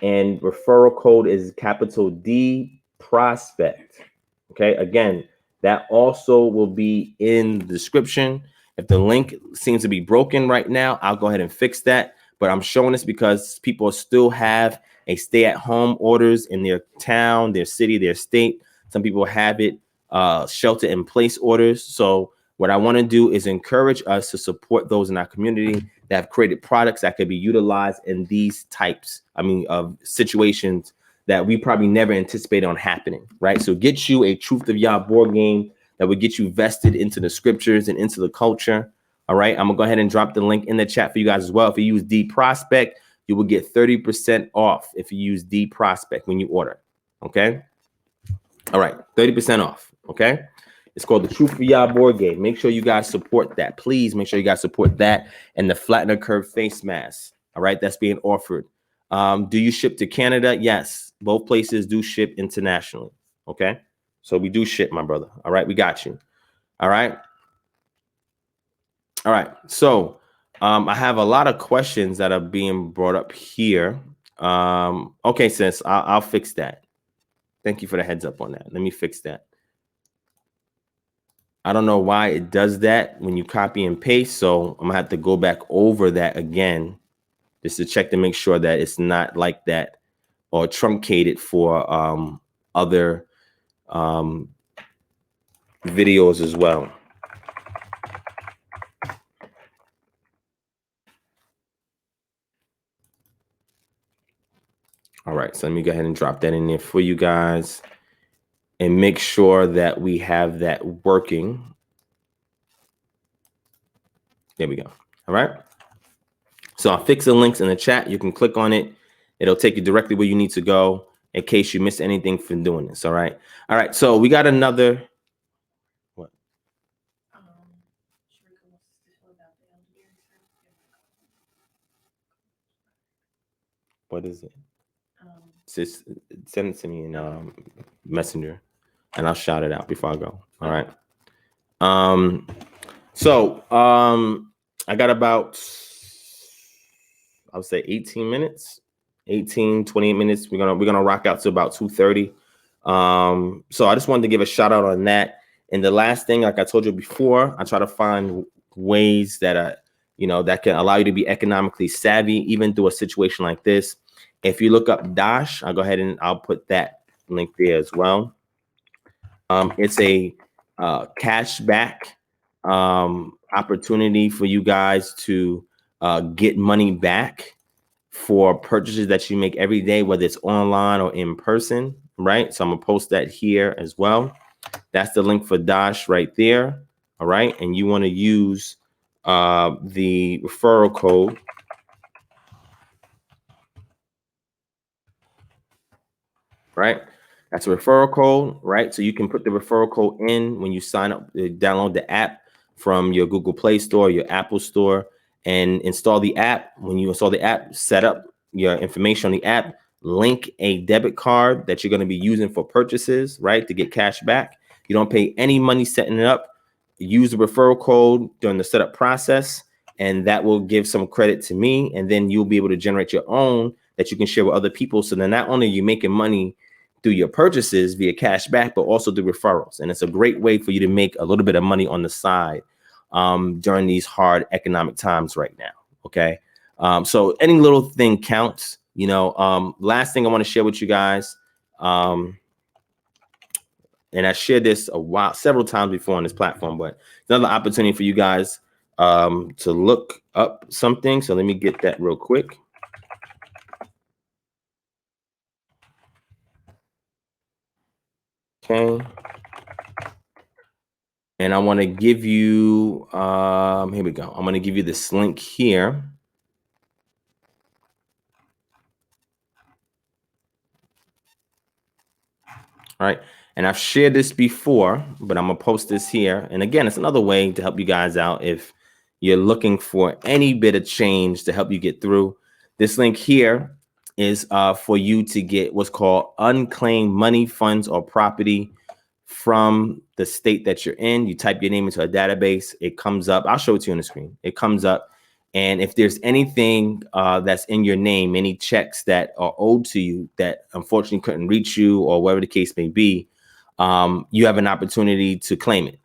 and referral code is capital D prospect. Okay, again, that also will be in the description. If the link seems to be broken right now, I'll go ahead and fix that. But I'm showing this because people still have a stay-at-home orders in their town, their city, their state. Some people have it shelter-in-place orders. So what I want to do is encourage us to support those in our community that have created products that could be utilized in these types, of situations that we probably never anticipated on happening, right? So get you a Truth of Yah board game that would get you vested into the scriptures and into the culture. All right, I'm gonna go ahead and drop the link in the chat for you guys as well. If you use DPROSPECT, you will get 30% off if you use DPROSPECT when you order. Okay. All right, 30% off. Okay. It's called the Truth of Yah board game. Make sure you guys support that. Please make sure you guys support that and the Flattener Curve face mask. All right, that's being offered. Do you ship to Canada? Yes, both places do ship internationally. Okay, so we do ship, my brother. All right, we got you. All right. All right. So I have a lot of questions that are being brought up here. Okay, sis, I'll fix that. Thank you for the heads up on that. Let me fix that. I don't know why it does that when you copy and paste. So I'm gonna have to go back over that again just to check to make sure that it's not like that or truncated for other videos as well. All right, so let me go ahead and drop that in there for you guys and make sure that we have that working. There we go. All right. So I'll fix the links in the chat. You can click on it. It'll take you directly where you need to go in case you missed anything from doing this. All right. All right. So we got another. What? What is it? Just send it to me in Messenger and I'll shout it out before I go. All right. I got about, I would say 18 minutes, 28 minutes. We're gonna rock out to about 2:30. So I just wanted to give a shout out on that. And the last thing, like I told you before, I try to find ways that are, that can allow you to be economically savvy, even through a situation like this. If you look up Dash, I'll go ahead and I'll put that link there as well. It's a cashback opportunity for you guys to get money back for purchases that you make every day, whether it's online or in person, right? So I'm gonna post that here as well. That's the link for Dash right there. All right, and you want to use the referral code. Right, that's a referral code, right? So you can put the referral code in when you sign up, download the app from your Google Play Store, your Apple Store, and install the app. When you install the app, set up your information on the app, link a debit card that you're going to be using for purchases, right, to get cash back. You don't pay any money setting it up. Use the referral code during the setup process, and that will give some credit to me, and then you'll be able to generate your own that you can share with other people. So then not only are you making money through your purchases via cashback, but also through referrals. And it's a great way for you to make a little bit of money on the side during these hard economic times right now. Okay. So any little thing counts, last thing I want to share with you guys. And I shared this several times before on this platform, but another opportunity for you guys to look up something. So let me get that real quick. Okay. And I want to give you, here we go. I'm going to give you this link here. All right. And I've shared this before, but I'm going to post this here. And again, it's another way to help you guys out if you're looking for any bit of change to help you get through. This link here is for you to get what's called unclaimed money, funds, or property from the state that you're in. You type your name into a database. It comes up. I'll show it to you on the screen. It comes up. And if there's anything that's in your name, any checks that are owed to you that unfortunately couldn't reach you or whatever the case may be, you have an opportunity to claim it.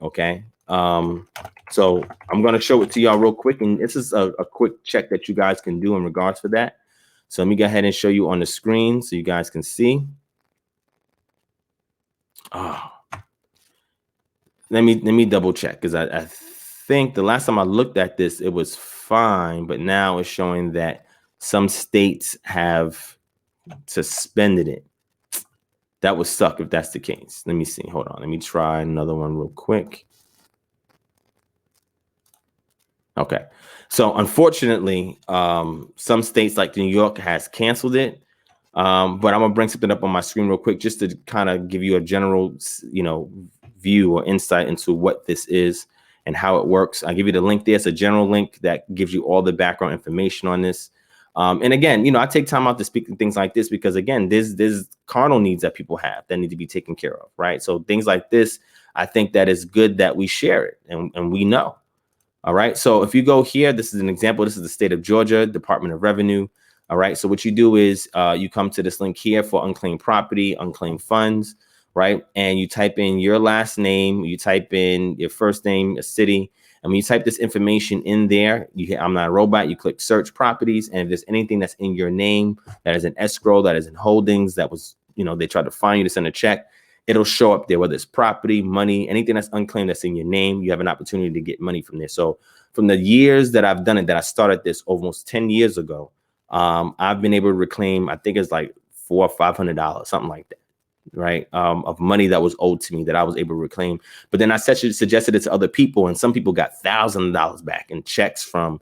Okay. So I'm going to show it to y'all real quick. And this is a quick check that you guys can do in regards to that. So let me go ahead and show you on the screen so you guys can see. Oh. Let me double check, because I think the last time I looked at this, it was fine. But now it's showing that some states have suspended it. That would suck if that's the case. Let me see. Hold on. Let me try another one real quick. Okay. So unfortunately, some states like New York has canceled it. But I'm going to bring something up on my screen real quick just to kind of give you a general, view or insight into what this is and how it works. I'll give you the link there. It's a general link that gives you all the background information on this. And again, I take time out to speak to things like this because, again, there's carnal needs that people have that need to be taken care of, right? So things like this, I think that it's good that we share it and we know. All right. So if you go here, this is an example. This is the state of Georgia, Department of Revenue. All right. So what you do is you come to this link here for unclaimed property, unclaimed funds. Right. And you type in your last name, you type in your first name, a city. And when you type this information in there, you hit I'm not a robot, you click search properties. And if there's anything that's in your name, that is an escrow, that is in holdings, that was, they tried to find you to send a check, it'll show up there, whether it's property, money, anything that's unclaimed that's in your name, you have an opportunity to get money from there. So from the years that I've done it, that I started this almost 10 years ago, I've been able to reclaim, I think it's like $400 or $500, something like that. Right, of money that was owed to me that I was able to reclaim. But then I suggested it to other people, and some people got thousands of dollars back in checks from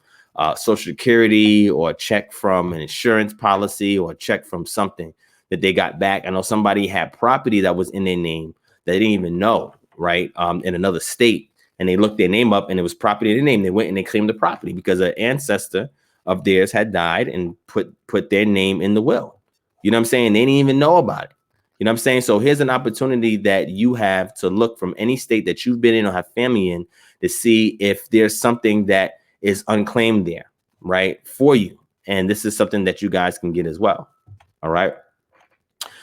Social Security, or a check from an insurance policy, or a check from something that they got back. I know somebody had property that was in their name that they didn't even know, right, in another state, and they looked their name up and it was property in their name. They went and they claimed the property because an ancestor of theirs had died and put their name in the will. You know what I'm saying? They didn't even know about it. You know what I'm saying? So here's an opportunity that you have to look from any state that you've been in or have family in to see if there's something that is unclaimed there, right, for you. And this is something that you guys can get as well. All right.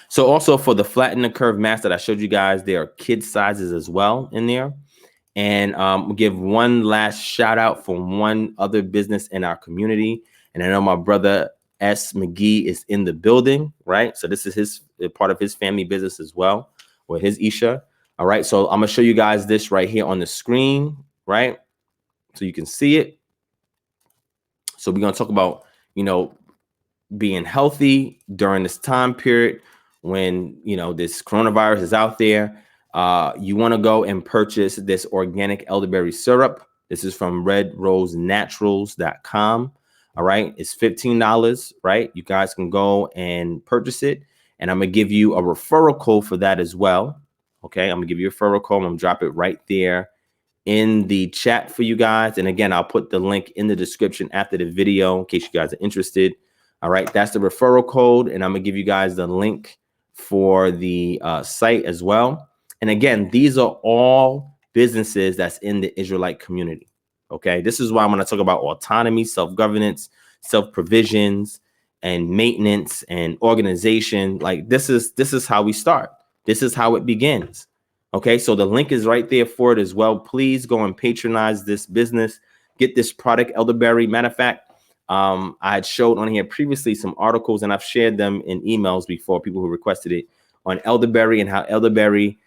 So also for the flatten the curve mask that I showed you guys, there are kid sizes as well in there. And we'll give one last shout out from one other business in our community. And I know my brother S. McGee is in the building, right? So this is part of his family business as well, or his Isha. All right. So I'm going to show you guys this right here on the screen, right? So you can see it. So we're going to talk about, being healthy during this time period when, this coronavirus is out there. You want to go and purchase this organic elderberry syrup. This is from redrosenaturals.com. All right. It's $15, right? You guys can go and purchase it. And I'm going to give you a referral code for that as well. Okay. I'm going to give you a referral code. I'm going to drop it right there in the chat for you guys. And again, I'll put the link in the description after the video in case you guys are interested. All right. That's the referral code. And I'm going to give you guys the link for the site as well. And again, these are all businesses that's in the Israelite community. Okay, this is why I'm going to talk about autonomy, self-governance, self-provisions, and maintenance and organization. Like this is how we start. This is how it begins. Okay, so the link is right there for it as well. Please go and patronize this business. Get this product, Elderberry. Matter of fact, I had showed on here previously some articles, and I've shared them in emails before, people who requested it, on Elderberry and how Elderberry,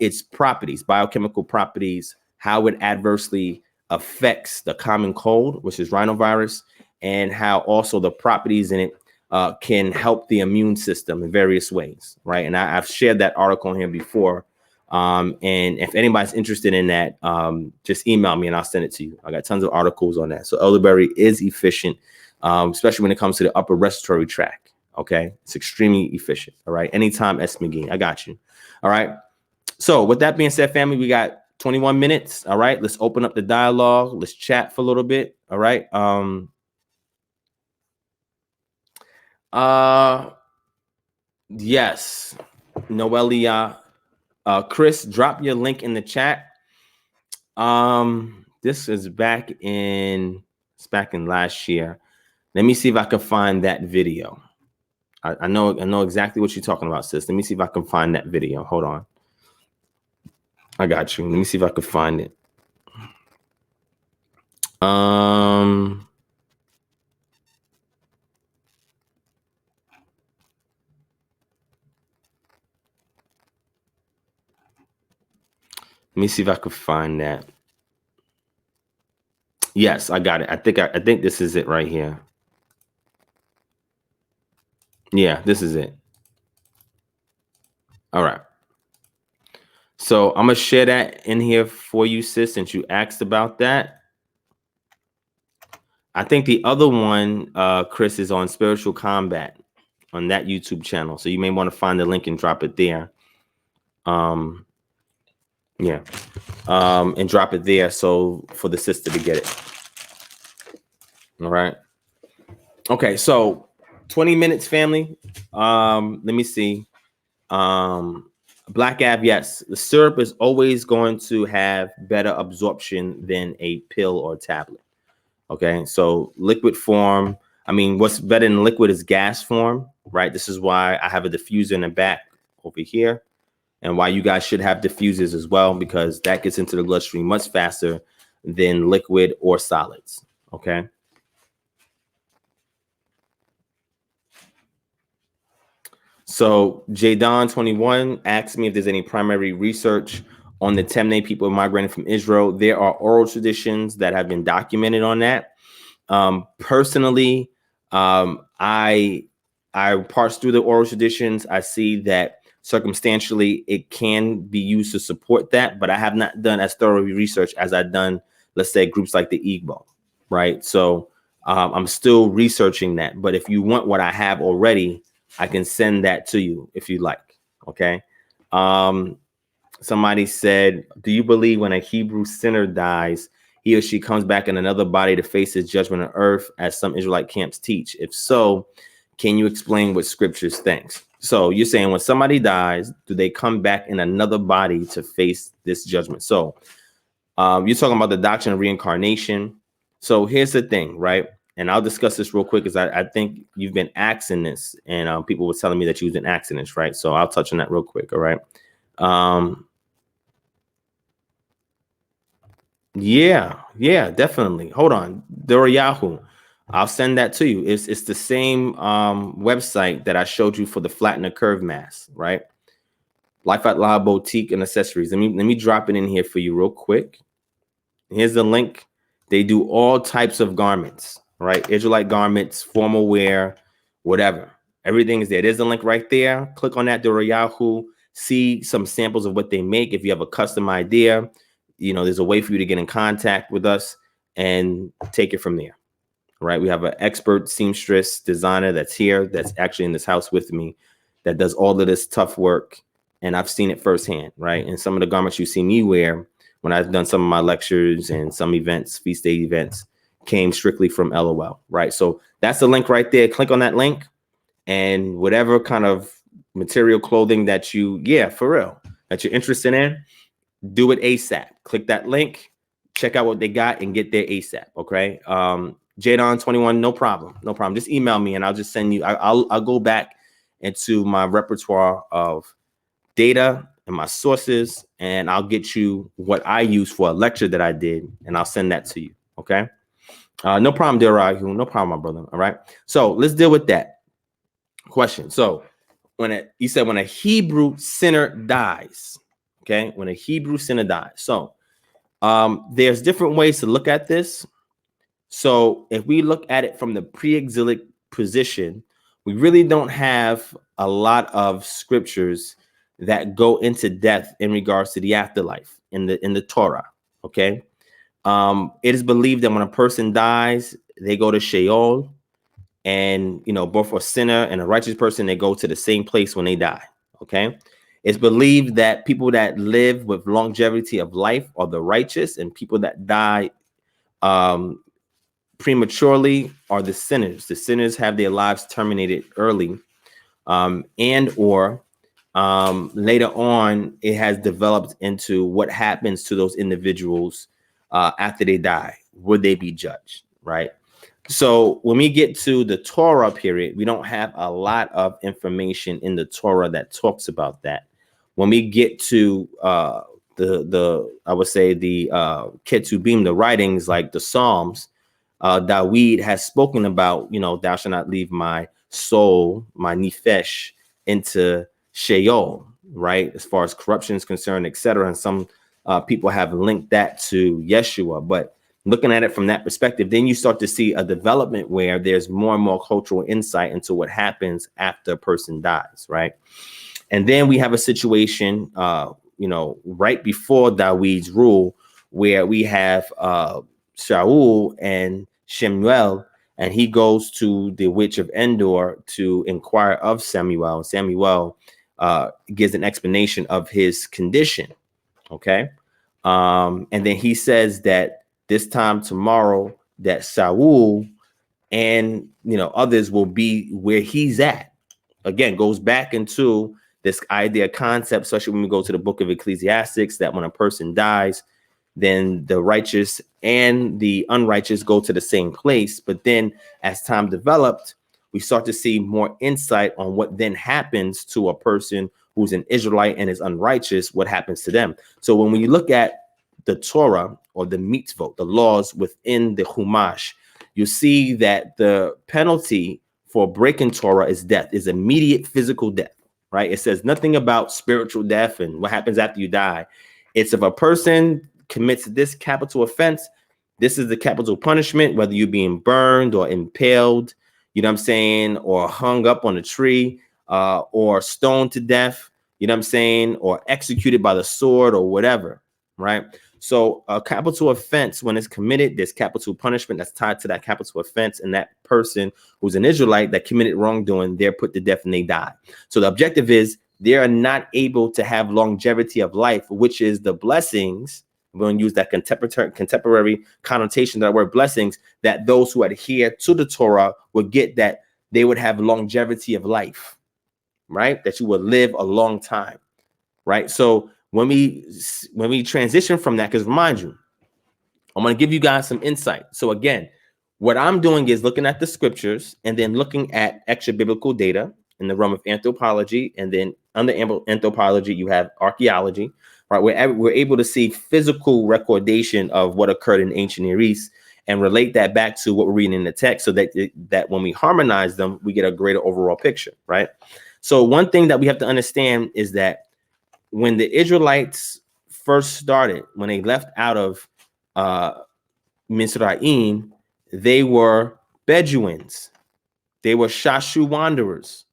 its properties, biochemical properties, how it adversely affects the common cold, which is rhinovirus, and how also the properties in it can help the immune system in various ways, right? And I've shared that article here before. And if anybody's interested in that, just email me and I'll send it to you. I got tons of articles on that. So elderberry is efficient, especially when it comes to the upper respiratory tract. Okay, it's extremely efficient. All right, anytime S McGee, I got you. All right. So with that being said, family, we got 21 minutes. All right, let's open up the dialogue. Let's chat for a little bit. All right. Yes, Noelia, Chris, drop your link in the chat. This is back in last year. Let me see if I can find that video. I know exactly what you're talking about, sis. Let me see if I can find that video. Hold on. I got you. Let me see if I can find it. Let me see if I can find that. Yes, I got it. I think this is it right here. Yeah, this is it. All right. So I'm gonna share that in here for you, sis, since you asked about that. I think the other one, Chris, is on Spiritual Combat on that YouTube channel. So you may want to find the link and drop it there. Yeah. And drop it there so for the sister to get it. All right. Okay, so 20 minutes, family. Let me see. Black Ab, yes. The syrup is always going to have better absorption than a pill or tablet. Okay, so liquid form, I mean, what's better than liquid is gas form, right? This is why I have a diffuser in the back over here, and why you guys should have diffusers as well, because that gets into the bloodstream much faster than liquid or solids. Okay. So Jadon21 asked me if there's any primary research on the Temne people migrating from Israel. There are oral traditions that have been documented on that. Personally, I parse through the oral traditions. I see that circumstantially it can be used to support that, but I have not done as thorough research as I've done, let's say, groups like the Igbo, right? So I'm still researching that. But if you want what I have already, I can send that to you if you like. Okay. Somebody said, do you believe when a Hebrew sinner dies, he or she comes back in another body to face his judgment on earth, as some Israelite camps teach? If so, can you explain what scriptures thinks? So you're saying when somebody dies, do they come back in another body to face this judgment? So you're talking about the doctrine of reincarnation. So here's the thing, right? And I'll discuss this real quick because I think you've been asking this, and people were telling me that you've been asking this, right? So I'll touch on that real quick, all right? Yeah, definitely. Hold on, Doriyahu. I'll send that to you. It's the same website that I showed you for the flattener curve mask, right? Life at La Boutique and Accessories. Let me drop it in here for you real quick. Here's the link. They do all types of garments, right? Israelite garments, formal wear, whatever. Everything is there. There's a link right there. Click on that, Doriyahu. See some samples of what they make. If you have a custom idea, there's a way for you to get in contact with us and take it from there. Right? We have an expert seamstress designer that's here, that's actually in this house with me, that does all of this tough work. And I've seen it firsthand, right? And some of the garments you see me wear when I've done some of my lectures and some events, feast day events, came strictly from LOL, right? So that's the link right there. Click on that link, and whatever kind of material, clothing that for real, that you're interested in, do it ASAP. Click that link, check out what they got, and get there ASAP, okay? Jadon21, no problem. Just email me and I'll just send you. I'll go back into my repertoire of data and my sources, and I'll get you what I use for a lecture that I did, and I'll send that to you. Okay. No problem, Derayu. No problem, my brother. All right. So let's deal with that question. So you said when a Hebrew sinner dies, okay, when a Hebrew sinner dies. So there's different ways to look at this. So if we look at it from the pre-exilic position, we really don't have a lot of scriptures that go into depth in regards to the afterlife in the Torah. Okay. It is believed that when a person dies, they go to Sheol, and both a sinner and a righteous person, they go to the same place when they die. Okay, it's believed that people that live with longevity of life are the righteous, and people that die prematurely are the sinners. The sinners have their lives terminated early, and or later on, it has developed into what happens to those individuals after they die. Would they be judged, right? So when we get to the Torah period, we don't have a lot of information in the Torah that talks about that. When we get to the I would say the Ketubim, the writings like the Psalms, Dawid has spoken about, thou shalt not leave my soul, my nefesh, into Sheol, right? As far as corruption is concerned, etc. And some people have linked that to Yeshua, but looking at it from that perspective, then you start to see a development where there's more and more cultural insight into what happens after a person dies, right? And then we have a situation, right before Dawid's rule, where we have Shaul and Shemuel, and he goes to the witch of Endor to inquire of Samuel. Samuel gives an explanation of his condition, okay? And then he says that this time tomorrow that Saul and others will be where he's at. Again, goes back into this idea concept, especially when we go to the book of Ecclesiastics, that when a person dies, then the righteous and the unrighteous go to the same place. But then as time developed, we start to see more insight on what then happens to a person who's an Israelite and is unrighteous, what happens to them. So when we look at the Torah or the mitzvot, the laws within the Chumash, you see that the penalty for breaking Torah is death, is immediate physical death, right? It says nothing about spiritual death and what happens after you die. It's if a person commits this capital offense, this is the capital punishment, whether you're being burned or impaled, you know what I'm saying, or hung up on a tree, or stoned to death, you know what I'm saying, or executed by the sword or whatever, right? So a capital offense, when it's committed, there's capital punishment that's tied to that capital offense, and that person who's an Israelite that committed wrongdoing, they're put to death and they die. So the objective is they are not able to have longevity of life, which is the blessings. I'm going to use that contemporary connotation, that word blessings, that those who adhere to the Torah would get, that they would have longevity of life, right? That you would live a long time, right? So when we transition from that, because remind you, I'm going to give you guys some insight. So again, what I'm doing is looking at the scriptures and then looking at extra biblical data in the realm of anthropology, and then under anthropology you have archaeology, right? We're able to see physical recordation of what occurred in ancient Near East and relate that back to what we're reading in the text, so that when we harmonize them, we get a greater overall picture, right? So one thing that we have to understand is that when the Israelites first started, when they left out of Mizraim, they were Bedouins. They were Shashu wanderers,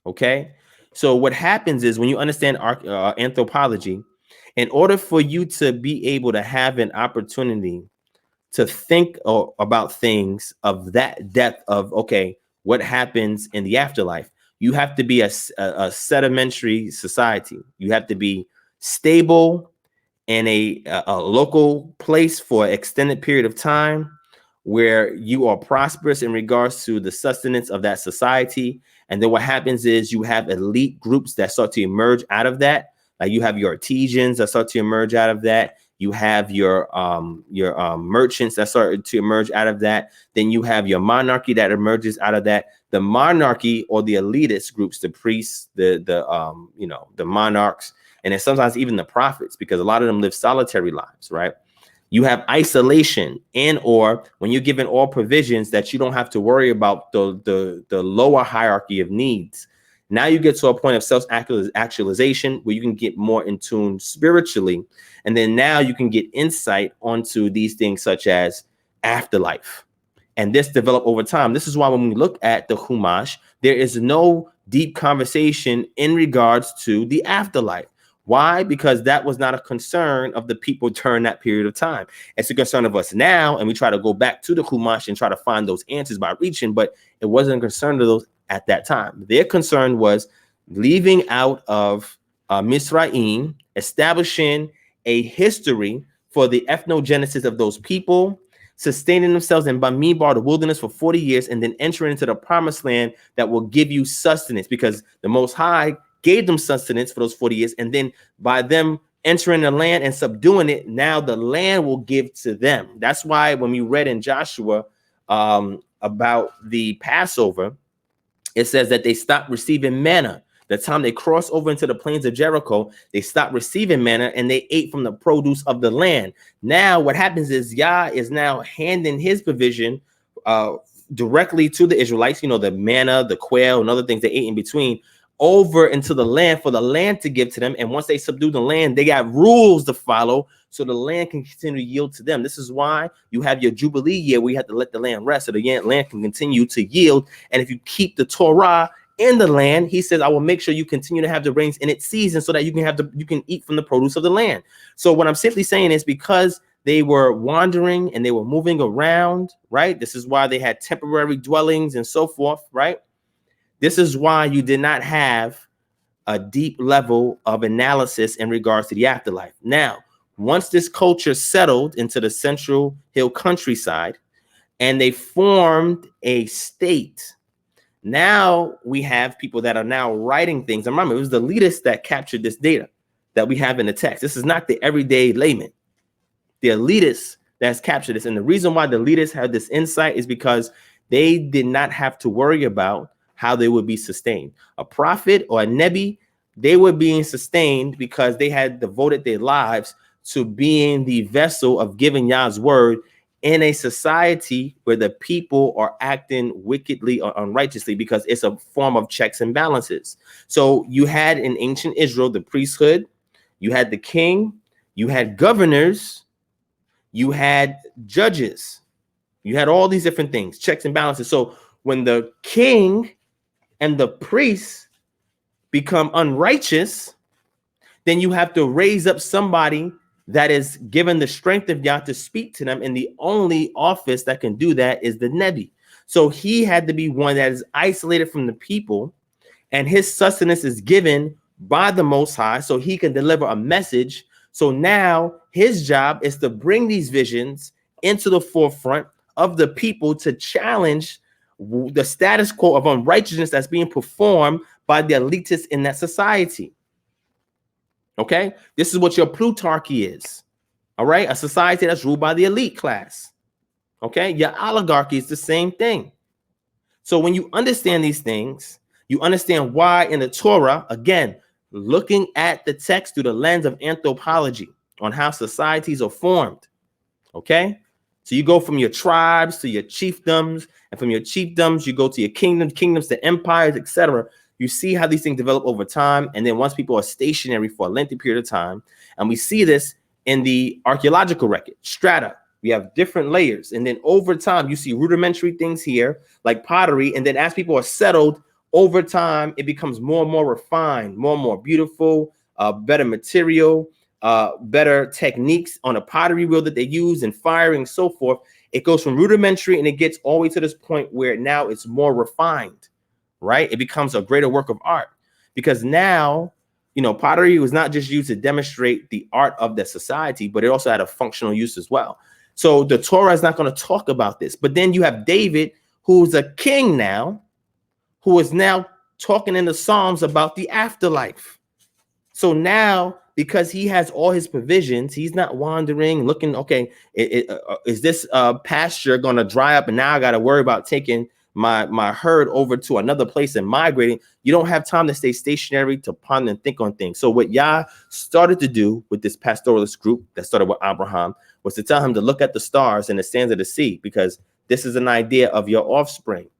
okay? So what happens is, when you understand anthropology, in order for you to be able to have an opportunity to think about things of that depth of, okay, what happens in the afterlife, you have to be a sedimentary society. You have to be stable in a local place for an extended period of time, where you are prosperous in regards to the sustenance of that society. And then what happens is you have elite groups that start to emerge out of that. Like you have your artisans that start to emerge out of that. You have your merchants that start to emerge out of that. Then you have your monarchy that emerges out of that. The monarchy, or the elitist groups, the priests, the monarchs, and then sometimes even the prophets, because a lot of them live solitary lives, right? You have isolation, and or when you're given all provisions that you don't have to worry about the lower hierarchy of needs. Now you get to a point of self-actualization where you can get more in tune spiritually. And then now you can get insight onto these things such as afterlife. And this developed over time. This is why when we look at the Chumash, there is no deep conversation in regards to the afterlife. Why? Because that was not a concern of the people during that period of time. It's a concern of us now, and we try to go back to the Chumash and try to find those answers by reaching, but it wasn't a concern of those at that time. Their concern was leaving out of Mizraim, establishing a history for the ethnogenesis of those people, sustaining themselves in Bamidbar, the wilderness, for 40 years, and then entering into the promised land that will give you sustenance, because the Most High gave them sustenance for those 40 years. And then by them entering the land and subduing it, now the land will give to them. That's why when we read in Joshua about the Passover, it says that they stopped receiving manna. The time they crossed over into the plains of Jericho, they stopped receiving manna and they ate from the produce of the land. Now what happens is Yah is now handing his provision directly to the Israelites, you know, the manna, the quail, and other things they ate in between, over into the land for the land to give to them. And once they subdue the land, they got rules to follow so the land can continue to yield to them. This is why you have your Jubilee year where you have to let the land rest so the land can continue to yield. And if you keep the Torah in the land, he says, I will make sure you continue to have the rains in its season so that you can eat from the produce of the land. So what I'm simply saying is, because they were wandering and they were moving around, right? This is why they had temporary dwellings and so forth, right? This is why you did not have a deep level of analysis in regards to the afterlife. Now, once this culture settled into the Central Hill countryside and they formed a state, now we have people that are now writing things. And remember, it was the elitists that captured this data that we have in the text. This is not the everyday layman. The elitists that's captured this. And the reason why the elitists had this insight is because they did not have to worry about how they would be sustained. A prophet or a Nebi, they were being sustained because they had devoted their lives to being the vessel of giving Yah's word in a society where the people are acting wickedly or unrighteously, because it's a form of checks and balances. So you had in ancient Israel the priesthood, you had the king, you had governors, you had judges, you had all these different things, checks and balances. So when the king and the priests become unrighteous, then you have to raise up somebody that is given the strength of Yah to speak to them. And the only office that can do that is the Nebi. So he had to be one that is isolated from the people, and his sustenance is given by the Most High so he can deliver a message. So now his job is to bring these visions into the forefront of the people to challenge the status quo of unrighteousness that's being performed by the elitists in that society. Okay, this is what your plutarchy is. All right, a society that's ruled by the elite class. Okay, your oligarchy is the same thing. So when you understand these things, you understand why in the Torah, again, looking at the text through the lens of anthropology on how societies are formed. Okay, so you go from your tribes to your chiefdoms, and from your chiefdoms, you go to your kingdoms to empires, etc. You see how these things develop over time. And then once people are stationary for a lengthy period of time, and we see this in the archaeological record, strata, we have different layers. And then over time, you see rudimentary things here like pottery. And then as people are settled over time, it becomes more and more refined, more and more beautiful, better material, better techniques on a pottery wheel that they use and firing and so forth. It goes from rudimentary and it gets all the way to this point where now it's more refined. Right? It becomes a greater work of art, because now, you know, pottery was not just used to demonstrate the art of the society, but it also had a functional use as well. So the Torah is not going to talk about this. But then you have David, who's a king now, who is now talking in the Psalms about the afterlife. So now, because he has all his provisions, he's not wandering, looking, okay, is this pasture going to dry up? And now I got to worry about taking my herd over to another place and migrating. You don't have time to stay stationary to ponder and think on things. So what Yah started to do with this pastoralist group that started with Abraham was to tell him to look at the stars and the sands of the sea, because this is an idea of your offspring.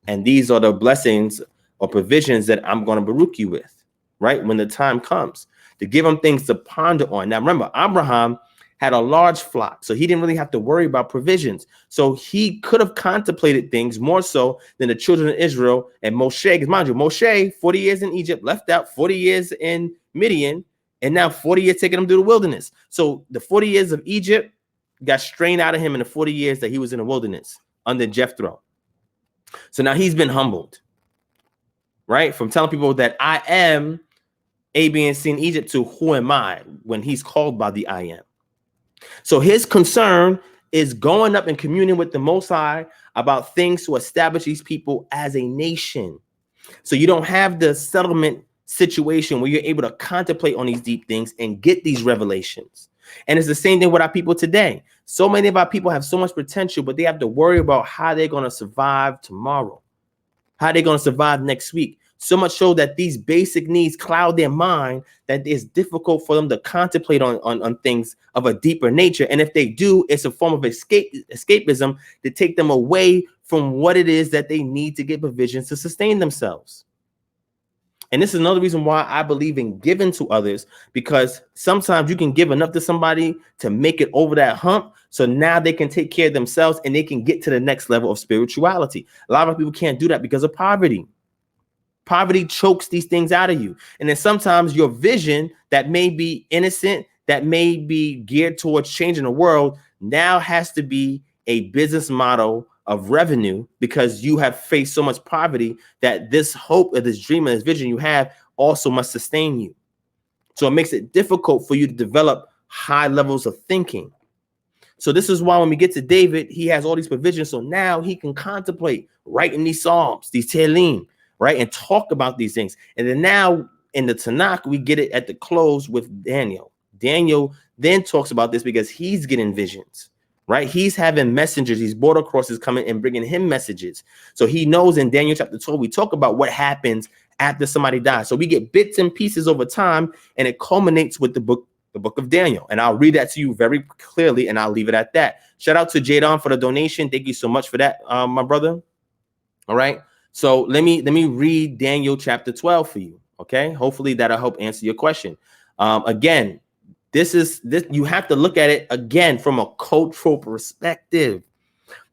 And these are the blessings or provisions that I'm going to baruch you with, right? When the time comes, to give them things to ponder on. Now, remember, Abraham had a large flock, so he didn't really have to worry about provisions. So he could have contemplated things more so than the children of Israel and Moshe. Because mind you, Moshe, 40 years in Egypt, left out 40 years in Midian, And now 40 years taking him through the wilderness. So the 40 years of Egypt got strained out of him in the 40 years that he was in the wilderness under Jethro. So now he's been humbled, right? From telling people that I am A, B, and C in Egypt to who am I when he's called by the I am. So his concern is going up and communing with the Most High about things to establish these people as a nation. So you don't have the settlement situation where you're able to contemplate on these deep things and get these revelations. And it's the same thing with our people today. So many of our people have so much potential, but they have to worry about how they're going to survive tomorrow, how they're going to survive next week. So much so that these basic needs cloud their mind that it's difficult for them to contemplate on things of a deeper nature. And if they do, it's a form of escapism to take them away from what it is that they need to get provisions to sustain themselves. And this is another reason why I believe in giving to others, because sometimes you can give enough to somebody to make it over that hump. So now they can take care of themselves and they can get to the next level of spirituality. A lot of people can't do that because of poverty. Poverty chokes these things out of you. And then sometimes your vision that may be innocent, that may be geared towards changing the world, now has to be a business model of revenue because you have faced so much poverty that this hope or this dream or this vision you have also must sustain you. So it makes it difficult for you to develop high levels of thinking. So this is why when we get to David, he has all these provisions. So now he can contemplate writing these Psalms, these Tehillim, right? And talk about these things. And then now in the Tanakh, we get it at the close with Daniel. Daniel then talks about this because he's getting visions. Right? He's having messengers. These border crosses coming and bringing him messages. So he knows in Daniel chapter 12, we talk about what happens after somebody dies. So we get bits and pieces over time, and it culminates with the book of Daniel. And I'll read that to you very clearly, and I'll leave it at that. Shout out to Jadon for the donation. Thank you so much for that, my brother. All right. So let me read Daniel chapter 12 for you. Okay. Hopefully that'll help answer your question. Again, this you have to look at it again from a cultural perspective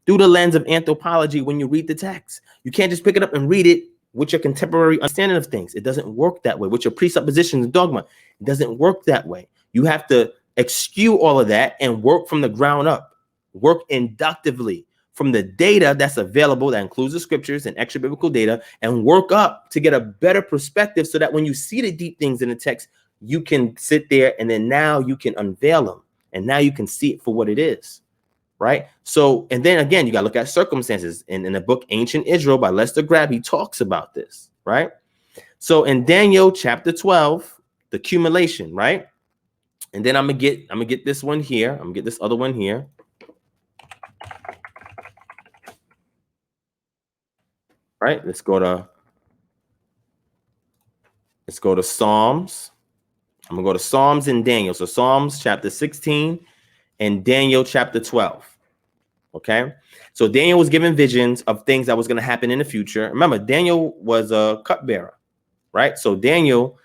through the lens of anthropology. When you read the text, you can't just pick it up and read it with your contemporary understanding of things. It doesn't work that way. With your presuppositions and dogma, it doesn't work that way. You have to eschew all of that and work from the ground up, work inductively from the data that's available, that includes the scriptures and extra biblical data, and work up to get a better perspective so that when you see the deep things in the text, you can sit there and then now you can unveil them and now you can see it for what it is, right? So, and then again, you got to look at circumstances. And in the book Ancient Israel by Lester Grabb, he talks about this, right? So in Daniel chapter 12, the accumulation, right? And then I'm gonna get this one here. I'm gonna get this other one here. Right? Let's go to Psalms. I'm going to go to Psalms and Daniel. So Psalms chapter 16 and Daniel chapter 12. Okay. So Daniel was given visions of things that was going to happen in the future. Remember, Daniel was a cupbearer, right? So Daniel,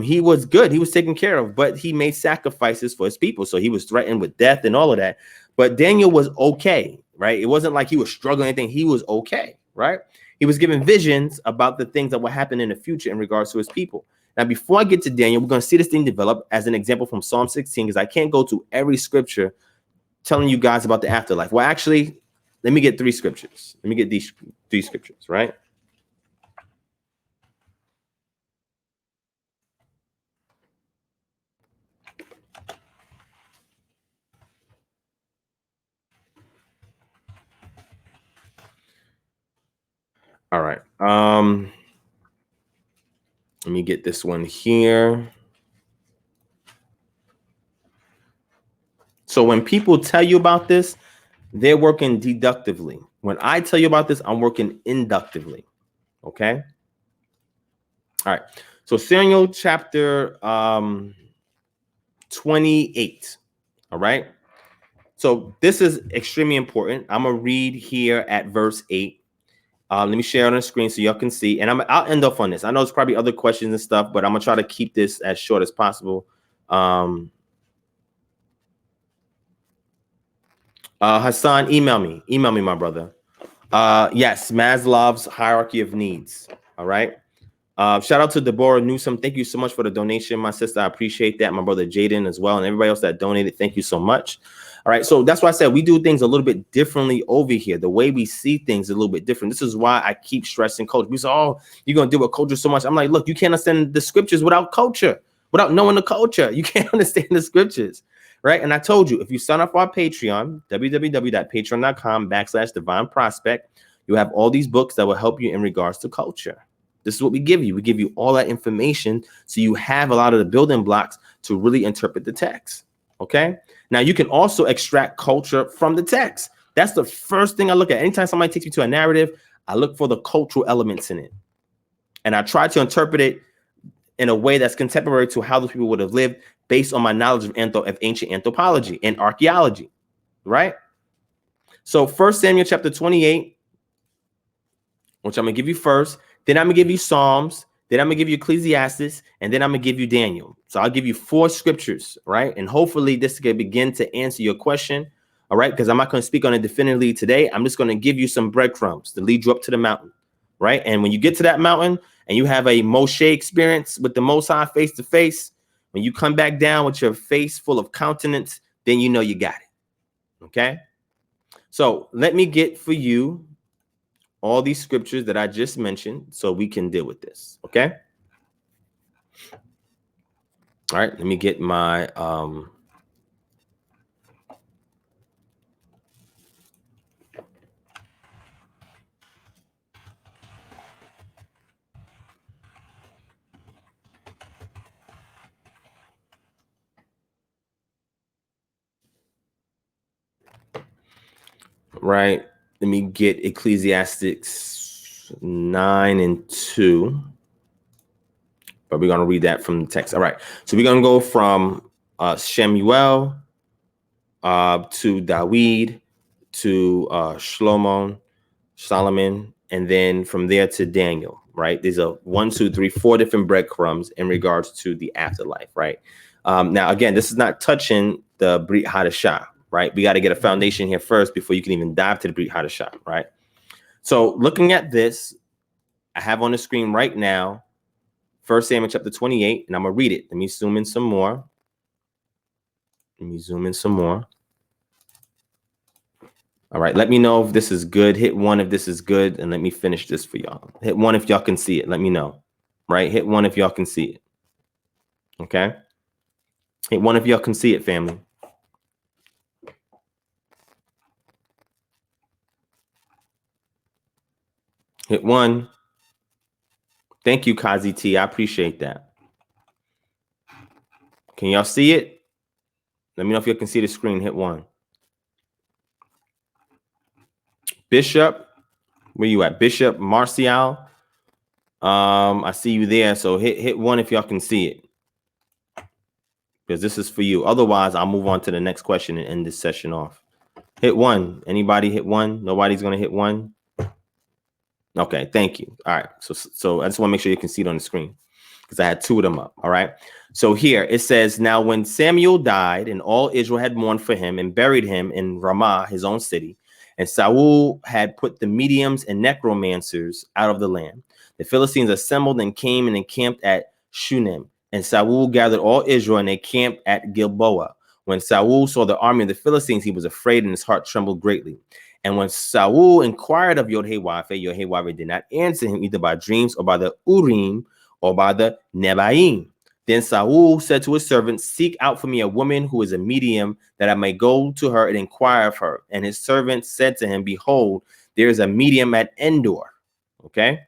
he was good. He was taken care of, but he made sacrifices for his people. So he was threatened with death and all of that. But Daniel was okay, right? It wasn't like he was struggling or anything. He was okay, right? He was given visions about the things that will happen in the future in regards to his people. Now, before I get to Daniel, we're going to see this thing develop as an example from Psalm 16, because I can't go to every scripture telling you guys about the afterlife. Well, actually, let me get three scriptures. Let me get these three scriptures, right? All right. Let me get this one here. So when people tell you about this, they're working deductively. When I tell you about this, I'm working inductively. Okay. All right. So Samuel chapter 28. All right. So this is extremely important. I'm going to read here at verse 8. Let me share on the screen so y'all can see. And I'll end off on this. I know there's probably other questions and stuff, but I'm going to try to keep this as short as possible. Hassan, email me, my brother. Yes, Maslow's hierarchy of needs. All right. Shout out to Deborah Newsom. Thank you so much for the donation, my sister. I appreciate that. My brother Jaden as well, and everybody else that donated. Thank you so much. All right, so that's why I said we do things a little bit differently over here. The way we see things is a little bit different. This is why I keep stressing culture. We say, oh, you're going to deal with culture so much. I'm like, look, you can't understand the scriptures without culture, without knowing the culture. You can't understand the scriptures, right? And I told you, if you sign up for our Patreon, www.patreon.com/DivineProspect, you have all these books that will help you in regards to culture. This is what we give you. We give you all that information so you have a lot of the building blocks to really interpret the text, okay? Now, you can also extract culture from the text. That's the first thing I look at. Anytime somebody takes me to a narrative, I look for the cultural elements in it. And I try to interpret it in a way that's contemporary to how those people would have lived based on my knowledge of ancient anthropology and archaeology, right? So 1 Samuel chapter 28, which I'm going to give you first. Then I'm going to give you Psalms. Then I'm going to give you Ecclesiastes. And then I'm going to give you Daniel. So I'll give you 4 scriptures, right? And hopefully this can begin to answer your question, all right? Because I'm not going to speak on it definitively today. I'm just going to give you some breadcrumbs to lead you up to the mountain, right? And when you get to that mountain and you have a Moshe experience with the Most High face to face, when you come back down with your face full of countenance, then you know you got it, okay? So let me get for you all these scriptures that I just mentioned so we can deal with this, okay? All right, let me get my right. Let me get Ecclesiastes 9:2. But we're going to read that from the text. All right. So we're going to go from Shemuel to Dawid to Shlomo, Solomon, and then from there to Daniel, right? There's a 1, 2, 3, 4 different breadcrumbs in regards to the afterlife, right? Now, again, this is not touching the Brit Hadashah, right? We got to get a foundation here first before you can even dive to the Brit Hadashah, right? So looking at this, I have on the screen right now 1 Samuel chapter 28, and I'm going to read it. Let me zoom in some more. All right, let me know if this is good. Hit 1 if this is good, and let me finish this for y'all. Hit 1 if y'all can see it. Let me know, right? Hit 1 if y'all can see it, okay? Hit 1 if y'all can see it, family. Hit 1. Thank you, Kazi T. I appreciate that. Can y'all see it? Let me know if you can see the screen. Hit 1. Bishop, where you at? Bishop Marcial. I see you there. So hit 1 if y'all can see it, because this is for you. Otherwise, I'll move on to the next question and end this session off. Hit 1. Anybody hit 1? Nobody's gonna hit 1. Okay, thank you. All right. So I just want to make sure you can see it on the screen, because I had 2 of them up. All right. So here it says, now when Samuel died and all Israel had mourned for him and buried him in Ramah, his own city, and Saul had put the mediums and necromancers out of the land, the Philistines assembled and came and encamped at Shunem. And Saul gathered all Israel and they camped at Gilboa. When Saul saw the army of the Philistines, he was afraid and his heart trembled greatly. And when Saul inquired of Yod-Heh-Wapheh did not answer him either by dreams or by the Urim or by the Nebaim. Then Saul said to his servants, seek out for me a woman who is a medium, that I may go to her and inquire of her. And his servant said to him, behold, there is a medium at Endor. Okay.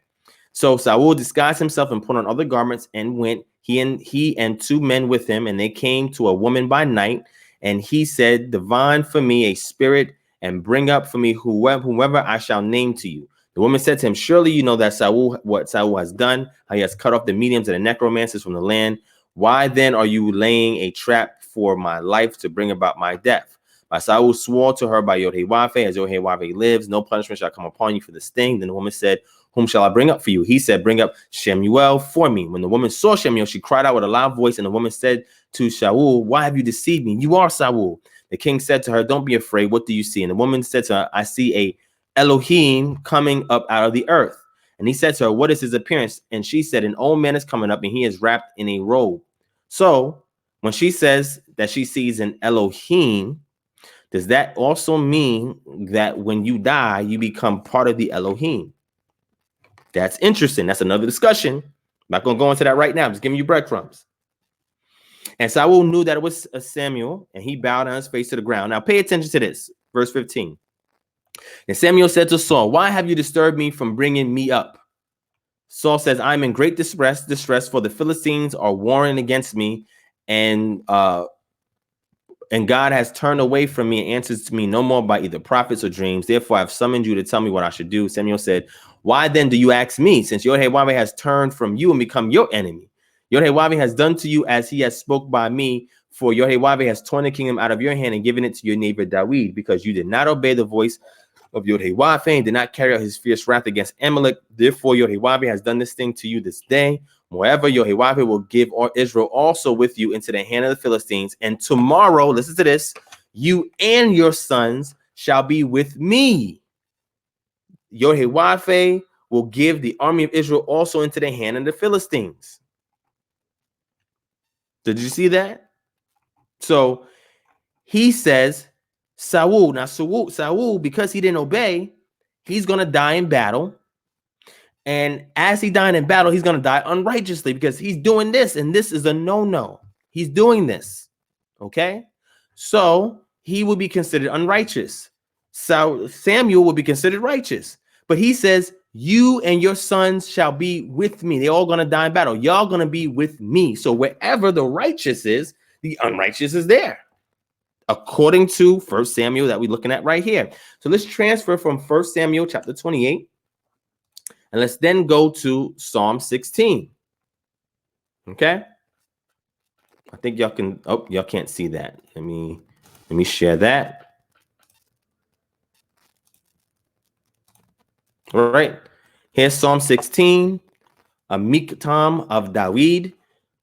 So Saul disguised himself and put on other garments and went, he and 2 men with him, and they came to a woman by night. And he said, divine for me a spirit and bring up for me whomever I shall name to you. The woman said to him, surely you know that what Saul has done, how he has cut off the mediums and the necromancers from the land. Why then are you laying a trap for my life to bring about my death? But Saul swore to her by Yod-Heh-Wapheh, as Yod-Heh-Wapheh lives, no punishment shall come upon you for this thing. Then the woman said, whom shall I bring up for you? He said, bring up Shemuel for me. When the woman saw Shemuel, she cried out with a loud voice, and the woman said to Saul, why have you deceived me? You are Saul. The king said to her, don't be afraid. What do you see? And the woman said to her, I see a Elohim coming up out of the earth. And he said to her, what is his appearance? And she said, an old man is coming up and he is wrapped in a robe. So when she says that she sees an Elohim, does that also mean that when you die, you become part of the Elohim? That's interesting. That's another discussion. I'm not going to go into that right now. I'm just giving you breadcrumbs. And Saul knew that it was Samuel, and he bowed on his face to the ground. Now pay attention to this. Verse 15. And Samuel said to Saul, why have you disturbed me from bringing me up? Saul says, I'm in great distress, for the Philistines are warring against me, and God has turned away from me and answers to me no more by either prophets or dreams. Therefore, I've summoned you to tell me what I should do. Samuel said, why then do you ask me, since Yod-Heh-Wav has turned from you and become your enemy? Yod-Heh-Wav has done to you as he has spoke by me, for Yod-Heh-Wav has torn the kingdom out of your hand and given it to your neighbor Dawid, because you did not obey the voice of Yod-Heh-Wav and did not carry out his fierce wrath against Amalek. Therefore, Yod-Heh-Wav has done this thing to you this day. Moreover, Yod-Heh-Wav will give Israel also with you into the hand of the Philistines. And tomorrow, listen to this, you and your sons shall be with me. Yod-Heh-Wav will give the army of Israel also into the hand of the Philistines. Did you see that? So he says, Saul, because he didn't obey, he's going to die in battle. And as he died in battle, he's going to die unrighteously because he's doing this. And this is a no-no. He's doing this. Okay. So he will be considered unrighteous. So Samuel will be considered righteous. But he says, you and your sons shall be with me. They're all going to die in battle. Y'all going to be with me. So wherever the righteous is, the unrighteous is there. According to 1 Samuel that we're looking at right here. So let's transfer from 1 Samuel chapter 28. And let's then go to Psalm 16. Okay. I think y'all can, oh, y'all can't see that. Let me share that. All right. Here's Psalm 16. A miktam of Dawid.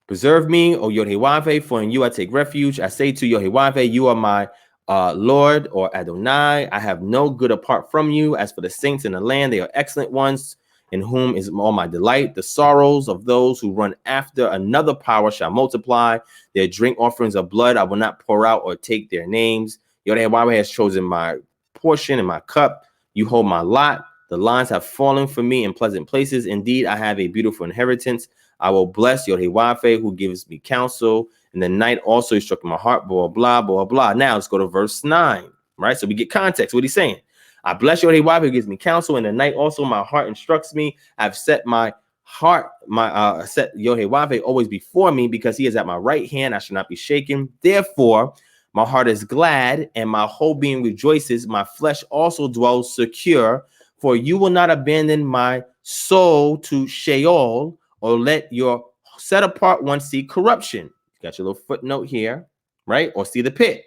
Preserve me, O Yod-Heh-Wav, for in you I take refuge. I say to Yod-Heh-Wav, you are my Lord, or Adonai. I have no good apart from you. As for the saints in the land, they are excellent ones, in whom is all my delight. The sorrows of those who run after another power shall multiply. Their drink offerings of blood I will not pour out or take their names. Yod-Heh-Wav has chosen my portion and my cup. You hold my lot. The lines have fallen for me in pleasant places. Indeed, I have a beautiful inheritance. I will bless Yod-Heh-Wav, who gives me counsel. In the night also he struck my heart, blah, blah, blah, blah. Now let's go to verse 9, right? So we get context. What he's saying. I bless Yod-Heh-Wav, who gives me counsel. In the night also my heart instructs me. I've set my heart, set Yod-Heh-Wav always before me, because he is at my right hand. I shall not be shaken. Therefore, my heart is glad and my whole being rejoices. My flesh also dwells secure. For you will not abandon my soul to Sheol, or let your set apart one see corruption. You got your little footnote here, right? Or see the pit.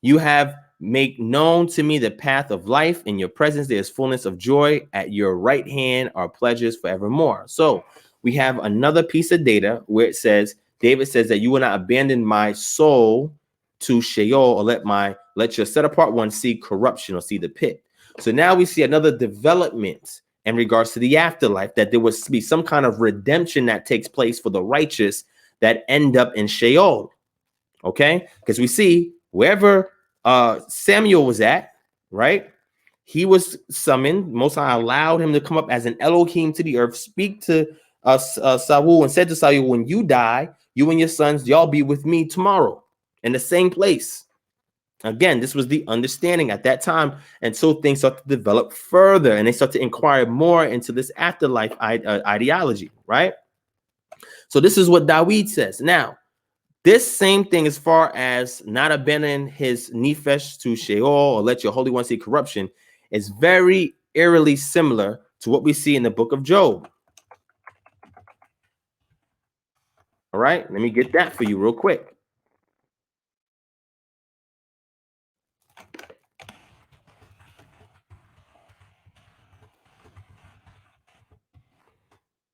You have made known to me the path of life. In your presence there is fullness of joy. At your right hand are pleasures forevermore. So we have another piece of data where it says, David says that you will not abandon my soul to Sheol, or let your set apart one see corruption, or see the pit. So now we see another development in regards to the afterlife, that there will be some kind of redemption that takes place for the righteous that end up in Sheol. Okay, because we see wherever Samuel was at, right? He was summoned. Most High allowed him to come up as an Elohim to the earth, speak to Saul, and said to Saul, when you die, you and your sons, y'all be with me tomorrow in the same place. Again, this was the understanding at that time. And so things start to develop further, and they start to inquire more into this afterlife ideology, right? So this is what Dawid says. Now, this same thing, as far as not abandoning his nefesh to Sheol, or let your Holy One see corruption, is very eerily similar to what we see in the book of Job. All right, let me get that for you real quick.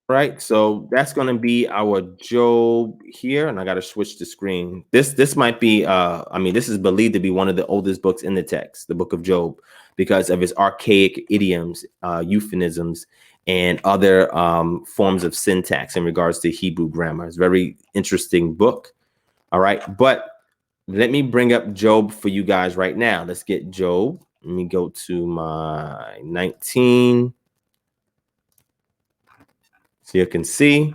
Right, so that's going to be our Job here, and I got to switch the screen. This might be I mean, this is believed to be one of the oldest books in the text, the book of Job, because of its archaic idioms, euphemisms, and other forms of syntax in regards to Hebrew grammar. It's a very interesting book. All right. But let me bring up Job for you guys right now. Let's get Job. Let me go to my 19. So you can see.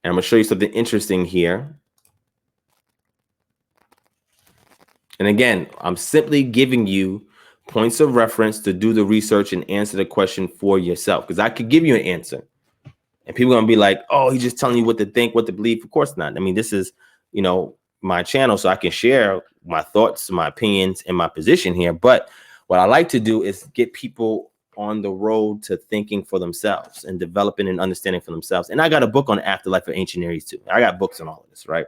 And I'm going to show you something interesting here. And again, I'm simply giving you points of reference to do the research and answer the question for yourself. Because I could give you an answer. And people are going to be like, oh, he's just telling you what to think, what to believe. Of course not. I mean, this is, my channel, so I can share my thoughts, my opinions, and my position here. But what I like to do is get people on the road to thinking for themselves and developing and understanding for themselves. And I got a book on Afterlife for Ancient Near East too. I got books on all of this, right?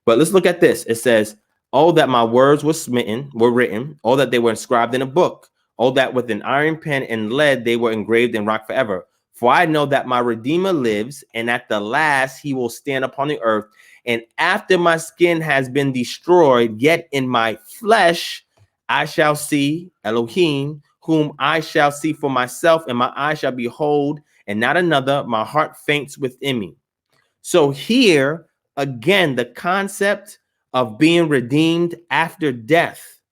But let's look at this. It says, oh, that my words were written, oh, that they were inscribed in a book, oh, that with an iron pen and lead they were engraved in rock forever. For I know that my Redeemer lives, and at the last he will stand upon the earth. And after my skin has been destroyed, yet in my flesh I shall see Elohim, whom I shall see for myself, and my eyes shall behold, and not another. My heart faints within me. So here, again, the concept of being redeemed after death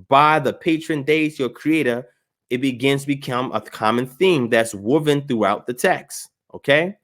by the patron deity, your creator, it begins to become a common theme that's woven throughout the text. Okay.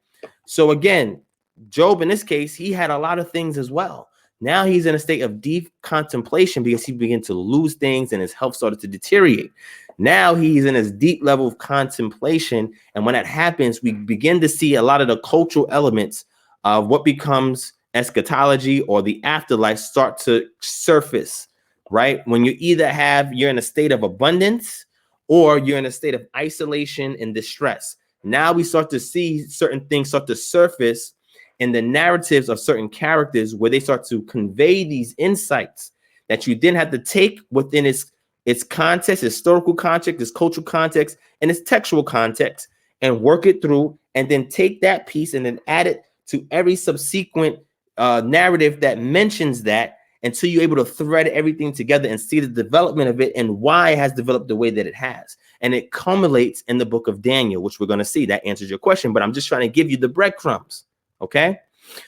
So again, Job, in this case, he had a lot of things as well. Now he's in a state of deep contemplation because he began to lose things and his health started to deteriorate. Now he's in this deep level of contemplation. And when that happens, we begin to see a lot of the cultural elements of what becomes eschatology or the afterlife start to surface, right? When you're in a state of abundance or you're in a state of isolation and distress. Now we start to see certain things start to surface in the narratives of certain characters where they start to convey these insights that you then have to take within its context, historical context, its cultural context, and its textual context, and work it through, and then take that piece and then add it to every subsequent narrative that mentions that until you're able to thread everything together and see the development of it and why it has developed the way that it has. And it culminates in the book of Daniel, which we're going to see. That answers your question, but I'm just trying to give you the breadcrumbs. Okay.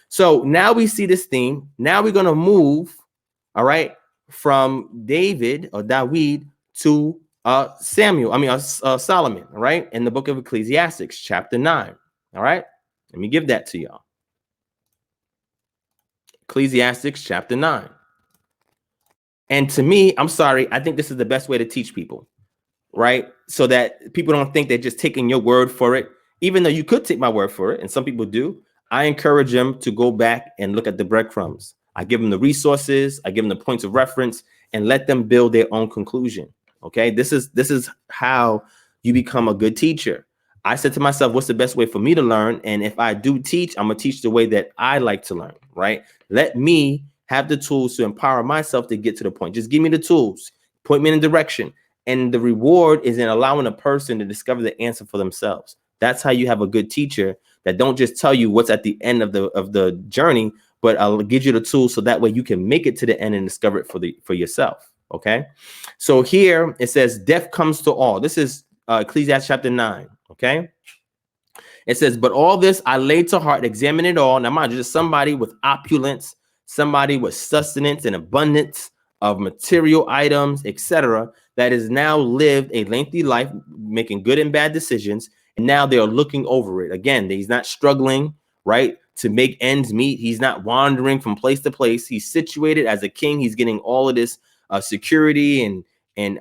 So now we see this theme. Now we're going to move, all right, from David to Solomon, all right, in the book of Ecclesiastes, chapter 9. All right. Let me give that to y'all. Ecclesiastes chapter 9. And to me, I'm sorry, I think this is the best way to teach people, right? So that people don't think they're just taking your word for it, even though you could take my word for it. And some people do. I encourage them to go back and look at the breadcrumbs. I give them the resources. I give them the points of reference and let them build their own conclusion. Okay. This is how you become a good teacher. I said to myself, what's the best way for me to learn? And if I do teach, I'm going to teach the way that I like to learn, right? Let me have the tools to empower myself to get to the point. Just give me the tools, point me in a direction. And the reward is in allowing a person to discover the answer for themselves. That's how you have a good teacher that don't just tell you what's at the end of the journey, but I'll give you the tools so that way you can make it to the end and discover it for yourself. Okay. So here it says death comes to all. This is Ecclesiastes chapter 9. Okay. It says, but all this I laid to heart, examine it all. Now, mind you, just somebody with opulence, somebody with sustenance and abundance of material items, etc., that has now lived a lengthy life, making good and bad decisions. And now they are looking over it. Again, he's not struggling, right, to make ends meet. He's not wandering from place to place. He's situated as a king. He's getting all of this security and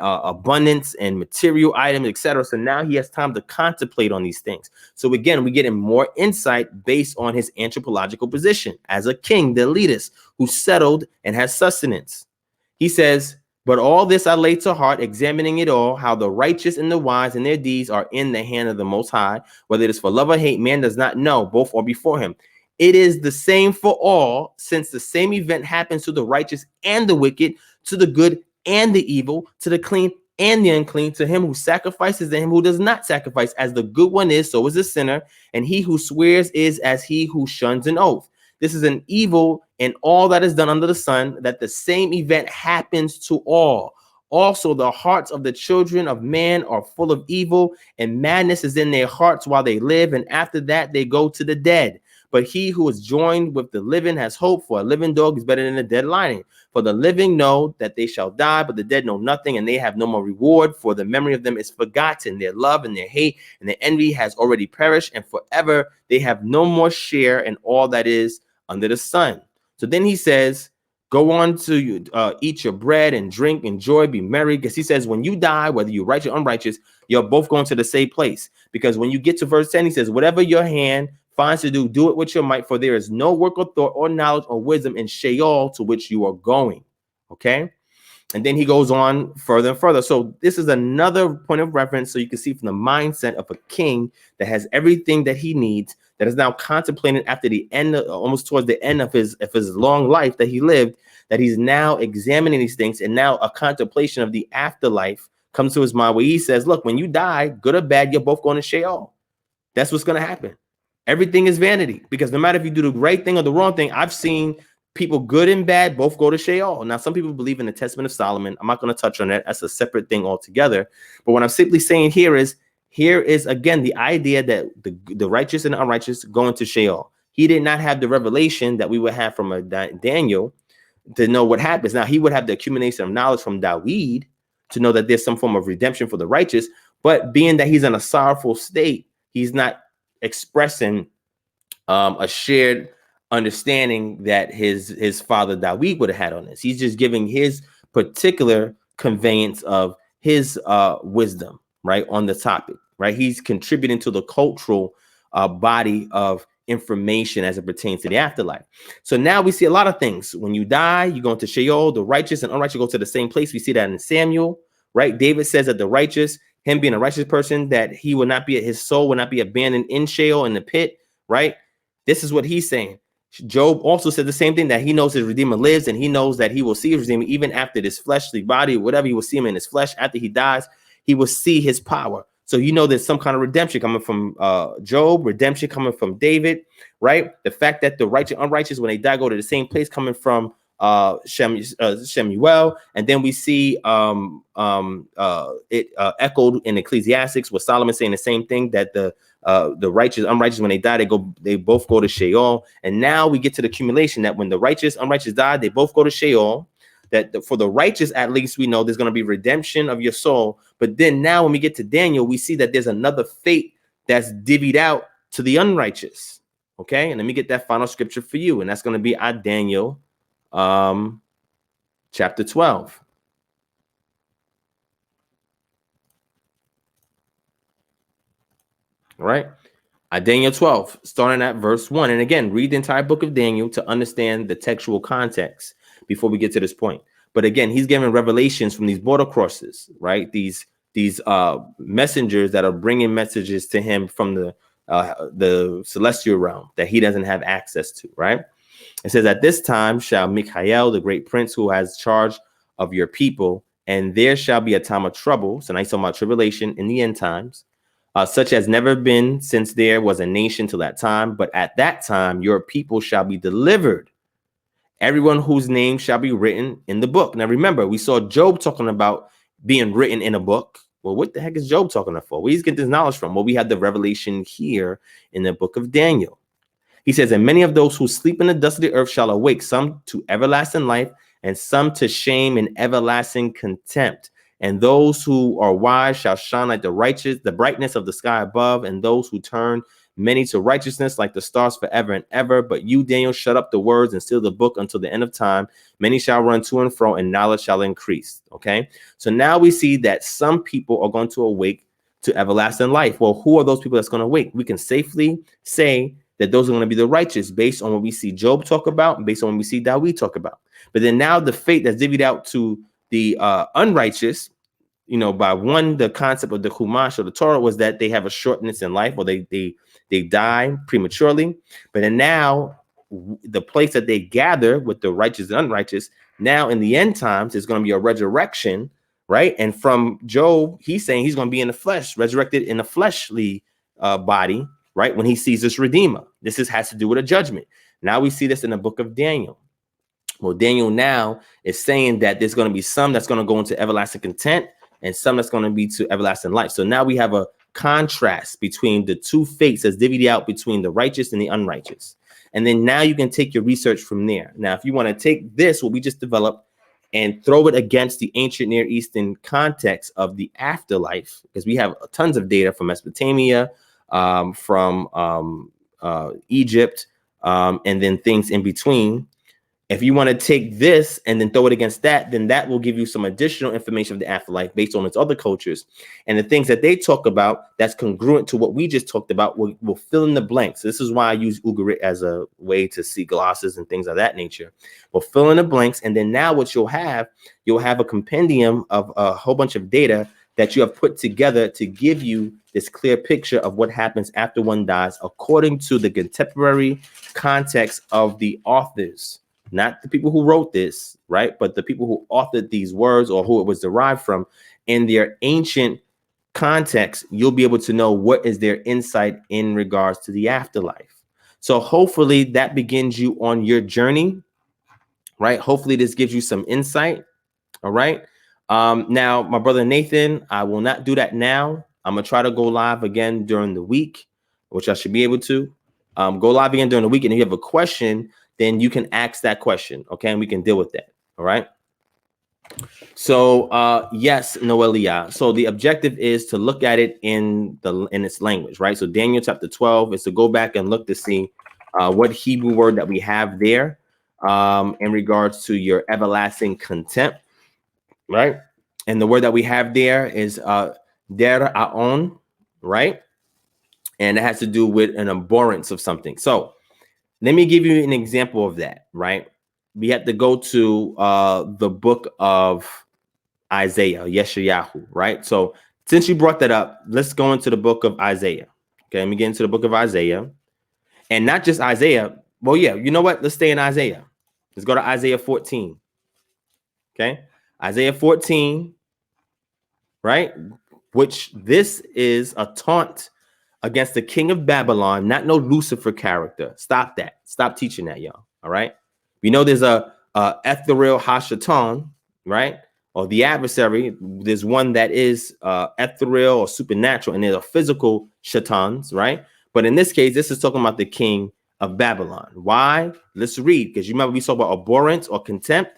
abundance and material items, etc. So now he has time to contemplate on these things. So again, we get him more insight based on his anthropological position as a king, the elitist who settled and has sustenance. He says, but all this I lay to heart, examining it all, how the righteous and the wise and their deeds are in the hand of the Most High. Whether it is for love or hate, man does not know, both are before him. It is the same for all, since the same event happens to the righteous and the wicked, to the good and the evil, to the clean and the unclean, to him who sacrifices and him who does not sacrifice. As the good one is, so is the sinner, and he who swears is as he who shuns an oath. This is an evil in all that is done under the sun, that the same event happens to all. Also, the hearts of the children of man are full of evil, and madness is in their hearts while they live, and after that they go to the dead. But he who is joined with the living has hope, for a living dog is better than a dead lion. For the living know that they shall die, but the dead know nothing, and they have no more reward, for the memory of them is forgotten. Their love and their hate and their envy has already perished, and forever they have no more share in all that is under the sun. So then he says, go on to eat your bread and drink, enjoy, be merry. Because he says, when you die, whether you're righteous or unrighteous, you're both going to the same place. Because when you get to verse 10, he says, whatever your hand finds to do, do it with your might, for there is no work or thought or knowledge or wisdom in Sheol to which you are going. Okay. And then he goes on further and further. So this is another point of reference. So you can see from the mindset of a king that has everything that he needs, that is now contemplating after the end, almost towards the end of his long life that he lived, that he's now examining these things. And now a contemplation of the afterlife comes to his mind where he says, look, when you die, good or bad, you're both going to Sheol. That's what's going to happen. Everything is vanity, because no matter if you do the right thing or the wrong thing, I've seen people good and bad both go to Sheol. Now, some people believe in the Testament of Solomon. I'm not going to touch on that. That's a separate thing altogether. But what I'm simply saying here is again the idea that the righteous and the unrighteous go into Sheol. He did not have the revelation that we would have from Daniel to know what happens. Now, he would have the accumulation of knowledge from David to know that there's some form of redemption for the righteous. But being that he's in a sorrowful state, he's not expressing a shared understanding that his father David would have had on this. He's just giving his particular conveyance of his wisdom, right, on the topic, right? He's contributing to the cultural body of information as it pertains to the afterlife. So now we see a lot of things. When you die, you go into Sheol. The righteous and unrighteous go to the same place. We see that in Samuel, right? David says that the righteous, him being a righteous person, that he will not be, his soul will not be abandoned in Sheol, in the pit, right? This is what he's saying. Job also said the same thing, that he knows his Redeemer lives, and he knows that he will see his Redeemer even after this fleshly body, whatever, he will see him in his flesh. After he dies, he will see his power. So you know there's some kind of redemption coming from Job, redemption coming from David, right? The fact that the righteous and unrighteous, when they die, go to the same place, coming from Shemuel. And then we see it echoed in Ecclesiastics, with Solomon saying the same thing, that the righteous, unrighteous, when they die, they both go to Sheol. And now we get to the accumulation that when the righteous, unrighteous die, they both go to Sheol. That for the righteous, at least we know there's going to be redemption of your soul. But then now when we get to Daniel, we see that there's another fate that's divvied out to the unrighteous. Okay, and let me get that final scripture for you, and that's going to be Daniel chapter 12. All right. Daniel 12, starting at verse 1. And again, read the entire book of Daniel to understand the textual context before we get to this point. But again, he's giving revelations from these border crosses, right? These messengers that are bringing messages to him from the celestial realm that he doesn't have access to, right? It says, at this time shall Michael, the great prince who has charge of your people, and there shall be a time of trouble. So now he's talking about tribulation in the end times, such as never been since there was a nation till that time. But at that time, your people shall be delivered, everyone whose name shall be written in the book. Now, remember, we saw Job talking about being written in a book. Well, what the heck is Job talking about for? Where he's getting this knowledge from? Well, we have the revelation here in the book of Daniel. He says, and many of those who sleep in the dust of the earth shall awake, some to everlasting life, and some to shame and everlasting contempt. And those who are wise shall shine like the righteous, the brightness of the sky above, and those who turn many to righteousness like the stars forever and ever. But you, Daniel, shut up the words and seal the book until the end of time. Many shall run to and fro, and knowledge shall increase. Okay, so now we see that some people are going to awake to everlasting life. Well, who are those people that's going to awake? We can safely say that those are going to be the righteous, based on what we see Job talk about, and based on what we see David talk about. But then now the fate that's divvied out to the unrighteous, you know, by one, the concept of the Chumash or the Torah was that they have a shortness in life, or they die prematurely. But then now the place that they gather with the righteous and unrighteous, now in the end times, is going to be a resurrection, right? And from Job, he's saying he's going to be in the flesh, resurrected in a fleshly body, right? When he sees this Redeemer. This has to do with a judgment. Now we see this in the book of Daniel. Well, Daniel now is saying that there's going to be some that's going to go into everlasting content and some that's going to be to everlasting life. So now we have a contrast between the two fates that's divvied out between the righteous and the unrighteous. And then now you can take your research from there. Now, if you want to take this, what we just developed, and throw it against the ancient Near Eastern context of the afterlife, because we have tons of data from Mesopotamia, from Egypt, and then things in between. If you want to take this and then throw it against that, then that will give you some additional information of the afterlife based on its other cultures. And the things that they talk about that's congruent to what we just talked about will fill in the blanks. This is why I use Ugarit as a way to see glosses and things of that nature. We'll fill in the blanks. And then now what you'll have a compendium of a whole bunch of data that you have put together to give you this clear picture of what happens after one dies, according to the contemporary context of the authors. Not the people who wrote this, right? But the people who authored these words or who it was derived from in their ancient context. You'll be able to know what is their insight in regards to the afterlife. So hopefully that begins you on your journey, right? Hopefully this gives you some insight. All right. Now, my brother Nathan, I will not do that now. I'm going to try to go live again during the week, which I should be able to go live again during the week. And if you have a question, then you can ask that question, okay? And we can deal with that, all right? So, yes, Noelia. So the objective is to look at it in its language, right? So Daniel chapter 12 is to go back and look to see what Hebrew word that we have there in regards to your everlasting contempt, right? And the word that we have there is der aon, right? And it has to do with an abhorrence of something. So let me give you an example of that, right? We have to go to the book of Isaiah, Yeshayahu, right? So since you brought that up, let's go into the book of Isaiah. Okay, let me get into the book of Isaiah. And not just Isaiah. Well, yeah, you know what? Let's stay in Isaiah. Let's go to Isaiah 14. Okay, Isaiah 14, right? Which this is a taunt against the king of Babylon, not no Lucifer character. Stop that. Stop teaching that, y'all. All right. We know there's a ethereal Hashatan, right? Or the adversary. There's one that is ethereal or supernatural, and there's a physical Shatans, right? But in this case, this is talking about the king of Babylon. Why? Let's read, because you remember we saw about abhorrence or contempt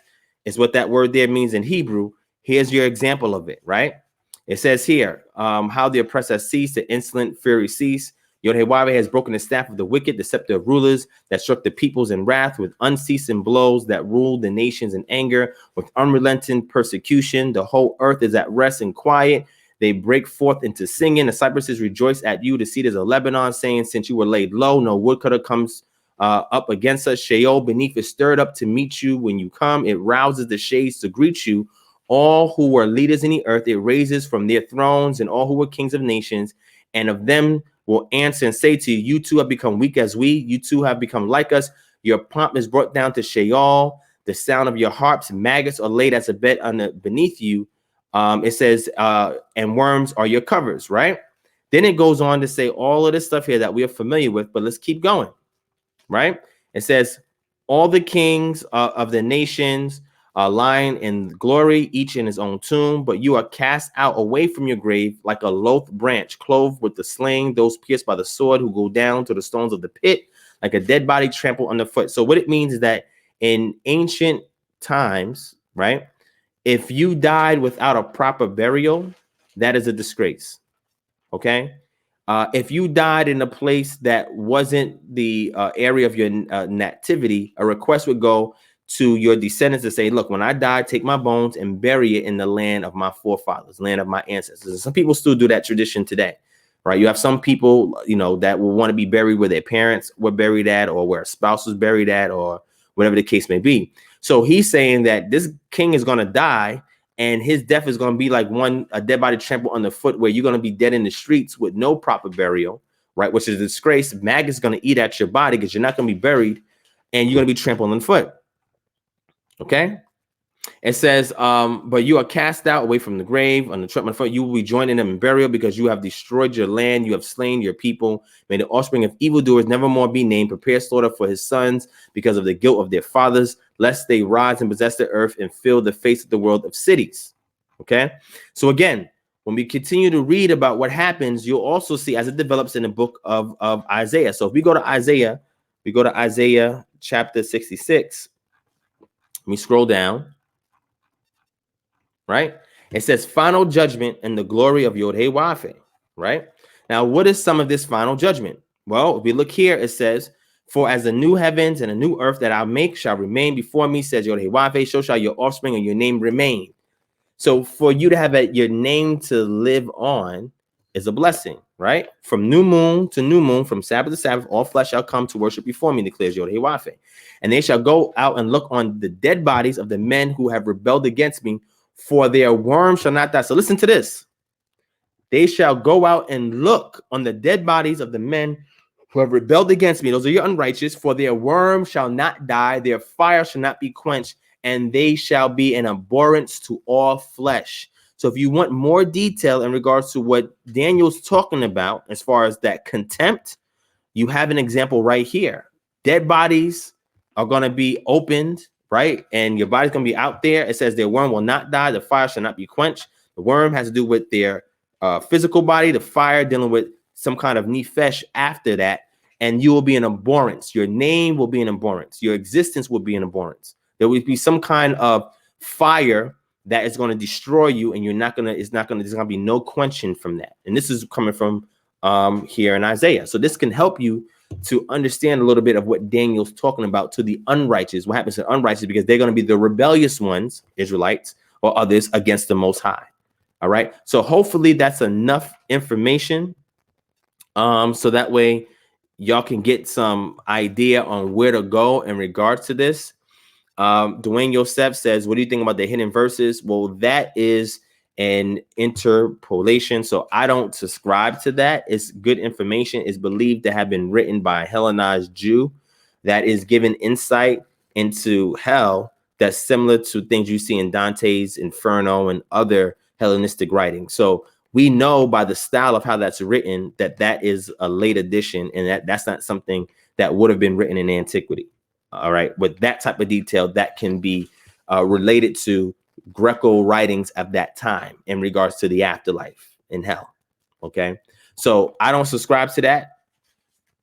is what that word there means in Hebrew. Here's your example of it, right? It says here, how the oppressor has ceased, the insolent fury cease. Yod-Heh-Wav has broken the staff of the wicked, the scepter of rulers that struck the peoples in wrath with unceasing blows that ruled the nations in anger with unrelenting persecution. The whole earth is at rest and quiet. They break forth into singing. The cypresses rejoice at you. The cedars of Lebanon saying, since you were laid low, no woodcutter comes up against us. Sheol beneath is stirred up to meet you when you come. It rouses the shades to greet you. All who were leaders in the earth, it raises from their thrones, and all who were kings of nations, and of them will answer and say to you, you too have become weak as we, you too have become like us. Your pomp is brought down to Sheol. The sound of your harps, maggots are laid as a bed beneath you. It says, and worms are your covers, right? Then it goes on to say all of this stuff here that we are familiar with, but let's keep going, right? It says, all the kings of the nations lying in glory, each in his own tomb, but you are cast out away from your grave like a loath branch, clothed with the slain, those pierced by the sword who go down to the stones of the pit, like a dead body trampled underfoot. So what it means is that in ancient times, right, if you died without a proper burial, that is a disgrace. Okay. If you died in a place that wasn't the area of your nativity, a request would go to your descendants to say, look, when I die, take my bones and bury it in the land of my forefathers, land of my ancestors. And some people still do that tradition today, right? You have some people, you know, that will want to be buried where their parents were buried at, or where a spouse was buried at, or whatever the case may be. So he's saying that this king is going to die, and his death is going to be like a dead body trampled underfoot, where you're going to be dead in the streets with no proper burial, right? Which is a disgrace. Maggots going to eat at your body because you're not going to be buried, and you're going to be trampled underfoot. Okay, it says, but you are cast out away from the grave on the trampled foot. You will be joined in them in burial because you have destroyed your land. You have slain your people. May the offspring of evildoers never more be named. Prepare slaughter for his sons because of the guilt of their fathers. lest they rise and possess the earth and fill the face of the world of cities. Okay, so again, when we continue to read about what happens, you'll also see as it develops in the book of Isaiah. So if we go to Isaiah, chapter 66. Let me scroll down. Right? It says final judgment and the glory of Yod-Heh-Wav-Heh. Right? Now, what is some of this final judgment? Well, if we look here, it says, for as the new heavens and a new earth that I make shall remain before me, says Yod-Heh-Wav-Heh, so shall your offspring and your name remain. So for you to have your name to live on is a blessing, right? From new moon to new moon, from Sabbath to Sabbath, all flesh shall come to worship before me, declares Yod-Heh-Wav-Heh. And they shall go out and look on the dead bodies of the men who have rebelled against me, for their worm shall not die. So listen to this. They shall go out and look on the dead bodies of the men who have rebelled against me. Those are your unrighteous. For their worm shall not die, their fire shall not be quenched, and they shall be an abhorrence to all flesh. So if you want more detail in regards to what Daniel's talking about as far as that contempt, you have an example right here. Dead bodies are going to be opened, right? And your body's going to be out there. It says their worm will not die. The fire shall not be quenched. The worm has to do with their physical body. The fire dealing with some kind of nefesh after that. And you will be an abhorrence. Your name will be an abhorrence. Your existence will be an abhorrence. There will be some kind of fire that is going to destroy you, and there's going to be no quenching from that. And this is coming from here in Isaiah. So this can help you to understand a little bit of what Daniel's talking about to the unrighteous. What happens to the unrighteous? Because they're going to be the rebellious ones, Israelites or others, against the Most High. All right. So hopefully that's enough information. So that way y'all can get some idea on where to go in regards to this. Dwayne Yosef says, what do you think about the hidden verses? Well, that is an interpolation. So I don't subscribe to that. It's good information. It's believed to have been written by a Hellenized Jew that is given insight into hell that's similar to things you see in Dante's Inferno and other Hellenistic writings. So we know by the style of how that's written that that is a late addition, and that's not something that would have been written in antiquity. All right, with that type of detail that can be related to Greco writings of that time in regards to the afterlife in hell. Okay, so I don't subscribe to that.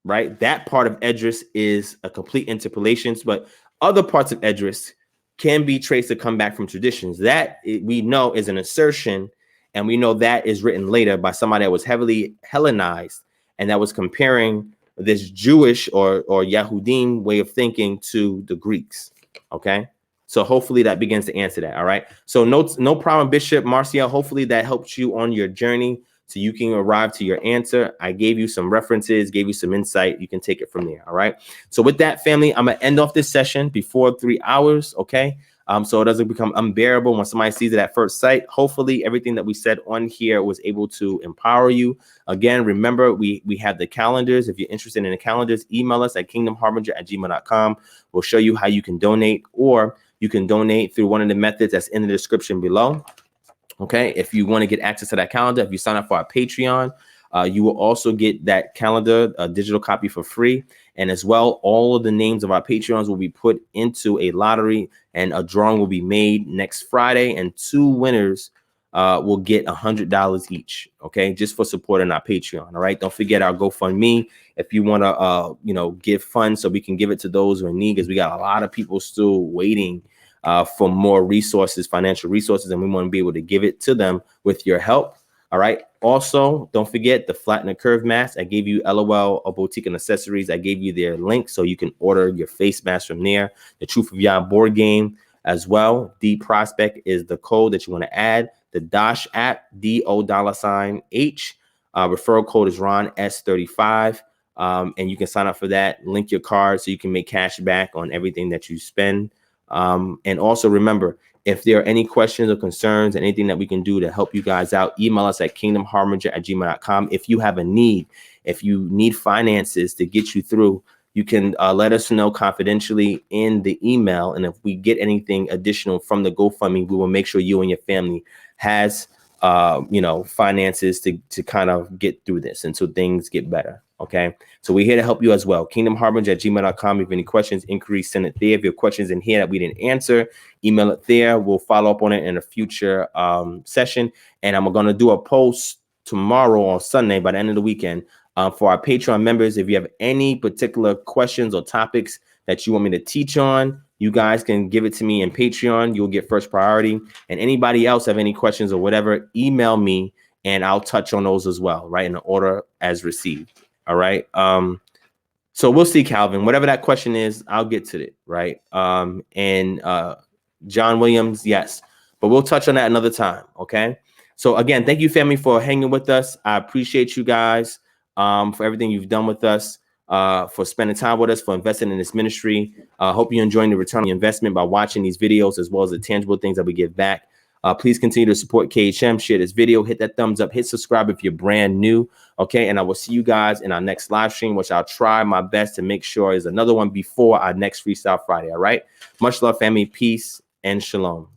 Right, that part of Esdras is a complete interpolation, but other parts of Esdras can be traced to come back from traditions that we know is an assertion, and we know that is written later by somebody that was heavily Hellenized and that was comparing this Jewish or Yahudim way of thinking to the Greeks. Okay, so hopefully that begins to answer that. All right, so no problem, Bishop Marcia. Hopefully that helps you on your journey so you can arrive to your answer. I gave you some references, gave you some insight. You can take it from there. All right, so with that, family, I'm gonna end off this session before 3 hours. Okay, so it doesn't become unbearable when somebody sees it at first sight. Hopefully everything that we said on here was able to empower you. Again, remember, we have the calendars. If you're interested in the calendars, email us at kingdomharbinger@gmail.com. We'll show you how you can donate, or you can donate through one of the methods that's in the description below. Okay, if you want to get access to that calendar, if you sign up for our Patreon, you will also get that calendar, a digital copy for free. And as well, all of the names of our Patreons will be put into a lottery, and a drawing will be made next Friday, and 2 winners will get $100 each. Okay, just for supporting our Patreon. All right, don't forget our GoFundMe if you want to give funds so we can give it to those who are in need, because we got a lot of people still waiting for more resources, financial resources, and we want to be able to give it to them with your help. All right. Also, don't forget the Flatten the Curve mask. I gave you LOL or Boutique and Accessories. I gave you their link so you can order your face mask from there. The Truth of Yah board game as well. DPROSPECT is the code that you want to add. The Dosh app, DO$H. Referral code is Ron S35. And you can sign up for that. Link your card so you can make cash back on everything that you spend. And also remember, if there are any questions or concerns and anything that we can do to help you guys out, email us at kingdomharbinger@gmail.com. If you have a need, if you need finances to get you through, you can let us know confidentially in the email. And if we get anything additional from the GoFundMe, we will make sure you and your family has finances to kind of get through this until things get better. Okay, so we're here to help you as well. KingdomHarbinger@gmail.com. If you have any questions, inquiries, send it there. If you have questions in here that we didn't answer, email it there. We'll follow up on it in a future session. And I'm going to do a post tomorrow on Sunday by the end of the weekend for our Patreon members. If you have any particular questions or topics that you want me to teach on, you guys can give it to me in Patreon. You'll get first priority. And anybody else have any questions or whatever, email me and I'll touch on those as well, right, in the order as received. All right. So we'll see, Calvin. Whatever that question is, I'll get to it, right? And John Williams, yes. But we'll touch on that another time, okay? So again, thank you, family, for hanging with us. I appreciate you guys for everything you've done with us, for spending time with us, for investing in this ministry. Hope you're enjoying the return on investment by watching these videos as well as the tangible things that we give back. Please continue to support KHM, share this video, hit that thumbs up, hit subscribe if you're brand new, okay? And I will see you guys in our next live stream, which I'll try my best to make sure is another one before our next Freestyle Friday, all right? Much love, family, peace, and shalom.